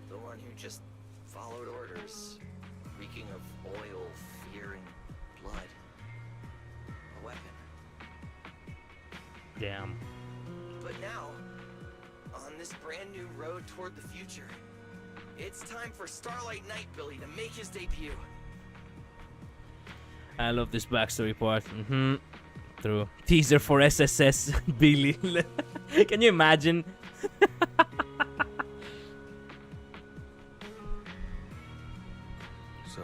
The one who just followed orders, reeking of oil, fear, and blood. A weapon. Damn. But now, on this brand new road toward the future, it's time for Starlight Night Billy to make his debut. I love this backstory part. True. Teaser for SSS Billy. Can you imagine? So,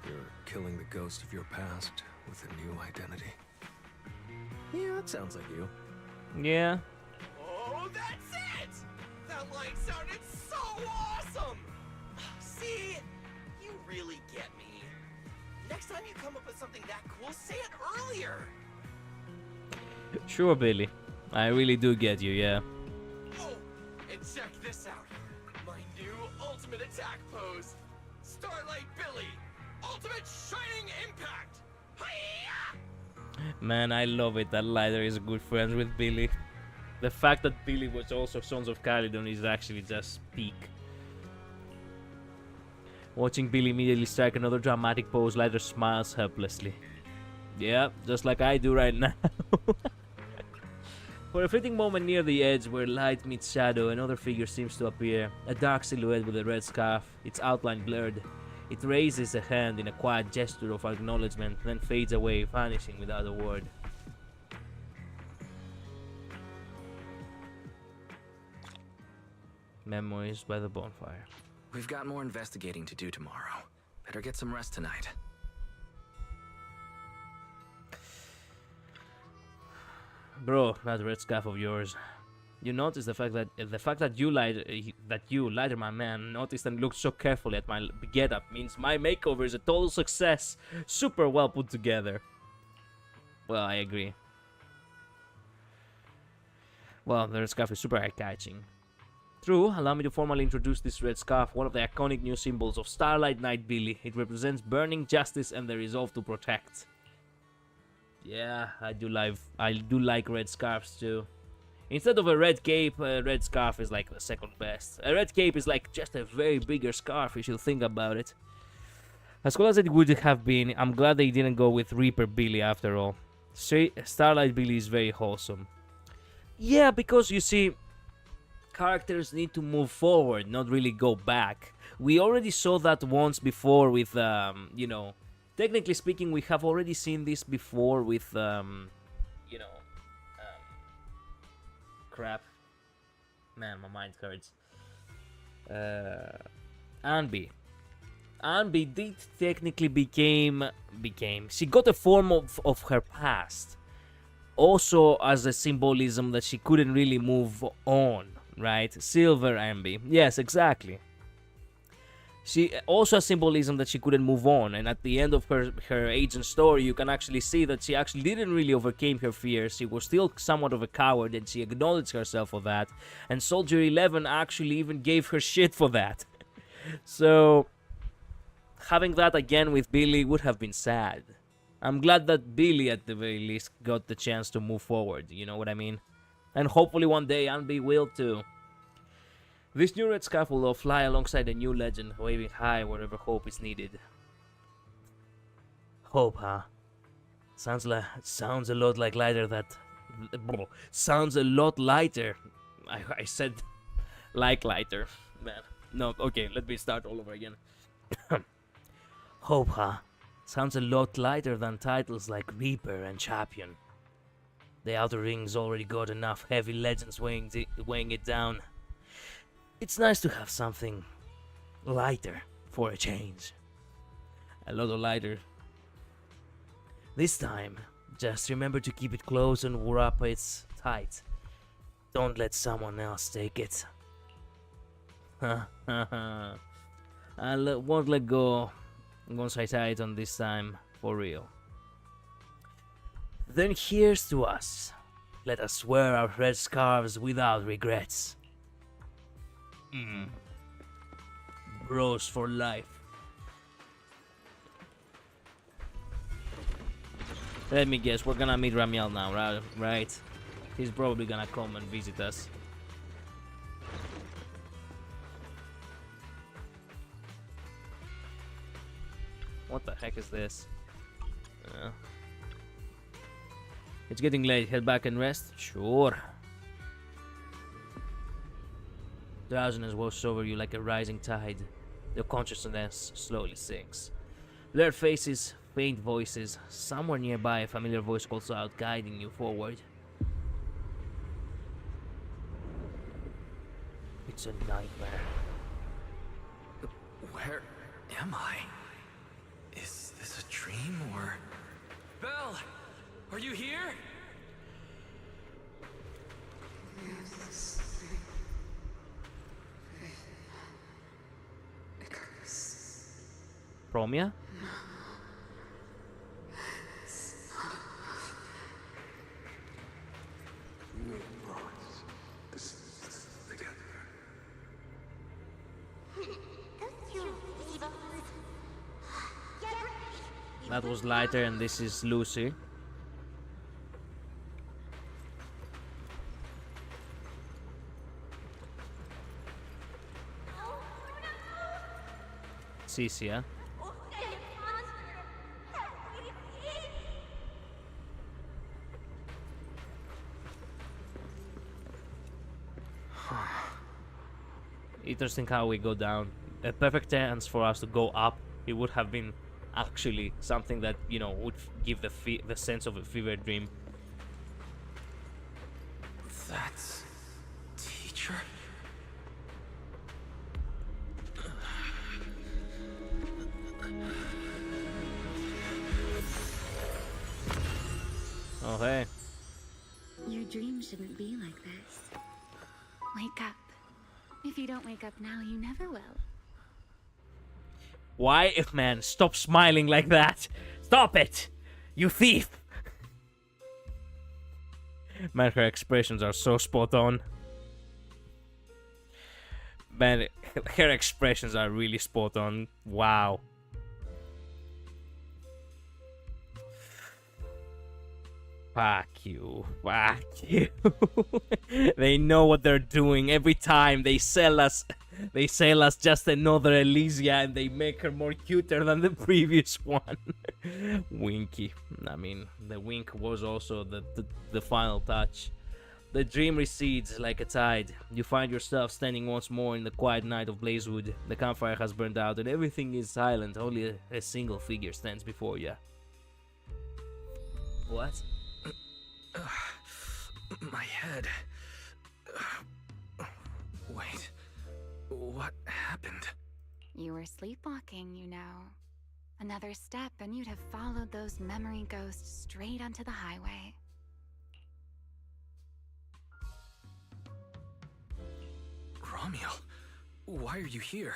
you're killing the ghost of your past with a new identity. Yeah, that sounds like you. Yeah. Oh, that's it! That line sounded so awesome! See? You really get me. Next time you come up with something that cool, say it earlier! Sure, Billy. I really do get you, yeah. Oh, and check this out. My new ultimate attack pose. Starlight Billy. Ultimate Shining Impact. Hi-ya! Man, I love it that Lighter is good friends with Billy. The fact that Billy was also Sons of Caledon is actually just peak. Watching Billy immediately strike another dramatic pose, Lighter smiles helplessly. Yeah, just like I do right now. For a fleeting moment near the edge where light meets shadow, another figure seems to appear, a dark silhouette with a red scarf, its outline blurred. It raises a hand in a quiet gesture of acknowledgement, then fades away, vanishing without a word. Memories by the bonfire. We've got more investigating to do tomorrow. Better get some rest tonight. Bro, that red scarf of yours. You noticed the fact that you lighter my man, noticed and looked so carefully at my getup means my makeover is a total success. Super well put together. Well, I agree. Well, the red scarf is super eye-catching. True, allow me to formally introduce this red scarf, one of the iconic new symbols of Starlight Night Billy. It represents burning justice and the resolve to protect. Yeah, I do like red scarves too. Instead of a red cape, a red scarf is like the second best. A red cape is like just a very bigger scarf if you think about it. As cool as it would have been, I'm glad they didn't go with Reaper Billy after all. Starlight Billy is very wholesome. Yeah, because you see, characters need to move forward, not really go back. We already saw that once before with, you know, technically speaking, we have already seen this before with, you know, crap. Man, my mind hurts. Anby. Anby did technically became. She got a form of her past. Also as a symbolism that she couldn't really move on, right? Silver Anby. Yes, exactly. She also has symbolism that she couldn't move on, and at the end of her agent story, you can actually see that she actually didn't really overcome her fears. She was still somewhat of a coward, and she acknowledged herself for that. And Soldier 11 actually even gave her shit for that. So having that again with Billy would have been sad. I'm glad that Billy at the very least got the chance to move forward. You know what I mean? And hopefully one day Anby will too. This new red scarf will fly alongside a new legend, waving high wherever hope is needed. Hope, huh? Sounds a lot like lighter that... Sounds a lot lighter. I said like lighter. Man. No, okay, let me start all over again. Hope, huh? Sounds a lot lighter than titles like Reaper and Champion. The Outer Ring's already got enough heavy legends weighing it down. It's nice to have something lighter for a change. A lot lighter. This time, just remember to keep it close and wrap it tight. Don't let someone else take it. I won't let go once I tie it on this time, for real. Then here's to us. Let us wear our red scarves without regrets. Bros for life. Let me guess, we're gonna meet Ramiel now, right? He's probably gonna come and visit us. What the heck is this? It's getting late. Head back and rest? Sure. Drowsiness washes over you like a rising tide. Your consciousness slowly sinks. Blurred faces, faint voices. Somewhere nearby, a familiar voice calls out, guiding you forward. It's a nightmare. Where am I? Is this a dream or... Belle! Are you here? Promia? That was lighter, and this is Lucy. Cicia. Interesting how we go down. A perfect chance for us to go up. It would have been actually something that, you know, would give the sense of a fever dream. That's... teacher? Oh, hey. Your dream shouldn't be like this. Wake up. If you don't wake up now, you never will. Why, if man, stop smiling like that? Stop it! You thief! Man, her expressions are so spot on. Man, her expressions are really spot on. Wow. Fuck you. Fuck you. They know what they're doing. Every time they sell us just another Elysia and they make her more cuter than the previous one. Winky. I mean, the wink was also the final touch. The dream recedes like a tide. You find yourself standing once more in the quiet night of Blazewood. The campfire has burned out and everything is silent. Only a single figure stands before you. What? My head. Wait. What happened? You were sleepwalking, you know. Another step and you'd have followed those memory ghosts straight onto the highway. Ramiel, why are you here?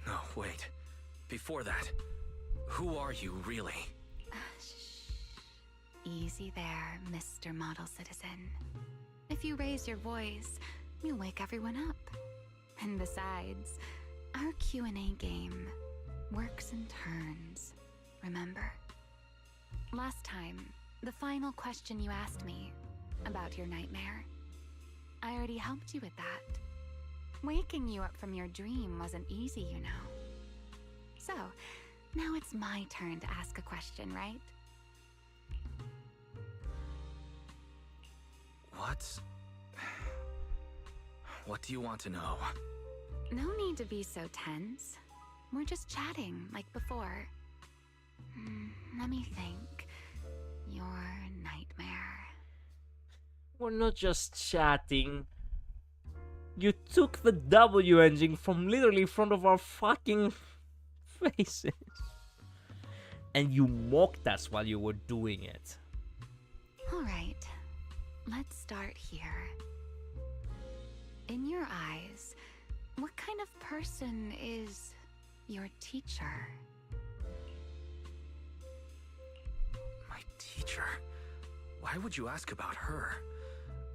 No, wait. Before that, who are you really? Easy there, Mr. Model Citizen. If you raise your voice, you'll wake everyone up. And besides, our Q&A game works in turns, remember? Last time, the final question you asked me about your nightmare, I already helped you with that. Waking you up from your dream wasn't easy, you know. So, now it's my turn to ask a question, right? What do you want to know? No need to be so tense. We're just chatting, like before. Let me think. Your nightmare. We're not just chatting. You took the W engine from literally in front of our fucking faces. And you mocked us while you were doing it. Alright, let's start here. In your eyes, what kind of person is your teacher? My teacher? Why would you ask about her?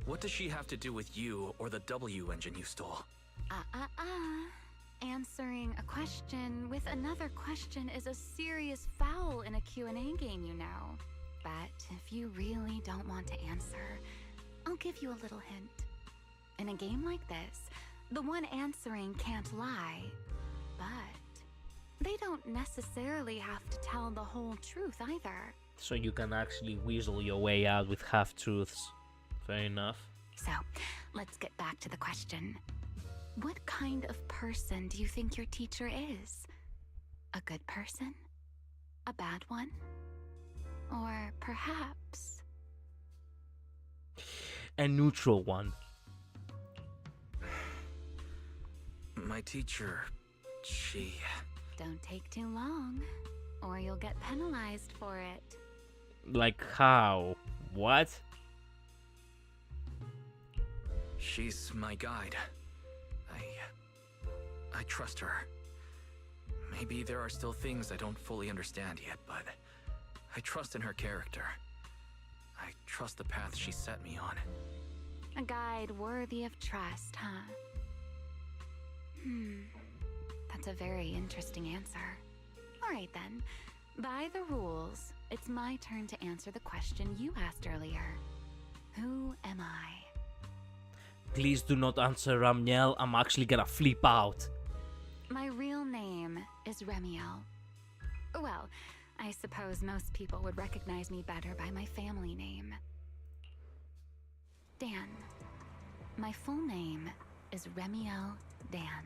What does she have to do with you or the W engine you stole? Answering a question with another question is a serious foul in a Q&A game, you know. But if you really don't want to answer, I'll give you a little hint. In a game like this, the one answering can't lie, but they don't necessarily have to tell the whole truth either. So you can actually weasel your way out with half-truths. Fair enough. So, let's get back to the question. What kind of person do you think your teacher is? A good person? A bad one? Or perhaps a neutral one? My teacher, she... Don't take too long, or you'll get penalized for it. Like how? What? She's my guide. I trust her. Maybe there are still things I don't fully understand yet, but I trust in her character. I trust the path she set me on. A guide worthy of trust, huh? That's a very interesting answer. Alright then, by the rules, it's my turn to answer the question you asked earlier. Who am I? Please do not answer, Ramiel. I'm actually gonna flip out. My real name is Ramiel. Well, I suppose most people would recognize me better by my family name. Dan. My full name is Remiel Dan.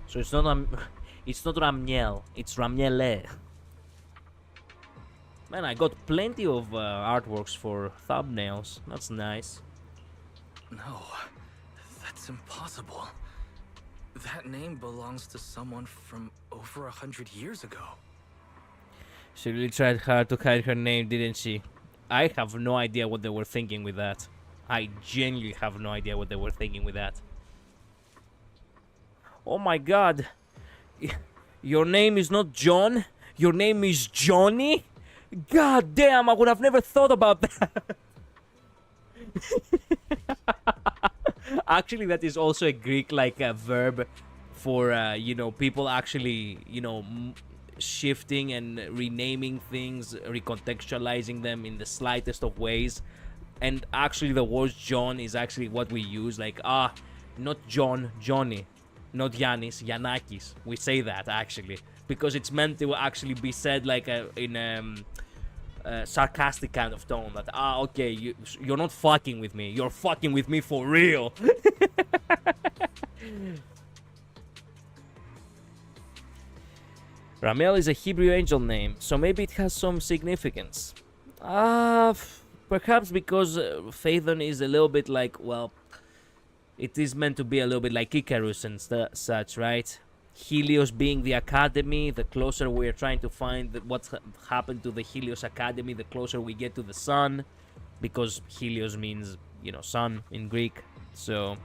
So it's not Ramiel, it's Ramiele. Man, I got plenty of artworks for thumbnails. That's nice. No, that's impossible. That name belongs to someone from over 100 years ago. She really tried hard to hide her name, didn't she? I have no idea what they were thinking with that. I genuinely have no idea what they were thinking with that. Oh my god. Your name is not John? Your name is Johnny? God damn, I would have never thought about that. Actually, that is also a Greek verb for you know, people actually, you know, shifting and renaming things, recontextualizing them in the slightest of ways. And actually the word John is actually what we use, like, not John, Johnny, not Yannis, Yanakis. We say that actually because it's meant to actually be said like in a sarcastic kind of tone, that okay, you're not fucking with me, you're fucking with me for real. Ramiel is a Hebrew angel name, so maybe it has some significance. Perhaps because Phaethon is a little bit like, well, it is meant to be a little bit like Icarus and such, right? Helios being the academy, the closer we're trying to find what's happened to the Helios Academy, the closer we get to the sun, because Helios means, you know, sun in Greek, so...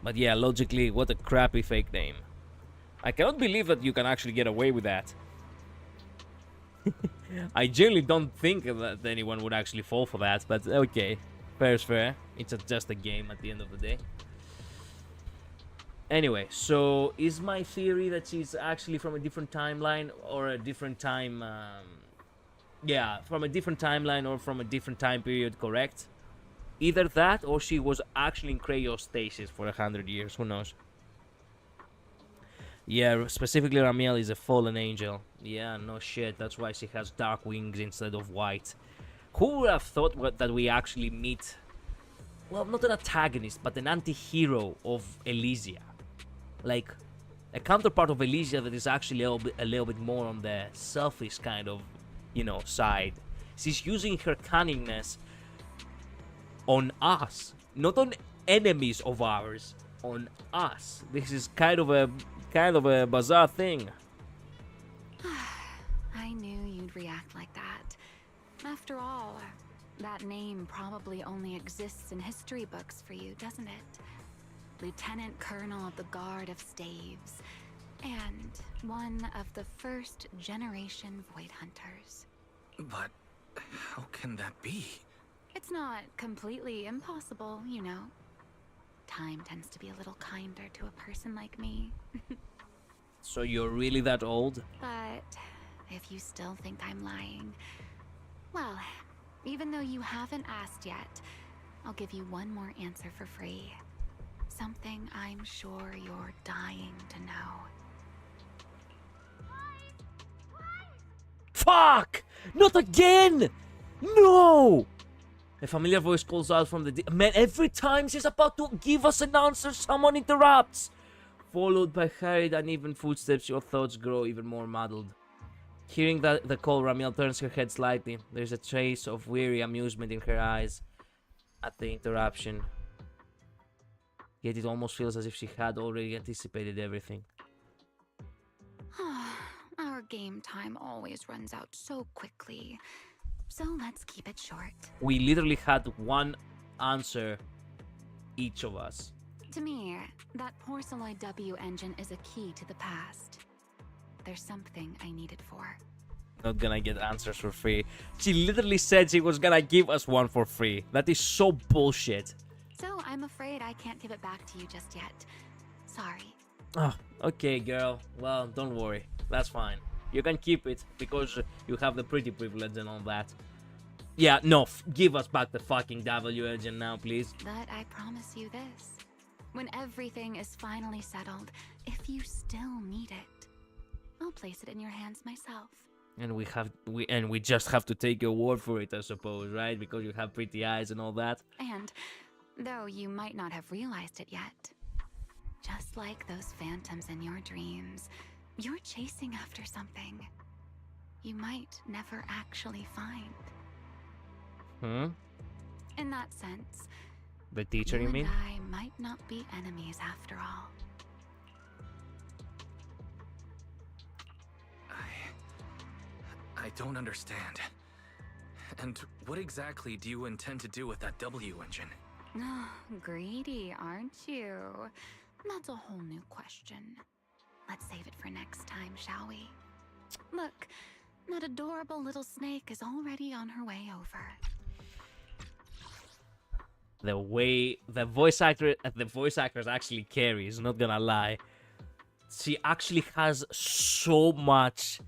But yeah, logically, what a crappy fake name. I cannot believe that you can actually get away with that. I generally don't think that anyone would actually fall for that, but okay. Fair is fair. It's just a game at the end of the day. Anyway, so is my theory that she's actually from a different timeline or a different time... yeah, from a different timeline or from a different time period correct? Either that or she was actually in cryostasis for 100 years, who knows? Yeah, specifically Ramiel is a fallen angel. Yeah, no shit, that's why she has dark wings instead of white. Who would have thought that we actually meet, well, not an antagonist, but an anti-hero of Elysia? Like, a counterpart of Elysia that is actually a little bit more on the selfish kind of, you know, side. She's using her cunningness on us, not on enemies of ours, on us. This is kind of a bizarre thing. I knew you'd react like that. After all, that name probably only exists in history books for you, doesn't it? Lieutenant Colonel of the Guard of Staves, and one of the first generation Void Hunters. But how can that be? It's not completely impossible, you know. Time tends to be a little kinder to a person like me. So you're really that old? But if you still think I'm lying, well, even though you haven't asked yet, I'll give you one more answer for free. Something I'm sure you're dying to know. Fuck! Not again! No! A familiar voice calls out from the... Man, every time she's about to give us an answer, someone interrupts! Followed by hurried, uneven footsteps, your thoughts grow even more muddled. Hearing the call, Ramiel turns her head slightly. There's a trace of weary amusement in her eyes at the interruption. Yet it almost feels as if she had already anticipated everything. Our game time always runs out so quickly. So let's keep it short. We literally had one answer, each of us. To me, that Porceloid W engine is a key to the past. There's something I need it for. Not gonna get answers for free. She literally said she was gonna give us one for free. That is so bullshit. So I'm afraid I can't give it back to you just yet. Sorry. Oh, okay, girl. Well, don't worry. That's fine. You can keep it because you have the pretty privilege and all that. Yeah, no, give us back the fucking W engine now, please. But I promise you this. When everything is finally settled, if you still need it, I'll place it in your hands myself. And we just have to take your word for it, I suppose, right? Because you have pretty eyes and all that. And though you might not have realized it yet, just like those phantoms in your dreams, you're chasing after something you might never actually find. In that sense, The teacher, you mean? and I might not be enemies after all. I don't understand. And what exactly do you intend to do with that W engine? Oh, greedy, aren't you? That's a whole new question. Let's save it for next time, shall we? Look, that adorable little snake is already on her way over. The way the voice actress actually carries, not gonna lie. She actually has so much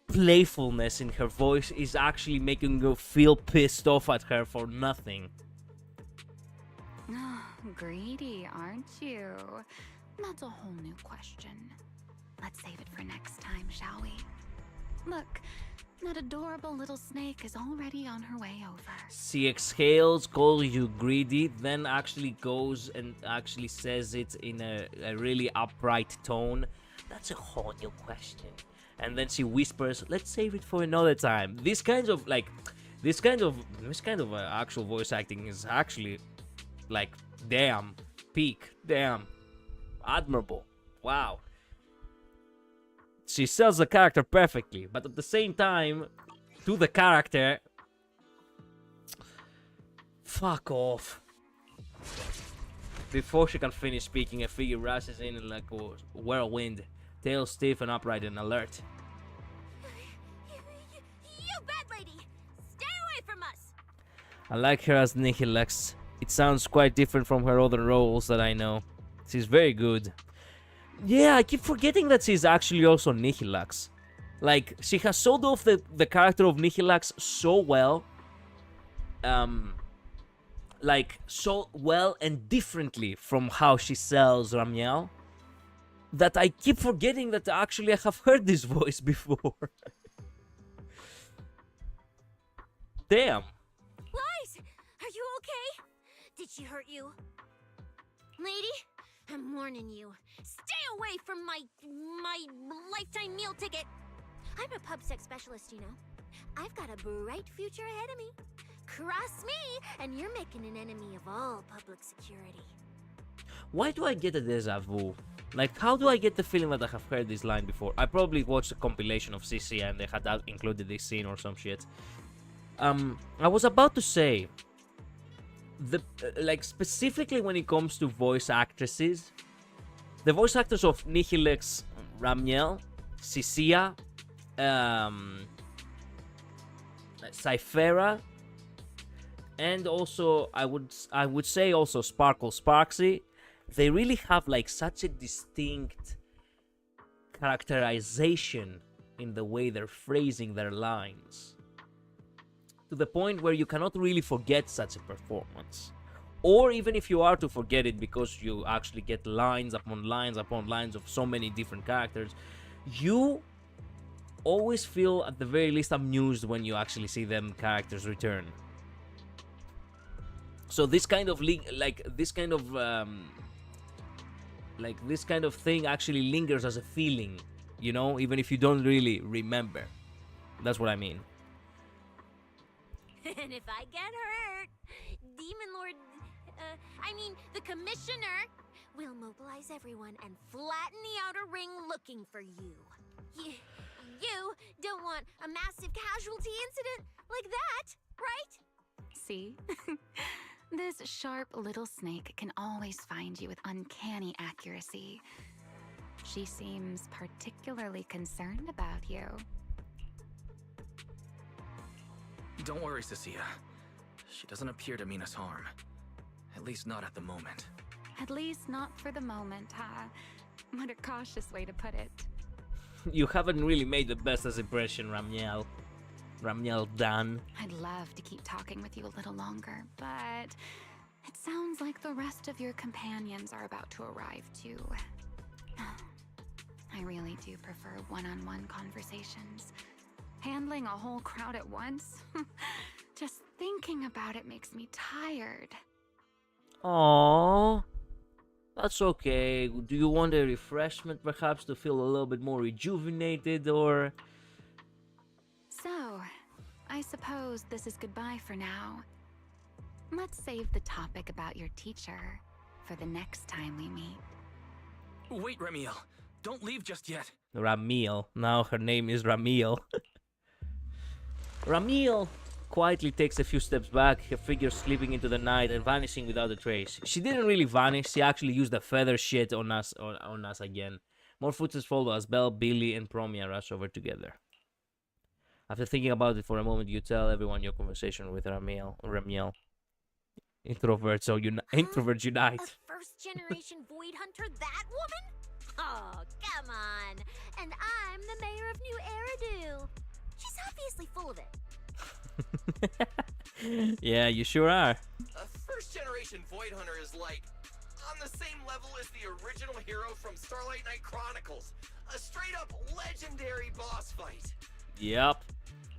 playfulness in her voice, is actually making you feel pissed off at her for nothing. Oh, greedy, aren't you? That's a whole new question. Let's save it for next time, shall we? Look, that adorable little snake is already on her way over. She exhales, calls you greedy, then actually goes and actually says it in a really upright tone. That's a whole new question. And then she whispers, "Let's save it for another time." This kind of actual voice acting is actually like, damn, peak, damn, admirable, wow. She sells the character perfectly, but at the same time, to the character, fuck off. Before she can finish speaking, a figure rushes in like a whirlwind, tail stiff and upright and alert. You bad lady! Stay away from us! I like her as Nihilux. It sounds quite different from her other roles that I know. She's very good. Yeah, I keep forgetting that she's actually also Nihilux. Like, she has sold off the character of Nihilux so well. Like, so well and differently from how she sells Ramiel, that I keep forgetting that actually I have heard this voice before. Damn. Lies! Are you okay? Did she hurt you? Lady, I'm warning you. Stay away from my lifetime meal ticket. I'm a PubSec specialist, you know. I've got a bright future ahead of me. Cross me, and you're making an enemy of all public security. Why do I get a deja vu? Like, how do I get the feeling that I have heard this line before? I probably watched a compilation of CC and they had included this scene or some shit. I was about to say, like, specifically when it comes to voice actresses, the voice actors of Nihilux, Ramiel, Cisia, Cyphera, and also I would say also Sparkle Sparksy, they really have like such a distinct characterization in the way they're phrasing their lines, to the point where you cannot really forget such a performance. Or even if you are to forget it because you actually get lines upon lines upon lines of so many different characters, you always feel at the very least amused when you actually see them characters return. So this kind of this kind of thing actually lingers as a feeling, you know, even if you don't really remember. That's what I mean. And if I get hurt, Demon Lord, the Commissioner will mobilize everyone and flatten the outer ring looking for you. You don't want a massive casualty incident like that, right? See? This sharp little snake can always find you with uncanny accuracy. She seems particularly concerned about you. Don't worry, Cecilia. She doesn't appear to mean us harm. At least not at the moment. At least not for the moment, huh? What a cautious way to put it. You haven't really made the best impression, Ramiel. Ramiel Dan. I'd love to keep talking with you a little longer, but it sounds like the rest of your companions are about to arrive too. I really do prefer one-on-one conversations. Handling a whole crowd at once? Just thinking about it makes me tired. Aww. That's okay. Do you want a refreshment perhaps to feel a little bit more rejuvenated or... So, I suppose this is goodbye for now. Let's save the topic about your teacher for the next time we meet. Wait, Ramiel. Don't leave just yet. Ramiel. Now her name is Ramiel. Ramiel quietly takes a few steps back, her figure slipping into the night and vanishing without a trace. She didn't really vanish, she actually used the feather shit on us again. More footsteps follow as Belle, Billy, and Promia rush over together. After thinking about it for a moment, you tell everyone your conversation with Ramiel. Introverts unite. A first-generation Void Hunter, that woman? Oh, come on. And I'm the mayor of New Eridu. She's obviously full of it. Yeah, you sure are. A first-generation Void Hunter is like on the same level as the original hero from Starlight Night Chronicles. A straight-up legendary boss fight. Yep.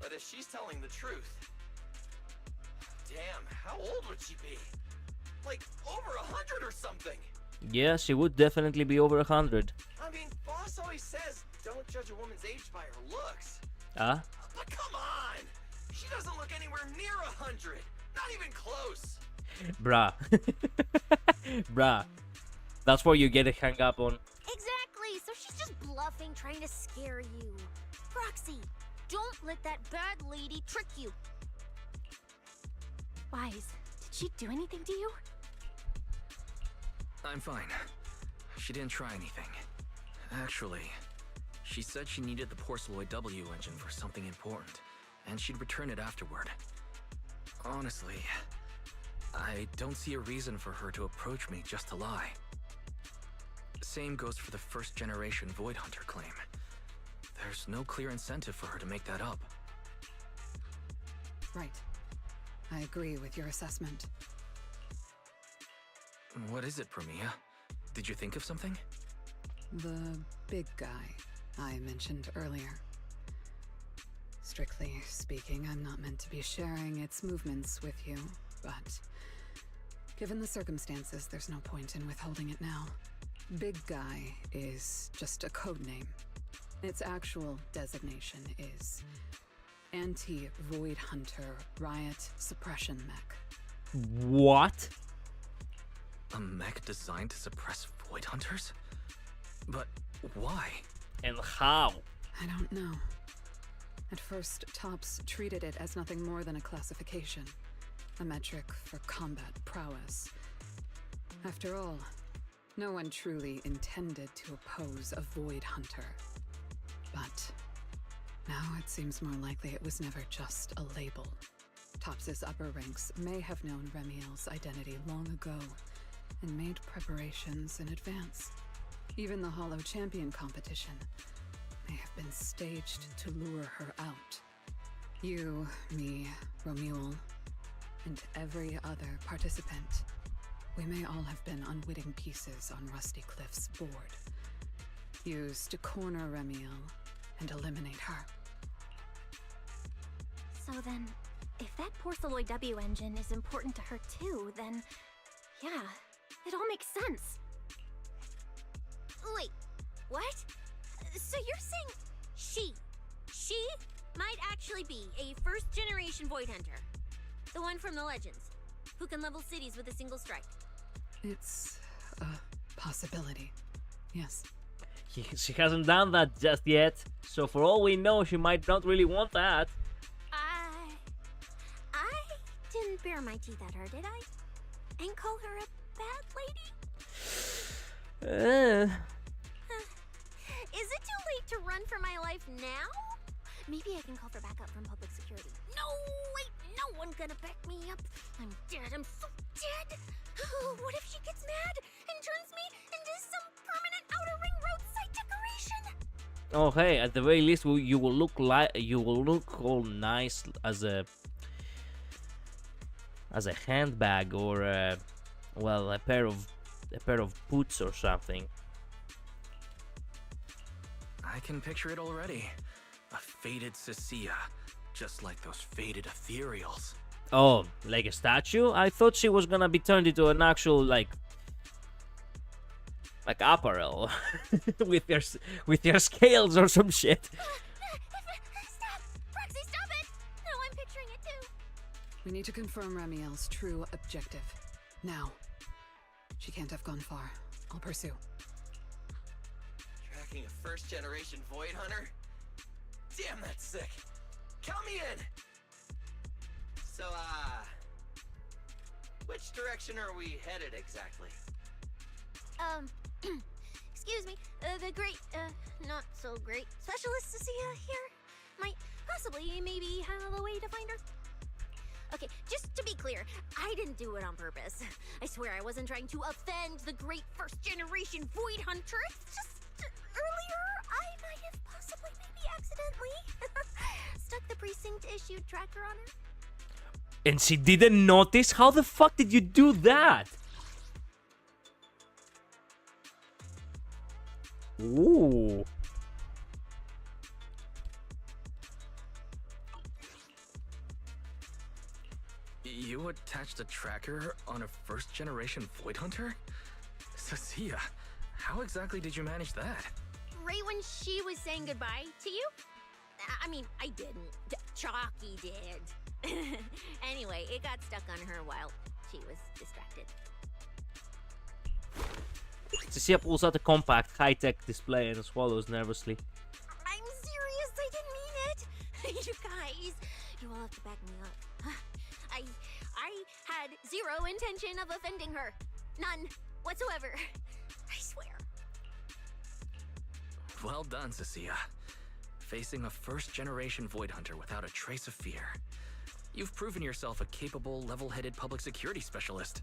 But if she's telling the truth... Damn, how old would she be? Like, over 100 or something. Yeah, she would definitely be over 100. I mean, boss always says, don't judge a woman's age by her looks. Ah? But come on! She doesn't look anywhere near 100. Not even close. Bruh. Bruh. That's what you get a hang up on. Exactly, so she's just bluffing, trying to scare you. Roxy, don't let that bad lady trick you. Wise, did she do anything to you? I'm fine. She didn't try anything. Actually, she said she needed the Porceloid W engine for something important, and she'd return it afterward. Honestly, I don't see a reason for her to approach me just to lie. Same goes for the first-generation Void Hunter claim. There's no clear incentive for her to make that up. Right. I agree with your assessment. What is it, Promia? Did you think of something? The big guy I mentioned earlier. Strictly speaking, I'm not meant to be sharing its movements with you, but given the circumstances, there's no point in withholding it now. Big Guy is just a code name. Its actual designation is Anti-Void Hunter Riot Suppression Mech. What? A mech designed to suppress Void Hunters? But why? And how? I don't know. At first, Tops treated it as nothing more than a classification, a metric for combat prowess. After all, no one truly intended to oppose a Void Hunter. But now it seems more likely it was never just a label. Tops's upper ranks may have known Remiel's identity long ago and made preparations in advance. Even the Hollow Champion competition may have been staged to lure her out. You, me, Romuald, and every other participant, we may all have been unwitting pieces on Rusty Cliff's board, used to corner Remiel and eliminate her. So then, if that Porceloid W engine is important to her too, then yeah, it all makes sense. Wait, what? So you're saying she might actually be a first-generation Void Hunter? The one from the Legends, who can level cities with a single strike? It's a possibility, yes. She hasn't done that just yet, so for all we know, she might not really want that. I didn't bare my teeth at her, did I? And call her a bad lady? Is it too late to run for my life now? Maybe I can call for backup from public security. No, wait, no one's gonna back me up. I'm dead, I'm so dead. What if she gets mad and turns me into some permanent outer ring roadside decoration? Oh hey, at the very least, you will look all nice as a handbag or a pair of boots or something. I can picture it already. A faded Cecilia, just like those faded ethereals. Oh, like a statue? I thought she was gonna be turned into an actual, like apparel with your scales or some shit. Stop! Roxy, stop it! No, I'm picturing it too. We need to confirm Ramiel's true objective. Now. She can't have gone far. I'll pursue. Tracking a first-generation Void Hunter? Damn, that's sick. Count me in! So, which direction are we headed exactly? Excuse me, the great, not so great specialist Cecilia here might possibly maybe have a way to find her. Okay, just to be clear, I didn't do it on purpose. I swear I wasn't trying to offend the great first-generation Void Hunter. It's just earlier I might have possibly maybe accidentally stuck the precinct-issued tracker on her. And she didn't notice? How the fuck did you do that? Ooh. You attached a tracker on a first-generation Void Hunter? Cecilia, how exactly did you manage that? Right when she was saying goodbye to you? I mean, I didn't. Chalky did. Anyway, it got stuck on her while she was distracted. Cecilia pulls out a compact, high-tech display and swallows nervously. I'm serious, I didn't mean it. You guys, you all have to back me up. I had zero intention of offending her. None whatsoever. I swear. Well done, Cecilia. Facing a first-generation Void Hunter without a trace of fear. You've proven yourself a capable, level-headed public security specialist.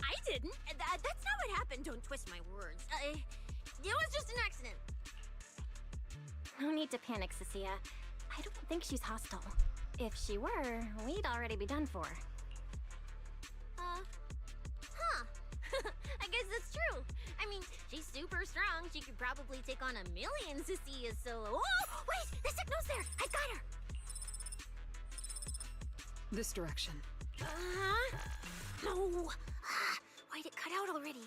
I didn't. That's not what happened. Don't twist my words. It was just an accident. No need to panic, Cecilia. I don't think she's hostile. If she were, we'd already be done for. I guess that's true. I mean, she's super strong. She could probably take on 1,000,000 Cecilias solo. Oh, wait! The signal's there! I got her! This direction. No! Why'd it cut out already?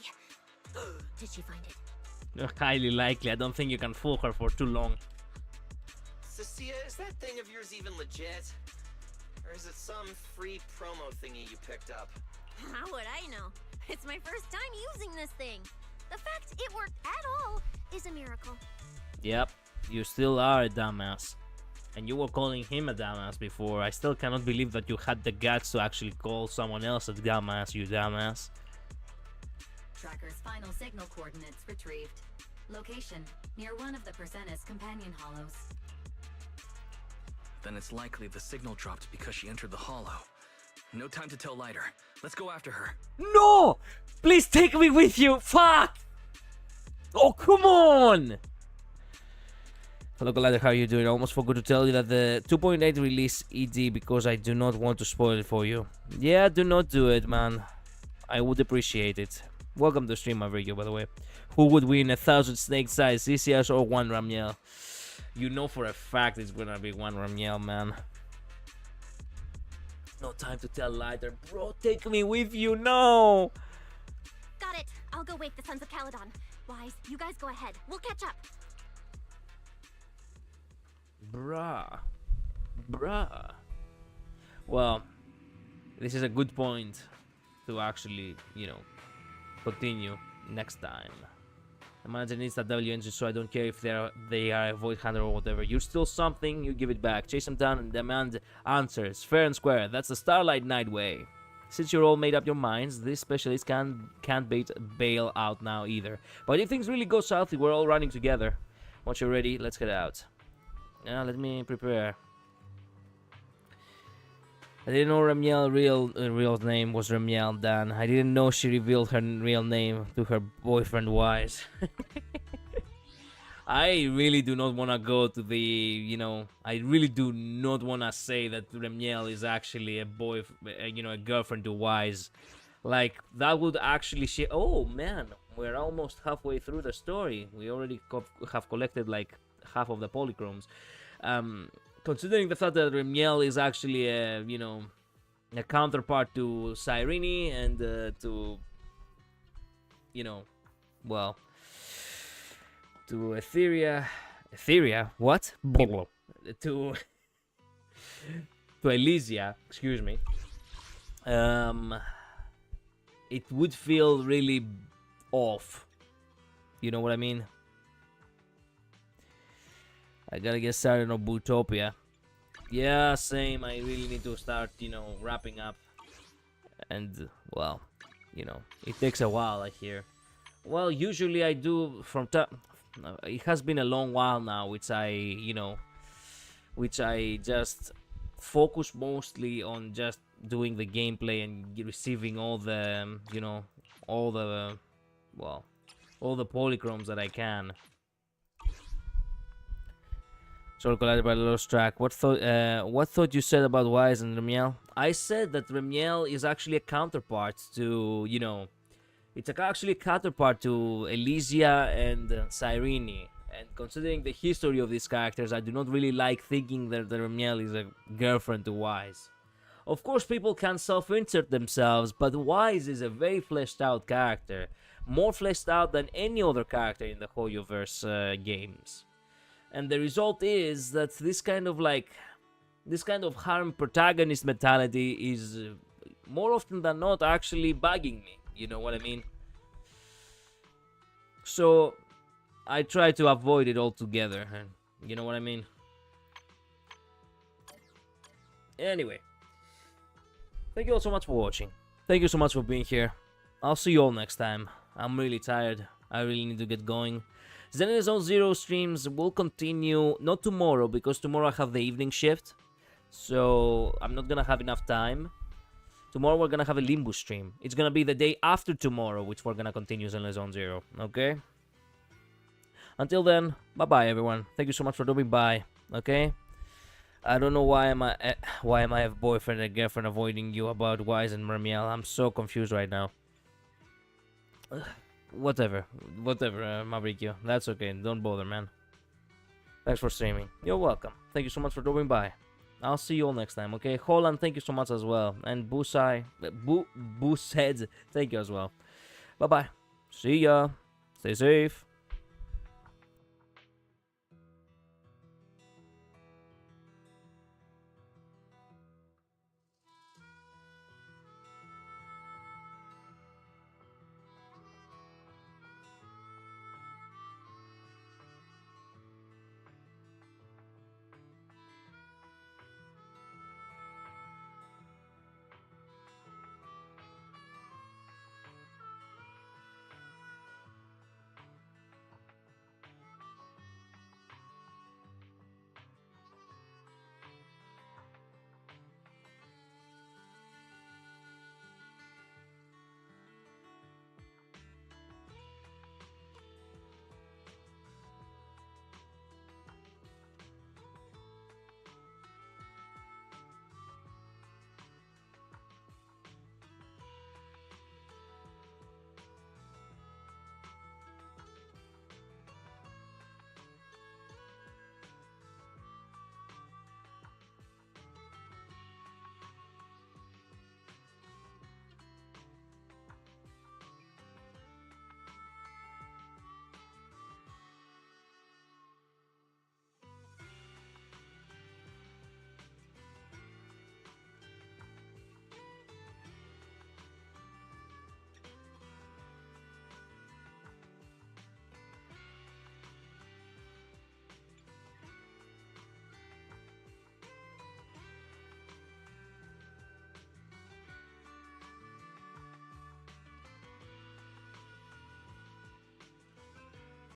Did she find it? Highly likely. I don't think you can fool her for too long. Cecilia, is that thing of yours even legit? Or is it some free promo thingy you picked up? How would I know? It's my first time using this thing. The fact it worked at all is a miracle. Yep, you still are a dumbass. And you were calling him a dumbass before. I still cannot believe that you had the guts to actually call someone else a dumbass, you dumbass. Tracker's final signal coordinates retrieved. Location, near one of the Persena's companion hollows. Then it's likely the signal dropped because she entered the hollow. No time to tell Lighter. Let's go after her. No! Please take me with you! Fuck! Oh, come on! Hello, Collider, how are you doing? I almost forgot to tell you that the 2.8 release ED because I do not want to spoil it for you. Yeah, do not do it, man. I would appreciate it. Welcome to stream, Maverick, by the way. Who would win 1,000 snake size CCS or 1 Ramiel? You know for a fact it's gonna be 1 Ramiel, man. No time to tell Lighter. Bro, take me with you, no! Got it. I'll go wake the Sons of Caledon. Wise, you guys go ahead. We'll catch up. Bruh. Well, this is a good point to actually, continue next time. The manager needs that W engine, so I don't care if they are a Void Hunter or whatever. You steal something, you give it back. Chase them down and demand answers. Fair and square. That's the Starlight Night way. Since you're all made up your minds, this specialist can't bail out now either. But if things really go south, we're all running together. Once you're ready, let's get out. Now let me prepare. I didn't know Ramiel's real name was Ramiel Dan. I didn't know she revealed her real name to her boyfriend Wise. I really do not want to go to the, I really do not want to say that Ramiel is actually a girlfriend to Wise. Like, that would actually oh man, We're almost halfway through the story. We already have collected like half of the polychromes. Considering the fact that Remiel is actually a, you know, a counterpart to Cyrene and to, you know, well, to Etheria, what? to Elysia, excuse me. It would feel really off. You know what I mean? I gotta get started on Bootopia. Yeah, same. I really need to start, you know, wrapping up. And, well, you know, it takes a while, I hear. Well, usually I do from time. It has been a long while now, which I just focus mostly on just doing the gameplay and receiving all the, you know, all the polychromes that I can. Sorry, collided by the lost track. What thought you said about Wise and Remiel? I said that Remiel is actually a counterpart to, you know, it's actually a counterpart to Elysia and Cyrene. And considering the history of these characters, I do not really like thinking that Remiel is a girlfriend to Wise. Of course, people can self-insert themselves, but Wise is a very fleshed out character. More fleshed out than any other character in the Hoyoverse games. And the result is that this kind of harem protagonist mentality is more often than not actually bugging me. You know what I mean? So I try to avoid it altogether. You know what I mean? Anyway, thank you all so much for watching. Thank you so much for being here. I'll see you all next time. I'm really tired. I really need to get going. Zenless Zone Zero streams will continue, not tomorrow, because tomorrow I have the evening shift. So I'm not gonna have enough time. Tomorrow we're gonna have a Limbo stream. It's gonna be the day after tomorrow, which we're gonna continue Zenless Zone Zero, okay? Until then, bye-bye everyone. Thank you so much for dropping by, okay? I don't know why am I a boyfriend and girlfriend avoiding you about Wise and Mermiel. I'm so confused right now. Whatever, Mauricio. That's okay. Don't bother, man. Thanks for streaming. You're welcome. Thank you so much for dropping by. I'll see you all next time, okay? Holland, thank you so much as well. And Busai, Boosheads, thank you as well. Bye-bye. See ya. Stay safe.